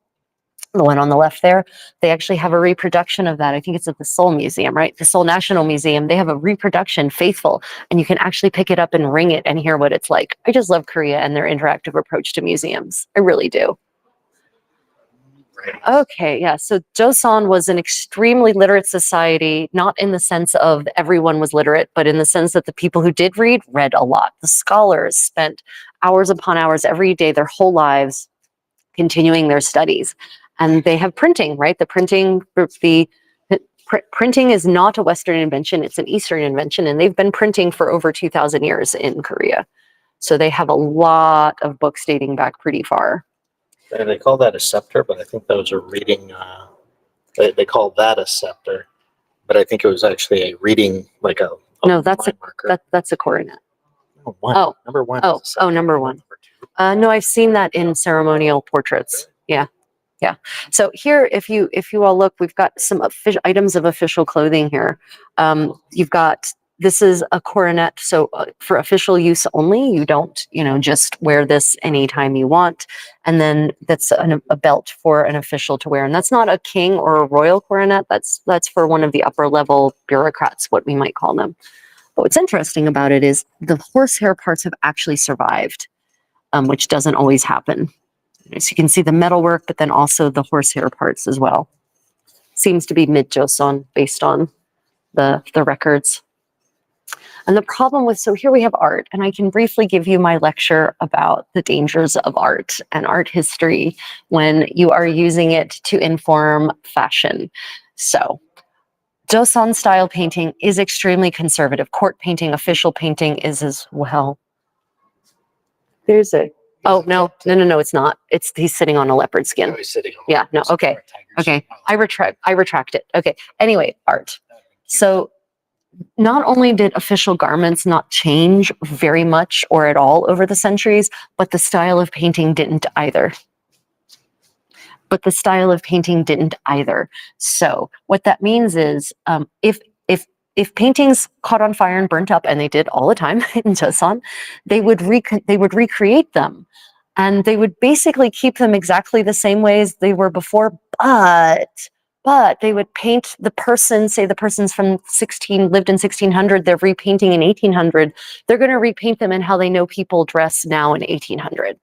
[SPEAKER 1] the one on the left there, they actually have a reproduction of that. I think it's at the Seoul Museum, right? The Seoul National Museum. They have a reproduction, faithful, and you can actually pick it up and ring it and hear what it's like. I just love Korea and their interactive approach to museums. I really do. Okay, yeah. So Joseon was an extremely literate society, not in the sense of everyone was literate, but in the sense that the people who did read a lot. The scholars spent hours upon hours every day, their whole lives, continuing their studies. And they have printing, right? Printing is not a Western invention, it's an Eastern invention, and they've been printing for over 2,000 years in Korea. So they have a lot of books dating back pretty far.
[SPEAKER 3] They call that a scepter, but I think those are reading, they call that a scepter, but I think it was actually a reading, like a
[SPEAKER 1] no, that's a coronet.
[SPEAKER 3] Number one.
[SPEAKER 1] Oh, number one. No, I've seen that in ceremonial portraits. So here, if you all look, we've got some items of official clothing here. You've got, this is a coronet, so for official use only. You don't, just wear this anytime you want. And then that's a belt for an official to wear, and that's not a king or a royal coronet. That's for one of the upper level bureaucrats, what we might call them. But what's interesting about it is the horsehair parts have actually survived, which doesn't always happen. So you can see the metalwork, but then also the horsehair parts as well. Seems to be mid-Joseon based on the records. And the problem with, so here we have art, and I can briefly give you my lecture about the dangers of art and art history when you are using it to inform fashion. So Joseon style painting is extremely conservative. Court painting, official painting is as well. There's a, oh, no, it's not. He's sitting on a leopard skin.
[SPEAKER 3] Oh, he's sitting on
[SPEAKER 1] Yeah, no, okay. Okay, I retract it. Okay, anyway, art. So not only did official garments not change very much or at all over the centuries, but the style of painting didn't either. So what that means is, if paintings caught on fire and burnt up, and they did all the time in Joseon, they would recreate them, and they would basically keep them exactly the same way as they were before, but they would paint the person, say the person's lived in 1600, they're repainting in 1800, they're going to repaint them in how they know people dress now in 1800.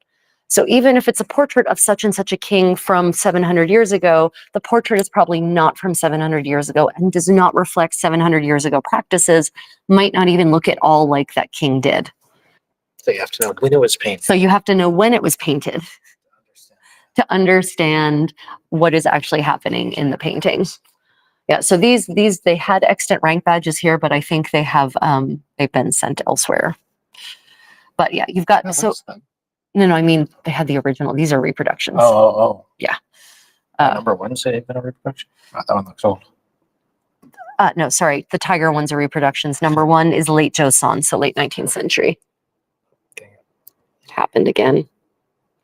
[SPEAKER 1] So even if it's a portrait of such and such a king from 700 years ago, the portrait is probably not from 700 years ago and does not reflect 700 years ago practices, might not even look at all like that king did.
[SPEAKER 3] So you have to know when it was painted.
[SPEAKER 1] So you have to know when it was painted to understand what is actually happening in the paintings. Yeah, so these they had extant rank badges here, but I think they have they've been sent elsewhere. But yeah, you've got No, I mean, they had the original. These are reproductions.
[SPEAKER 3] Oh.
[SPEAKER 1] Yeah.
[SPEAKER 3] Number one say even a reproduction? Oh, that one looks old.
[SPEAKER 1] No, sorry. The tiger ones are reproductions. Number one is late Joseon, so late 19th century.
[SPEAKER 3] Dang it.
[SPEAKER 1] It happened again.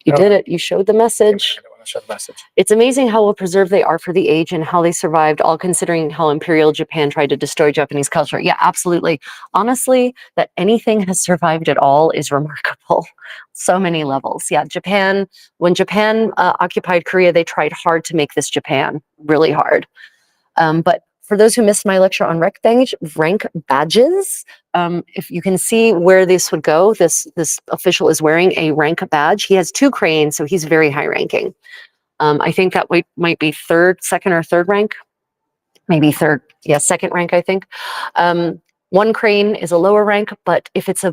[SPEAKER 1] You did it. You showed the message.
[SPEAKER 3] I don't want to show the message.
[SPEAKER 1] It's amazing how well preserved they are for the age and how they survived, all considering how Imperial Japan tried to destroy Japanese culture. Yeah, absolutely. Honestly, that anything has survived at all is remarkable. So many levels. Yeah, Japan, when Japan occupied Korea, they tried hard to make this Japan, really hard. But for those who missed my lecture on rank badges, if you can see where this would go, this official is wearing a rank badge. He has 2 cranes, so he's very high ranking. I think that might be second or third rank, maybe third. Yeah, second rank, I think. 1 crane is a lower rank, but if it's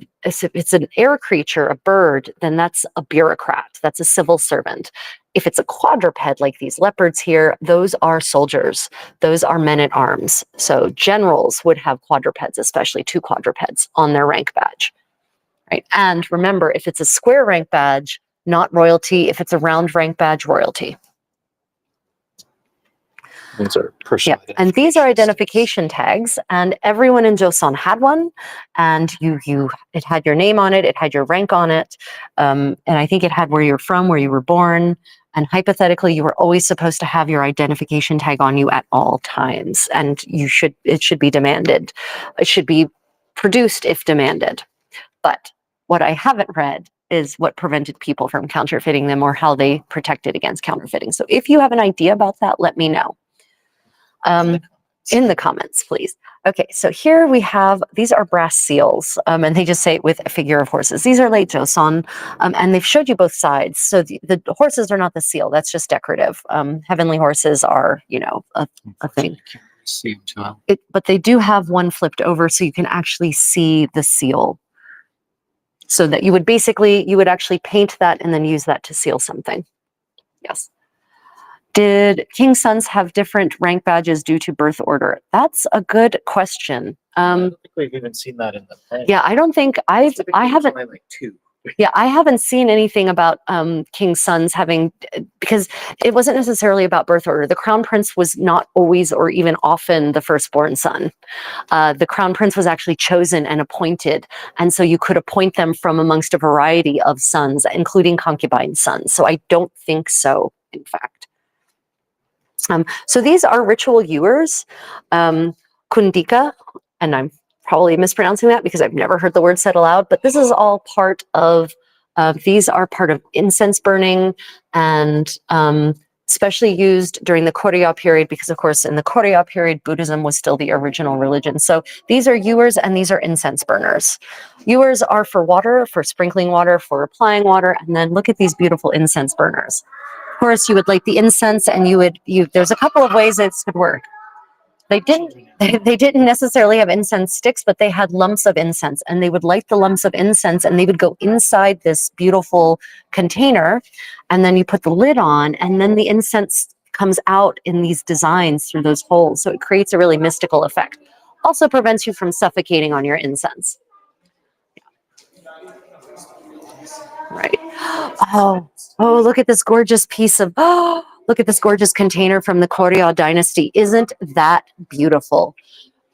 [SPEAKER 1] an air creature, a bird, then that's a bureaucrat. That's a civil servant. If it's a quadruped like these leopards here, those are soldiers. Those are men at arms. So generals would have quadrupeds, especially 2 quadrupeds on their rank badge, right? And remember, if it's a square rank badge, not royalty. If it's a round rank badge, royalty.
[SPEAKER 3] These are personal.
[SPEAKER 1] Yeah, and these are identification tags, and everyone in Joseon had one, and it had your name on it, it had your rank on it, and I think it had where you're from, where you were born, and hypothetically, you were always supposed to have your identification tag on you at all times, and it should be demanded. It should be produced if demanded. But what I haven't read is what prevented people from counterfeiting them or how they protected against counterfeiting. So if you have an idea about that, let me know. In the comments, please. Okay, so here we have, these are brass seals, and they just say it with a figure of horses. These are late Joseon, and they've showed you both sides. So the horses are not the seal, that's just decorative. Heavenly horses are, a thing. But they do have one flipped over so you can actually see the seal. So that you would actually paint that and then use that to seal something. Yes. Did king's sons have different rank badges due to birth order? That's a good question.
[SPEAKER 3] I don't think we've even seen that in the thing.
[SPEAKER 1] Yeah, I don't think I haven't.
[SPEAKER 2] Only like 2.
[SPEAKER 1] Yeah, I haven't seen anything about king's sons having, because it wasn't necessarily about birth order. The crown prince was not always or even often the firstborn son. The crown prince was actually chosen and appointed, and so you could appoint them from amongst a variety of sons, including concubine sons. So I don't think so. in fact. So these are ritual ewers, kundika, and I'm probably mispronouncing that because I've never heard the word said aloud, but this is all part of, these are part of incense burning, and especially used during the Goryeo period, because of course in the Goryeo period, Buddhism was still the original religion. So these are ewers and these are incense burners. Ewers are for water, for sprinkling water, for applying water, and then look at these beautiful incense burners. Of course, you would light the incense, and there's a couple of ways this could work. They didn't necessarily have incense sticks, but they had lumps of incense, and they would light the lumps of incense, and they would go inside this beautiful container, and then you put the lid on, and then the incense comes out in these designs through those holes. So it creates a really mystical effect. Also prevents you from suffocating on your incense. Right. Oh, look at this gorgeous piece of, look at this gorgeous container from the Goryeo dynasty. Isn't that beautiful?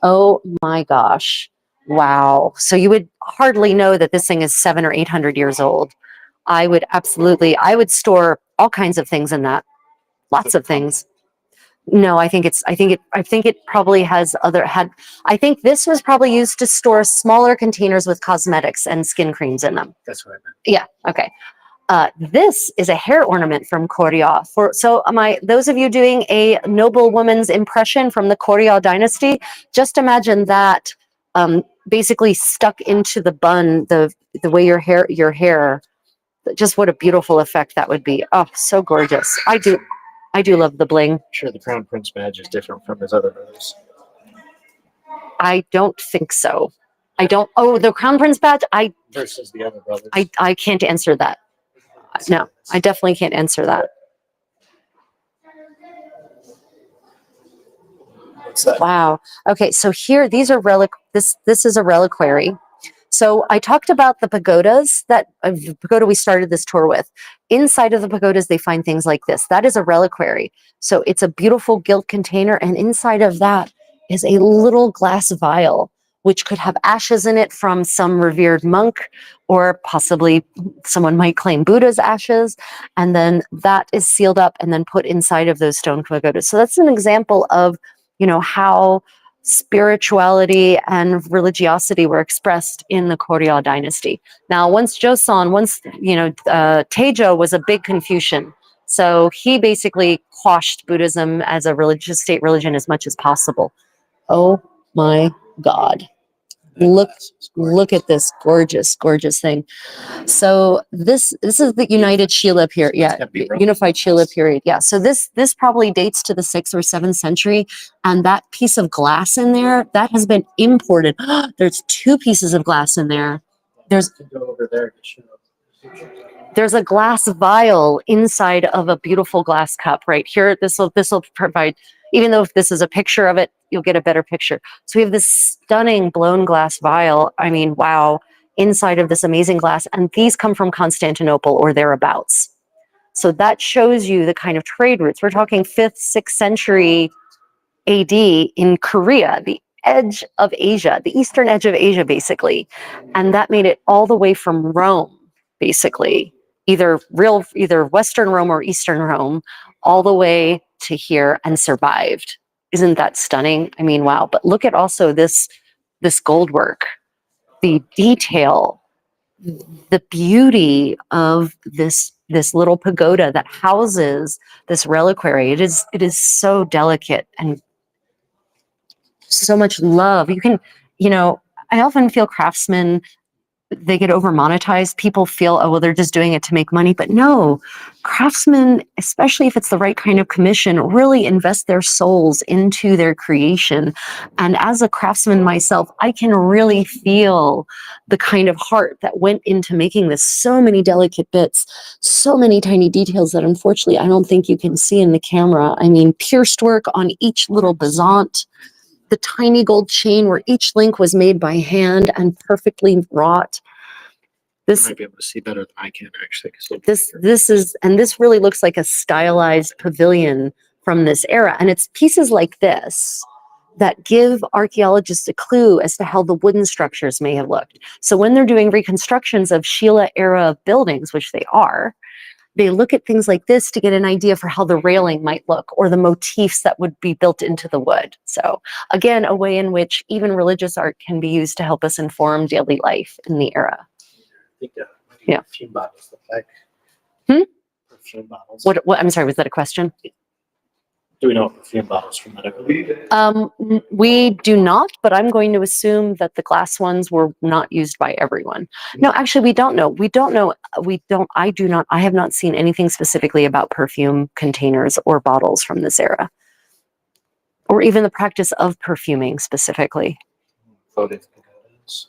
[SPEAKER 1] Oh my gosh. Wow. So you would hardly know that this thing is 700 or 800 years old. I would store all kinds of things in that. Lots of things. No, I think it probably has I think this was probably used to store smaller containers with cosmetics and skin creams in them.
[SPEAKER 2] That's what I meant.
[SPEAKER 1] Yeah. Okay. This is a hair ornament from Goryeo. Those of you doing a noble woman's impression from the Goryeo dynasty, just imagine that basically stuck into the bun, the way your hair, just what a beautiful effect that would be. Oh, so gorgeous. I do love the bling.
[SPEAKER 3] Sure, the Crown Prince badge is different from his other brothers.
[SPEAKER 1] I don't think so. The Crown Prince badge,
[SPEAKER 3] Versus the other brothers.
[SPEAKER 1] I can't answer that. No, I definitely can't answer that.
[SPEAKER 3] What's that?
[SPEAKER 1] Wow. Okay, so here, these are this is a reliquary. So I talked about the pagodas, the pagoda we started this tour with. Inside of the pagodas, they find things like this. That is a reliquary. So it's a beautiful gilt container, and inside of that is a little glass vial, which could have ashes in it from some revered monk, or possibly someone might claim Buddha's ashes. And then that is sealed up and then put inside of those stone pagodas. So that's an example of, how spirituality and religiosity were expressed in the Goryeo dynasty. Now, once Taejo was a big Confucian. So he basically quashed Buddhism as a religious state religion as much as possible. Oh my God. Look at this gorgeous thing. So this is the United Shila period. Yeah, Unified Shila period. Yeah. So this probably dates to the 6th or 7th century, and that piece of glass in there that has been imported. There's 2 pieces of glass in there. There's a glass vial inside of a beautiful glass cup right here. This will provide. Even though if this is a picture of it, you'll get a better picture. So we have this stunning blown glass vial. I mean, wow, inside of this amazing glass. And these come from Constantinople or thereabouts. So that shows you the kind of trade routes. We're talking 5th, 6th century AD in Korea, the edge of Asia, the eastern edge of Asia, basically. And that made it all the way from Rome, basically, either Western Rome or Eastern Rome, all the way to here, and survived. Isn't that stunning? I mean, wow. But look at also this gold work, the detail, the beauty of this little pagoda that houses this reliquary. It is so delicate and so much love. You can, I often feel craftsmen, they get over monetized. People feel, oh, well, they're just doing it to make money. But no, craftsmen, especially if it's the right kind of commission, really invest their souls into their creation. And as a craftsman myself, I can really feel the kind of heart that went into making this. So many delicate bits, so many tiny details that unfortunately I don't think you can see in the camera. I mean, pierced work on each little bezant, the tiny gold chain where each link was made by hand and perfectly wrought.
[SPEAKER 2] You might be able to see better than I can, actually.
[SPEAKER 1] This really looks like a stylized pavilion from this era. And it's pieces like this that give archaeologists a clue as to how the wooden structures may have looked. So when they're doing reconstructions of Shila era buildings, which they are, they look at things like this to get an idea for how the railing might look or the motifs that would be built into the wood. So again, a way in which even religious art can be used to help us inform daily life in the era.
[SPEAKER 3] I think,
[SPEAKER 1] Yeah.
[SPEAKER 3] perfume bottles look like. Perfume bottles.
[SPEAKER 1] What, I'm sorry, was that a question?
[SPEAKER 3] Do we know what perfume bottles from that era?
[SPEAKER 1] We do not, but I'm going to assume that the glass ones were not used by everyone. No, actually, we don't know. I have not seen anything specifically about perfume containers or bottles from this era, or even the practice of perfuming specifically.
[SPEAKER 3] Votive pagodas.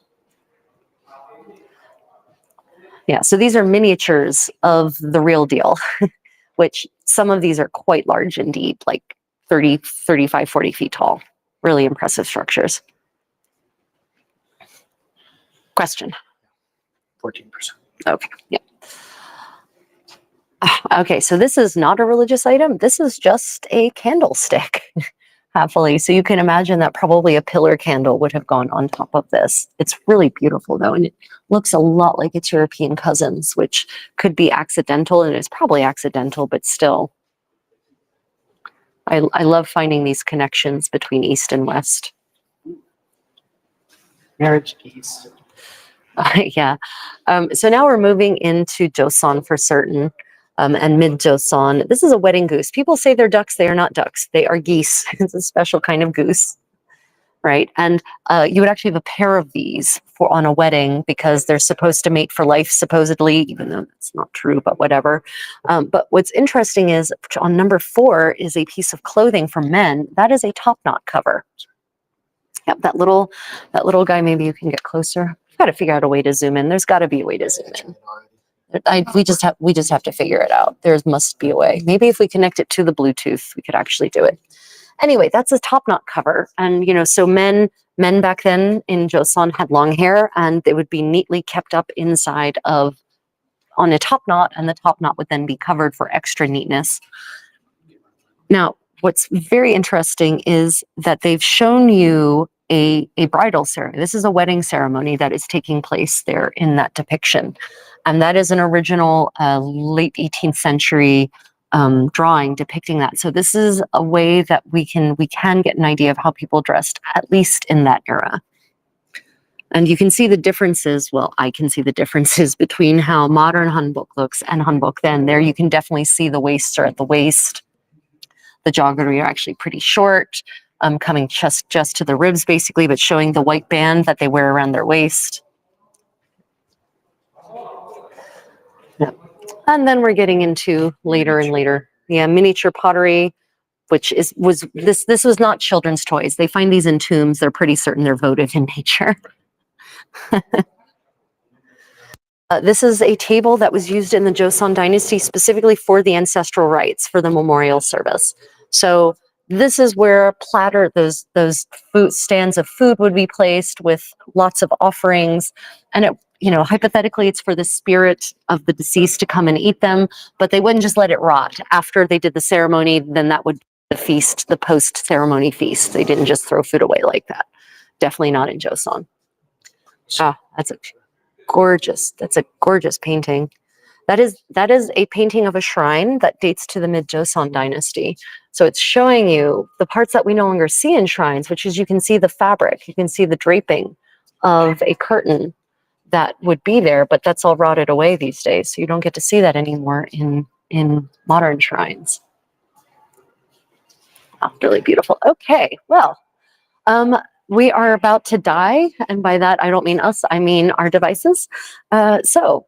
[SPEAKER 1] Yeah, so these are miniatures of the real deal, which some of these are quite large indeed, like 30, 35, 40 feet tall. Really impressive structures. Question?
[SPEAKER 3] 14%.
[SPEAKER 1] Okay, yeah. Okay, so this is not a religious item. This is just a candlestick, happily. So you can imagine that probably a pillar candle would have gone on top of this. It's really beautiful though, and it looks a lot like its European cousins, which could be accidental, and it's probably accidental, but still. I love finding these connections between East and West.
[SPEAKER 2] Marriage geese.
[SPEAKER 1] Yeah. So now we're moving into Joseon for certain, and mid-Joseon. This is a wedding goose. People say they're ducks. They are not ducks. They are geese. It's a special kind of goose, right? And you would actually have a pair of these on a wedding because they're supposed to mate for life, supposedly, even though that's not true, but whatever. But what's interesting is on number 4 is a piece of clothing for men. That is a top knot cover. Yep, that little guy, maybe you can get closer. I've got to figure out a way to zoom in. There's got to be a way to zoom in. We just have to figure it out. There must be a way. Maybe if we connect it to the Bluetooth, we could actually do it. Anyway, that's a top knot cover. And, so men back then in Joseon had long hair, and they would be neatly kept up inside on a top knot, and the top knot would then be covered for extra neatness. Now, what's very interesting is that they've shown you a bridal ceremony. This is a wedding ceremony that is taking place there in that depiction. And that is an original late 18th century drawing depicting that. So this is a way that we can get an idea of how people dressed, at least in that era. And you can see the differences. Well, I can see the differences between how modern Hanbok looks and Hanbok then. There you can definitely see the waists are at the waist. The jeogori are actually pretty short, coming just to the ribs basically, but showing the white band that they wear around their waist. Yeah. And then we're getting into later and later. Yeah, miniature pottery, which was not children's toys. They find these in tombs. They're pretty certain they're votive in nature. This is a table that was used in the Joseon dynasty specifically for the ancestral rites, for the memorial service. So this is where those food stands of food would be placed with lots of offerings, and hypothetically it's for the spirit of the deceased to come and eat them, but they wouldn't just let it rot. After they did the ceremony, then that would be the feast, the post-ceremony feast. They didn't just throw food away like that. Definitely not in Joseon. That's a gorgeous painting. That is a painting of a shrine that dates to the mid-Joseon dynasty. So it's showing you the parts that we no longer see in shrines, which is you can see the fabric, you can see the draping of a curtain that would be there, but that's all rotted away these days. So you don't get to see that anymore in modern shrines. Oh, really beautiful. Okay, well, we are about to die, and by that I don't mean us, I mean our devices. So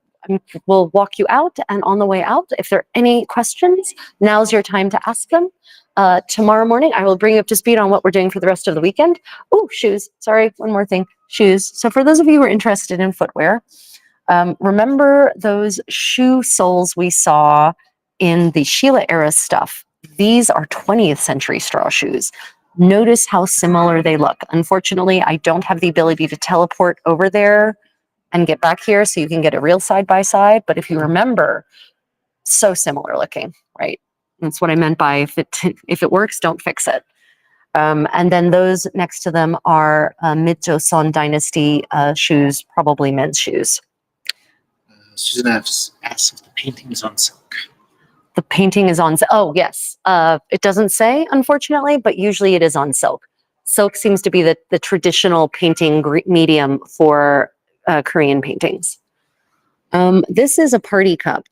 [SPEAKER 1] we'll walk you out, and on the way out, if there are any questions, now's your time to ask them. Tomorrow morning, I will bring you up to speed on what we're doing for the rest of the weekend. Oh, shoes. Sorry, one more thing. Shoes. So for those of you who are interested in footwear, remember those shoe soles we saw in the Sheila era stuff? These are 20th century straw shoes. Notice how similar they look. Unfortunately, I don't have the ability to teleport over there and get back here so you can get a real side-by-side. But if you remember, so similar looking, right? That's what I meant by if it works, don't fix it. And then those next to them are mid-Joseon dynasty shoes, probably men's shoes.
[SPEAKER 2] Susan asks if the painting is on silk.
[SPEAKER 1] The painting is on, oh yes, it doesn't say, unfortunately, but usually it is on silk. Silk seems to be the traditional painting medium for Korean paintings. This is a party cup.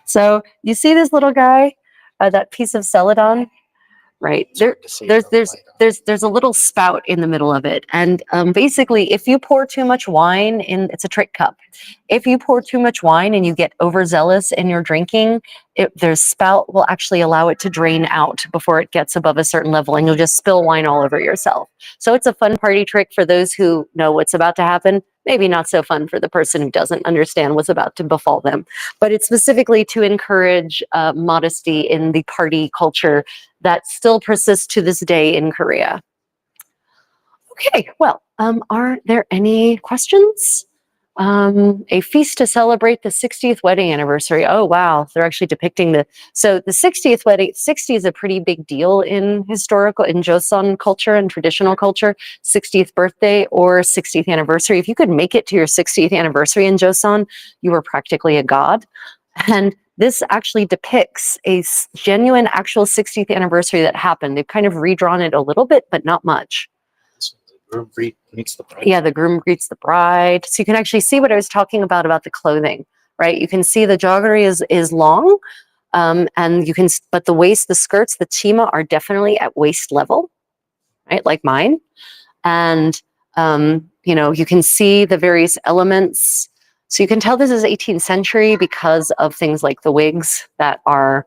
[SPEAKER 1] So you see this little guy, that piece of celadon, right? There's a little spout in the middle of it, and basically, if you pour too much wine in, it's a trick cup. If you pour too much wine and you get overzealous in your drinking, their spout will actually allow it to drain out before it gets above a certain level, and you'll just spill wine all over yourself. So it's a fun party trick for those who know what's about to happen. Maybe not so fun for the person who doesn't understand what's about to befall them. But it's specifically to encourage modesty in the party culture that still persists to this day in Korea. Okay, well, are there any questions? A feast to celebrate the 60th wedding anniversary. Oh, wow. They're actually depicting so the 60th wedding, 60 is a pretty big deal in Joseon culture and traditional culture, 60th birthday or 60th anniversary. If you could make it to your 60th anniversary in Joseon, you were practically a god. And this actually depicts a genuine actual 60th anniversary that happened. They've kind of redrawn it a little bit, but not much.
[SPEAKER 3] The groom greets the bride.
[SPEAKER 1] Yeah, the groom greets the bride. So you can actually see what I was talking about the clothing, right? You can see the jeogori is long, and you can, but the waist, the skirts, the chima are definitely at waist level, right? Like mine. And, you know, you can see the various elements. So you can tell this is 18th century because of things like the wigs that are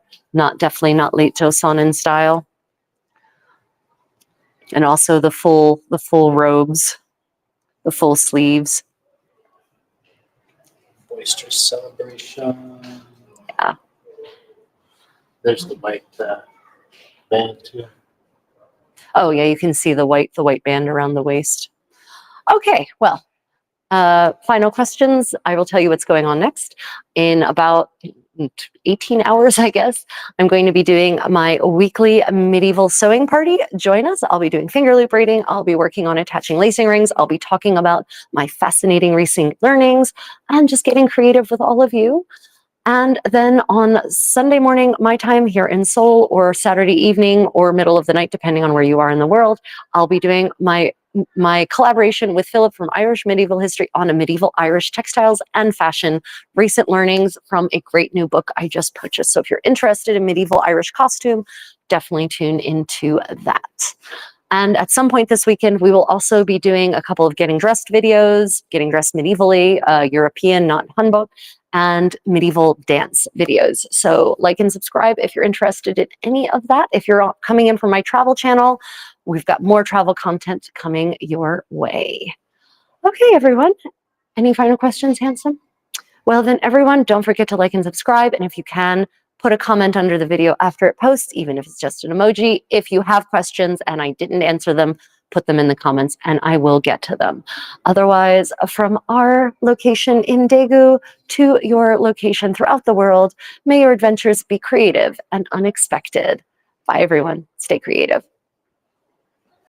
[SPEAKER 1] definitely not late Joseon in style. And also the full robes, the full sleeves.
[SPEAKER 2] Boisterous celebration.
[SPEAKER 1] Yeah.
[SPEAKER 2] There's the white band too.
[SPEAKER 1] Oh yeah, you can see the white band around the waist. Okay, well, final questions. I will tell you what's going on next. In about 18 hours, I guess, I'm going to be doing my weekly medieval sewing party. Join us. I'll be doing finger loop braiding. I'll be working on attaching lacing rings. I'll be talking about my fascinating recent learnings and just getting creative with all of you. And then on Sunday morning, my time here in Seoul, or Saturday evening or middle of the night, depending on where you are in the world, I'll be doing my collaboration with Philip from Irish Medieval History on a medieval Irish textiles and fashion recent learnings from a great new book I just purchased. So if you're interested in medieval Irish costume, definitely tune into that. And at some point this weekend, we will also be doing a couple of getting dressed videos, getting dressed medievally, European, not Hanbok, and medieval dance videos. So like and subscribe if you're interested in any of that. If you're coming in from my travel channel, we've got more travel content coming your way. Okay, everyone. Any final questions, Handsome? Well then, everyone, don't forget to like and subscribe. And if you can, put a comment under the video after it posts, even if it's just an emoji. If you have questions and I didn't answer them, put them in the comments and I will get to them. Otherwise, from our location in Daegu to your location throughout the world, may your adventures be creative and unexpected. Bye, everyone. Stay creative.